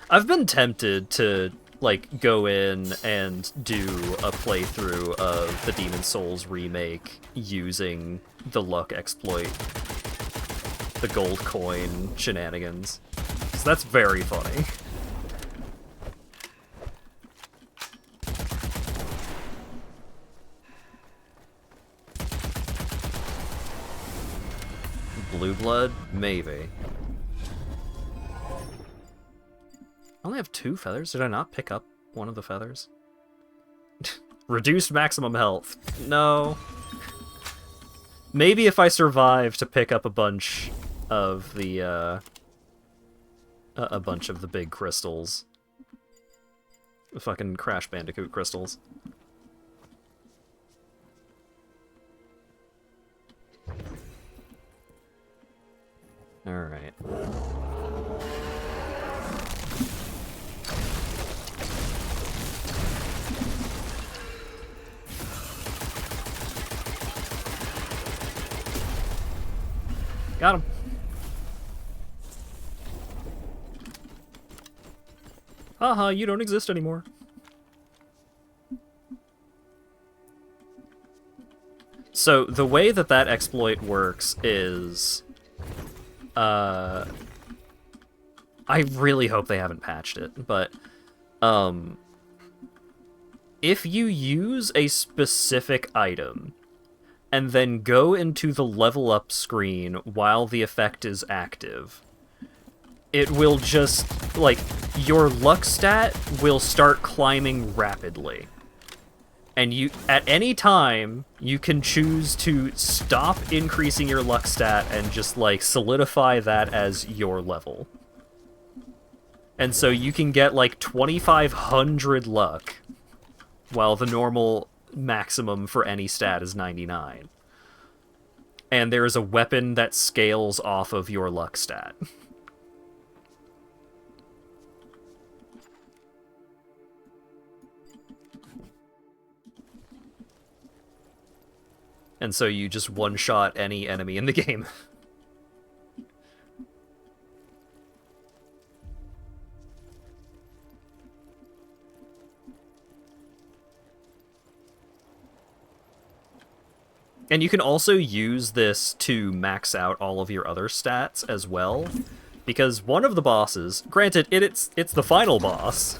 I've been tempted to, like, go in and do a playthrough of the Demon Souls remake using the luck exploit, the gold coin shenanigans. So that's very funny. Blue blood? Maybe. I only have 2 feathers? Did I not pick up one of the feathers? Reduced maximum health. No. Maybe if I survive to pick up a bunch of the, a bunch of the big crystals. The fucking Crash Bandicoot crystals. Alright. Got him. Haha, you don't exist anymore. So, the way that that exploit works is... I really hope they haven't patched it, but, if you use a specific item, and then go into the level up screen while the effect is active, it will just, like, your luck stat will start climbing rapidly. And you, at any time, you can choose to stop increasing your luck stat and just, like, solidify that as your level. And so you can get, like, 2,500 luck while the normal maximum for any stat is 99. And there is a weapon that scales off of your luck stat. And so you just one-shot any enemy in the game. And you can also use this to max out all of your other stats as well, because one of the bosses, granted, it's the final boss,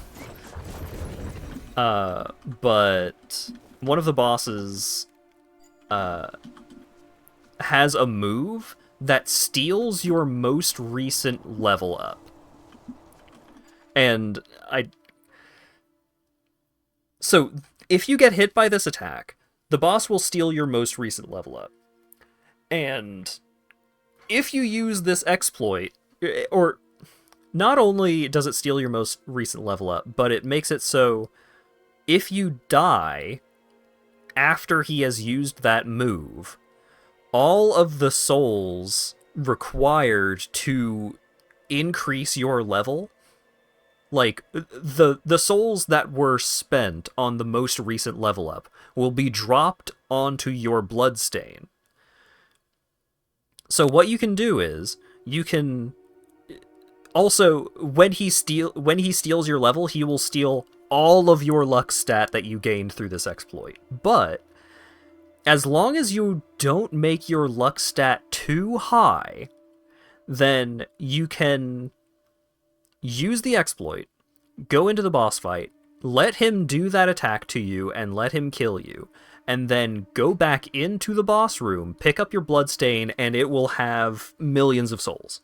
but one of the bosses has a move that steals your most recent level up. And so if you get hit by this attack, the boss will steal your most recent level up. And if you use this exploit, or not only does it steal your most recent level up, but it makes it so if you die after he has used that move, all of the souls required to increase your level, like the souls that were spent on the most recent level up, will be dropped onto your bloodstain. So what you can do is you can also, when he steals your level, he will steal all of your luck stat that you gained through this exploit. But as long as you don't make your luck stat too high, then you can use the exploit, go into the boss fight, let him do that attack to you and let him kill you, and then go back into the boss room, pick up your bloodstain, and it will have millions of souls.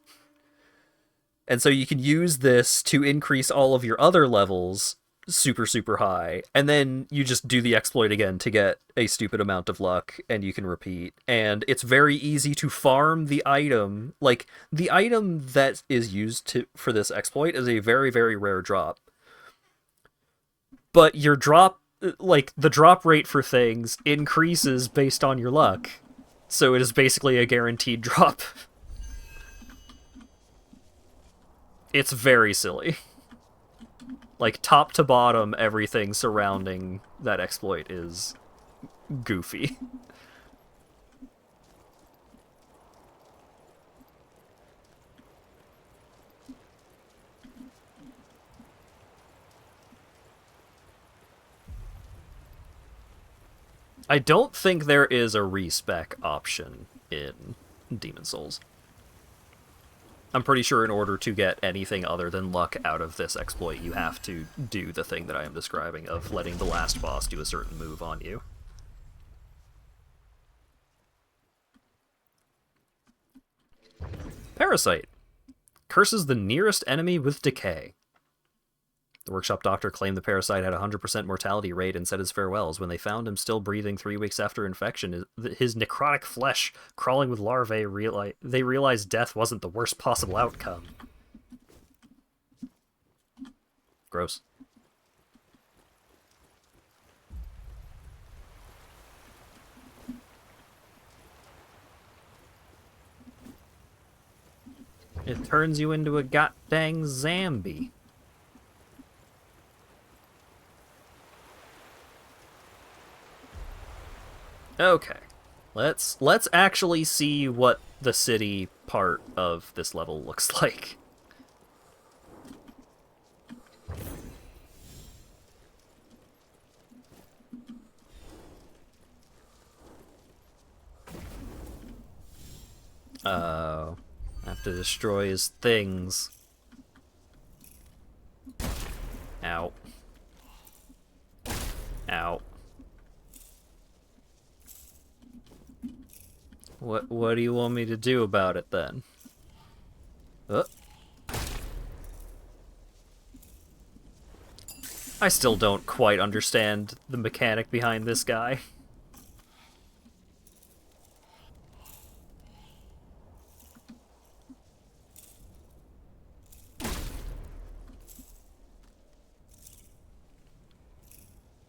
And so you can use this to increase all of your other levels super, super high, and then you just do the exploit again to get a stupid amount of luck, and you can repeat. And it's very easy to farm the item. Like, the item that is used for this exploit is a very, very rare drop. But your drop, like, the drop rate for things increases based on your luck. So it is basically a guaranteed drop. It's very silly. Like, top to bottom, everything surrounding that exploit is goofy. I don't think there is a respec option in Demon Souls. I'm pretty sure in order to get anything other than luck out of this exploit, you have to do the thing that I am describing of letting the last boss do a certain move on you. Parasite. Curses the nearest enemy with decay. The workshop doctor claimed the parasite had a 100% mortality rate and said his farewells. When they found him still breathing 3 weeks after infection, his necrotic flesh crawling with larvae, they realized death wasn't the worst possible outcome. Gross. It turns you into a goddamn zombie. Okay, let's actually see what the city part of this level looks like. Oh, I have to destroy his things. Ow. Ow. What do you want me to do about it, then? I still don't quite understand the mechanic behind this guy.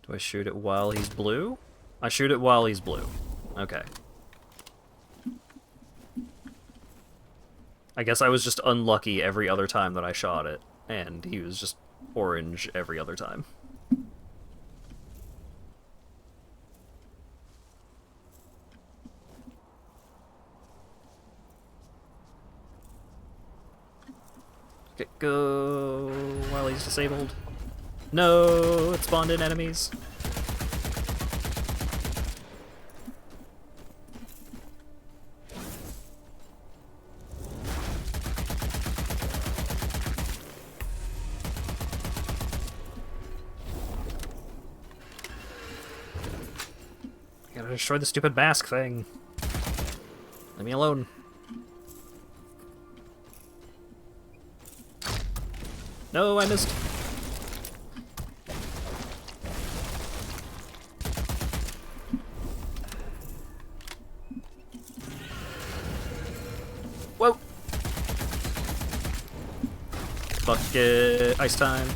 Do Do I shoot it while he's blue? I shoot it while he's blue. Okay. I guess I was just unlucky every other time that I shot it, and he was just orange every other time. Okay, go while he's disabled. No, it spawned in enemies. I gotta destroy the stupid mask thing. Leave me alone. No, I missed. Whoa! Bucket, ice time.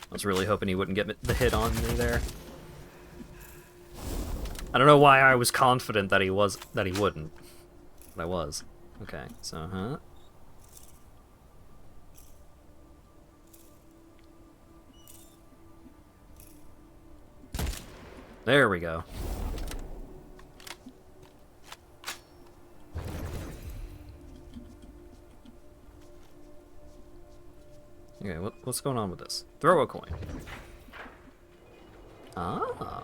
I was really hoping he wouldn't get the hit on me there. I don't know why I was confident that he wouldn't. But I was. Okay, so there we go. Okay, what's going on with this? Throw a coin. Ah.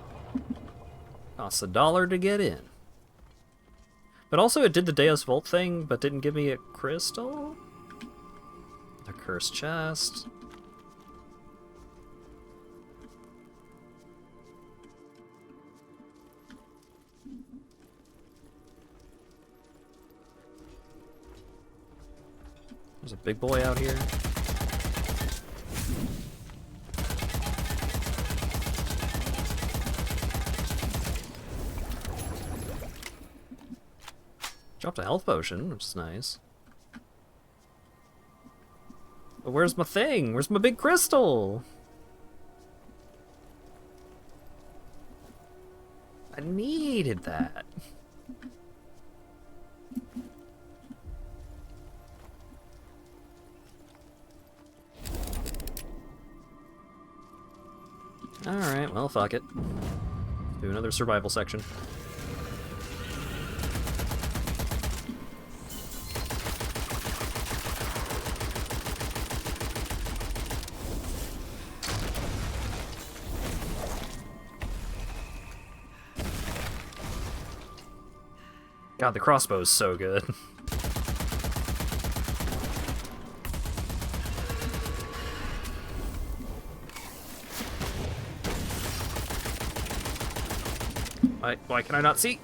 Costs $1 to get in. But also it did the Deus Volt thing, but didn't give me a crystal? A cursed chest. There's a big boy out here. Dropped a health potion, which is nice. But where's my thing? Where's my big crystal? I needed that. Alright, well, fuck it. Do another survival section. God, the crossbow's so good. Why can I not see?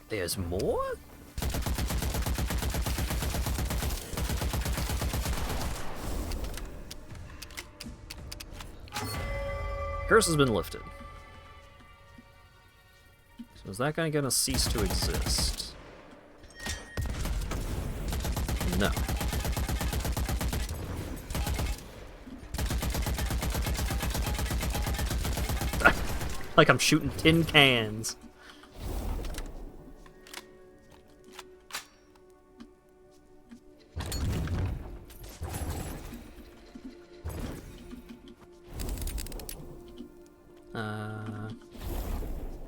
There's more? Curse has been lifted. So is that guy gonna cease to exist? No. Like I'm shooting tin cans.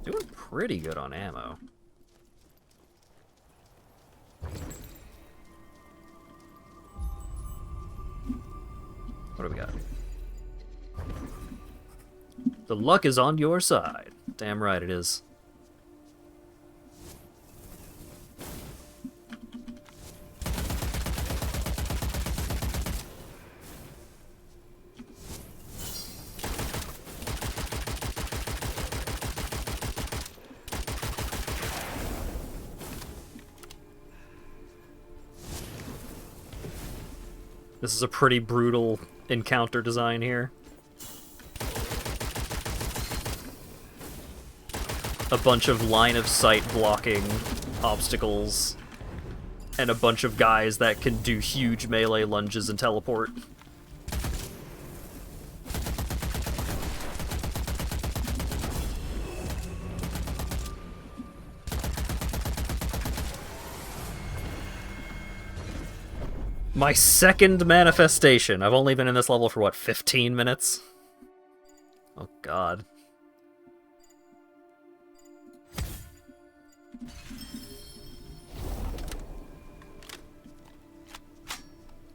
Doing pretty good on ammo. What do we got? The luck is on your side. Damn right it is. This is a pretty brutal encounter design here. A bunch of line-of-sight blocking obstacles, and a bunch of guys that can do huge melee lunges and teleport. My second manifestation. I've only been in this level for, what, 15 minutes? Oh, God.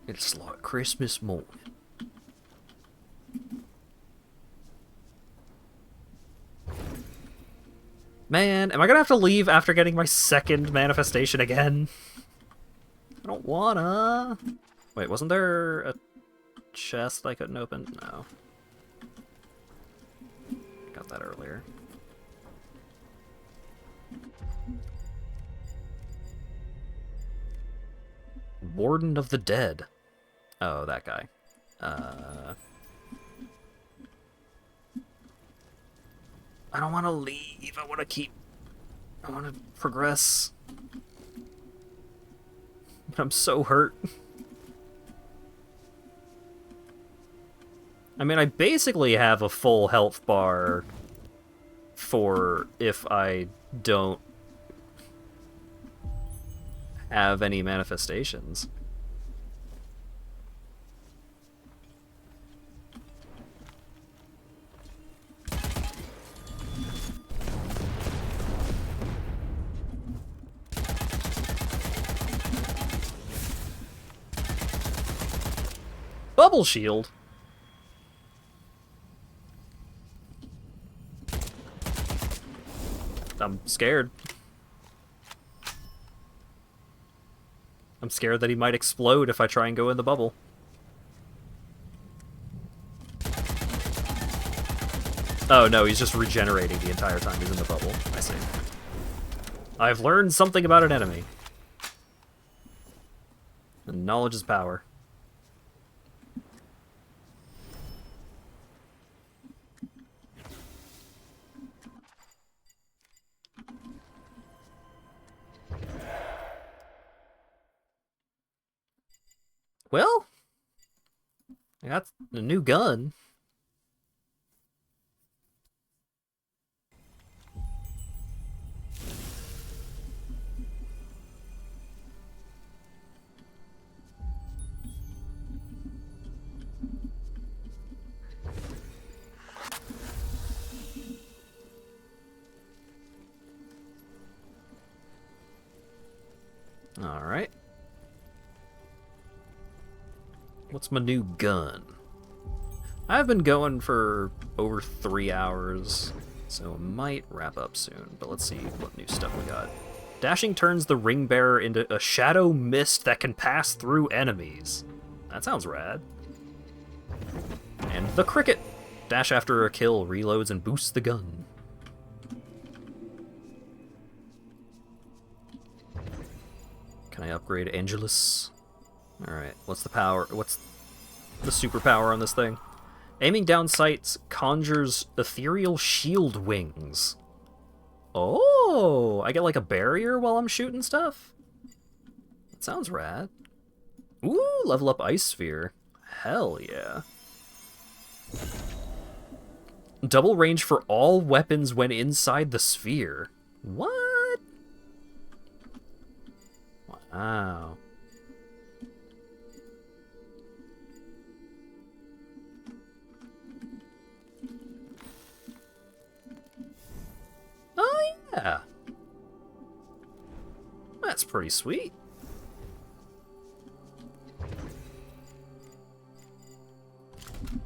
It's like Christmas morning. Man, am I gonna have to leave after getting my second manifestation again? I don't wanna. Wait, wasn't there a chest I couldn't open? No. Got that earlier. Warden of the Dead. Oh, that guy. I don't want to leave. I want to keep... I want to progress. But I'm so hurt. I mean, I basically have a full health bar for if I don't have any manifestations. Bubble shield? I'm scared. I'm scared that he might explode if I try and go in the bubble. Oh no, he's just regenerating the entire time he's in the bubble. I see. I've learned something about an enemy. And knowledge is power. Well, I got a new gun. All right. What's my new gun? I've been going for over 3 hours, so it might wrap up soon, but let's see what new stuff we got. Dashing turns the ring bearer into a shadow mist that can pass through enemies. That sounds rad. And the cricket. Dash after a kill, reloads, and boosts the gun. Can I upgrade Angelus? Alright, what's the power? What's the superpower on this thing? Aiming down sights conjures ethereal shield wings. Oh, I get like a barrier while I'm shooting stuff? That sounds rad. Ooh, level up Ice Sphere. Hell yeah. Double range for all weapons when inside the sphere. What? Wow. Oh, yeah. That's pretty sweet.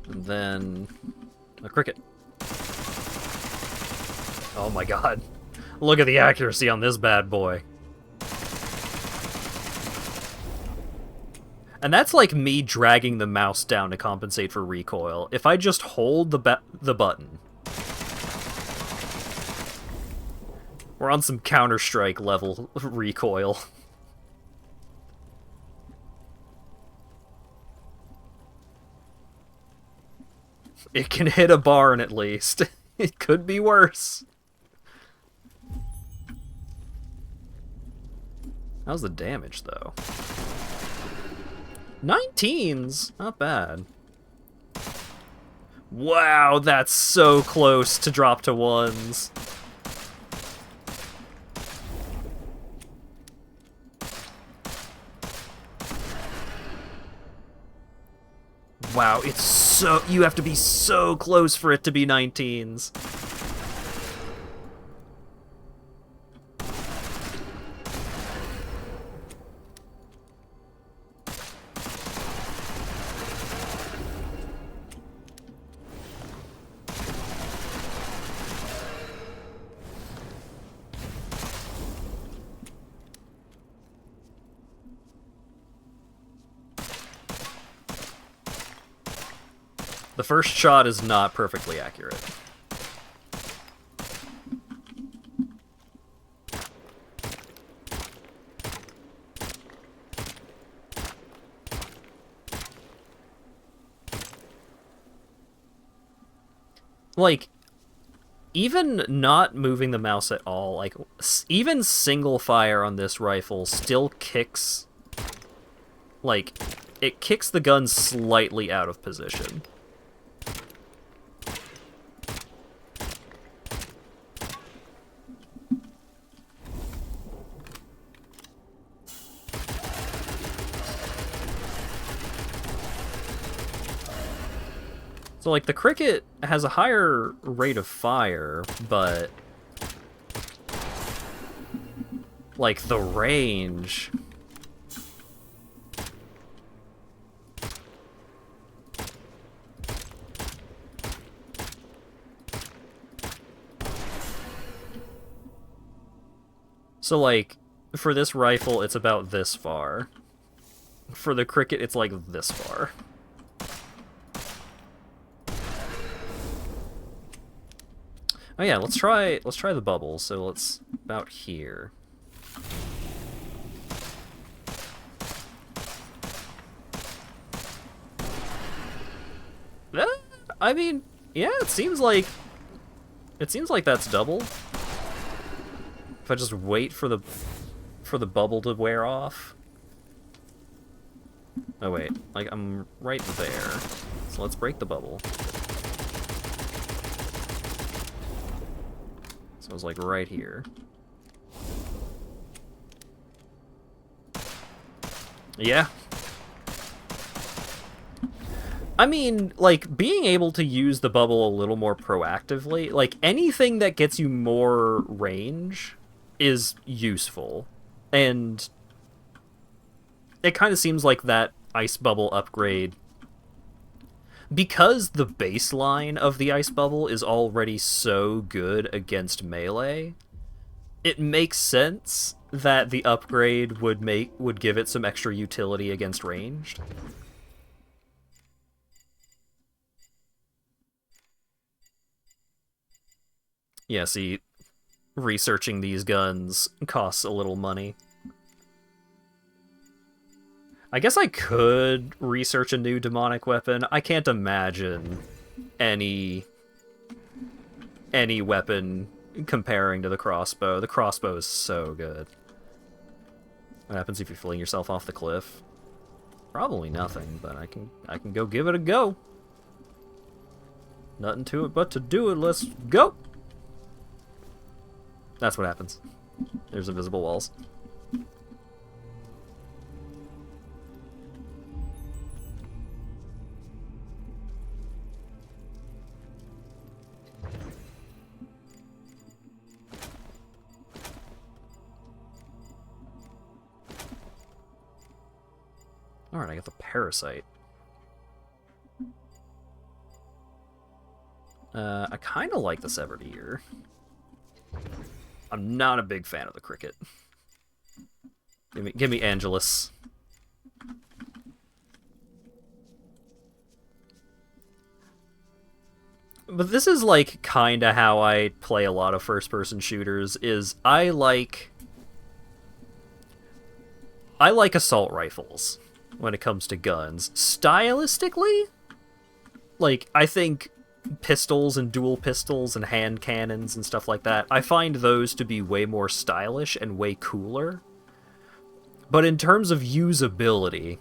And then a cricket. Oh my god. Look at the accuracy on this bad boy. And that's like me dragging the mouse down to compensate for recoil. If I just hold the button. We're on some Counter-Strike level recoil. It can hit a barn at least. It could be worse. How's the damage, though? 19s? Not bad. Wow, that's so close to drop to 1s. Wow, it's so... You have to be so close for it to be 19s. The first shot is not perfectly accurate. Like, even not moving the mouse at all, like, even single fire on this rifle still kicks... Like, it kicks the gun slightly out of position. So, like, the Cricket has a higher rate of fire, but... Like, the range... So, like, for this rifle, it's about this far. For the Cricket, it's, like, this far. Oh yeah, let's try the bubble. So let's about here. I mean, yeah, it seems like that's double. If I just wait for the bubble to wear off. Oh wait, like I'm right there. So let's break the bubble. So it was like right here. Yeah. I mean, like, being able to use the bubble a little more proactively, like, anything that gets you more range is useful. And it kind of seems like that ice bubble upgrade, because the baseline of the ice bubble is already so good against melee, it makes sense that the upgrade would give it some extra utility against ranged. Yeah, see, researching these guns costs a little money. I guess I could research a new demonic weapon. I can't imagine any weapon comparing to the crossbow. The crossbow is so good. What happens if you fling yourself off the cliff? Probably nothing, but I can go give it a go. Nothing to it but to do it. Let's go. That's what happens. There's invisible walls. Alright, I got the parasite. I kind of like the severed ear. I'm not a big fan of the Cricket. Give me Angelus. But this is like kinda how I play a lot of first-person shooters, is I like assault rifles when it comes to guns. Stylistically, like, I think pistols and dual pistols and hand cannons and stuff like that. I find those to be way more stylish and way cooler. But in terms of usability,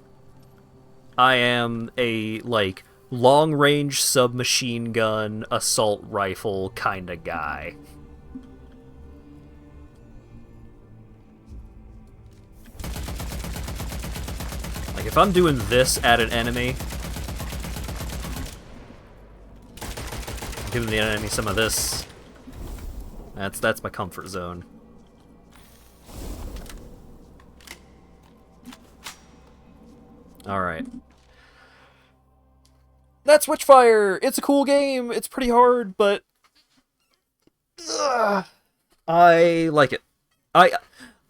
I am a, like, long-range submachine gun, assault rifle kind of guy. Like, if I'm doing this at an enemy, giving the enemy some of this, that's my comfort zone. Alright. That's Witchfire! It's a cool game! It's pretty hard, but I like it. I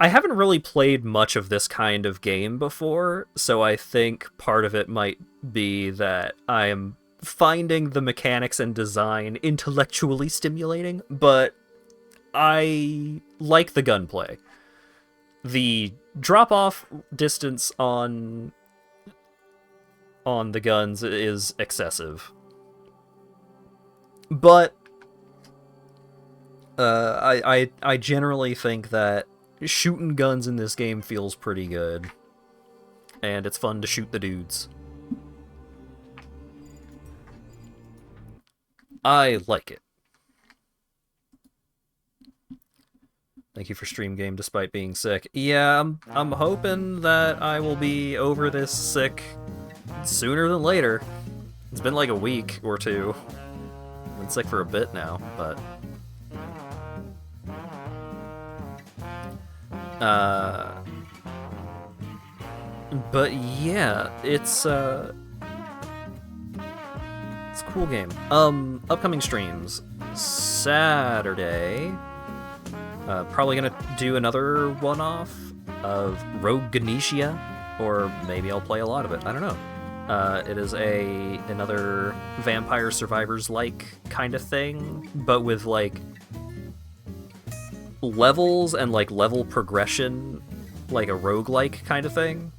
haven't really played much of this kind of game before, so I think part of it might be that I am finding the mechanics and design intellectually stimulating, but I like the gunplay. The drop-off distance on the guns is excessive. But I generally think that shooting guns in this game feels pretty good. And it's fun to shoot the dudes. I like it. Thank you for stream game despite being sick. Yeah, I'm hoping that I will be over this sick sooner than later. It's been like a week or two. I've been sick for a bit now, but yeah, it's a cool game. Upcoming streams. Saturday, probably gonna do another one-off of Rogue Ganesha, or maybe I'll play a lot of it. I don't know. It is another Vampire Survivors-like kind of thing, but with, like, levels and, like, level progression, like a roguelike kind of thing.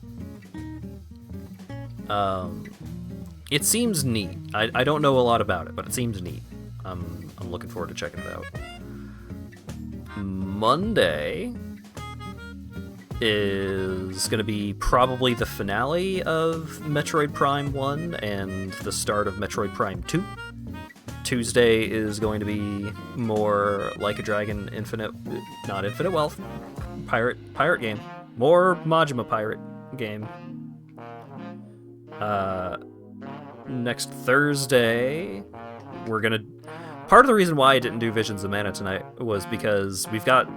It seems neat. I don't know a lot about it, but it seems neat. I'm looking forward to checking it out. Monday is going to be probably the finale of Metroid Prime 1 and the start of Metroid Prime 2. Tuesday is going to be more Like a Dragon not Infinite Wealth, pirate game. More Majima pirate game. Next Thursday, we're gonna... Part of the reason why I didn't do Visions of Mana tonight was because we've got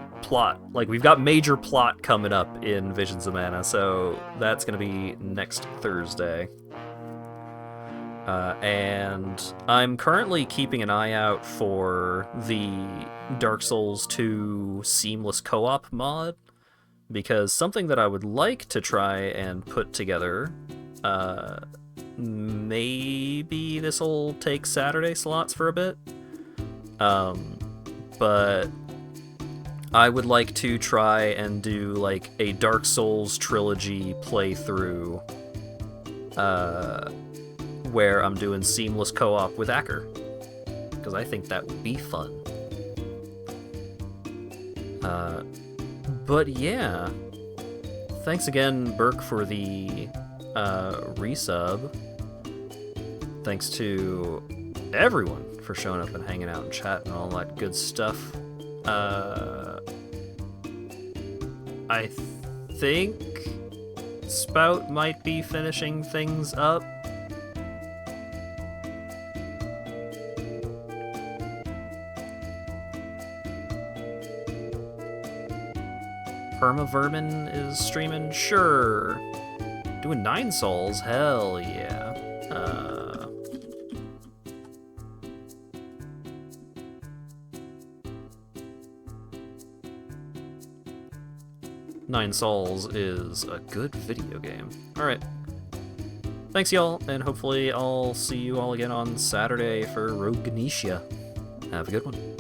major plot coming up in Visions of Mana, so that's gonna be next Thursday. And I'm currently keeping an eye out for the Dark Souls 2 Seamless Co-op mod, because something that I would like to try and put together, maybe this'll take Saturday slots for a bit, but I would like to try and do, like, a Dark Souls trilogy playthrough, where I'm doing seamless co-op with Acker, because I think that would be fun. But yeah, thanks again, Burke, for the resub. Thanks to everyone for showing up and hanging out and chatting and all that good stuff. I think Spout might be finishing things up. Permavermin is streaming? Sure. Doing 9 souls? Hell yeah. 9 Souls is a good video game. Alright. Thanks, y'all, and hopefully I'll see you all again on Saturday for Rogue Ganesha. Have a good one.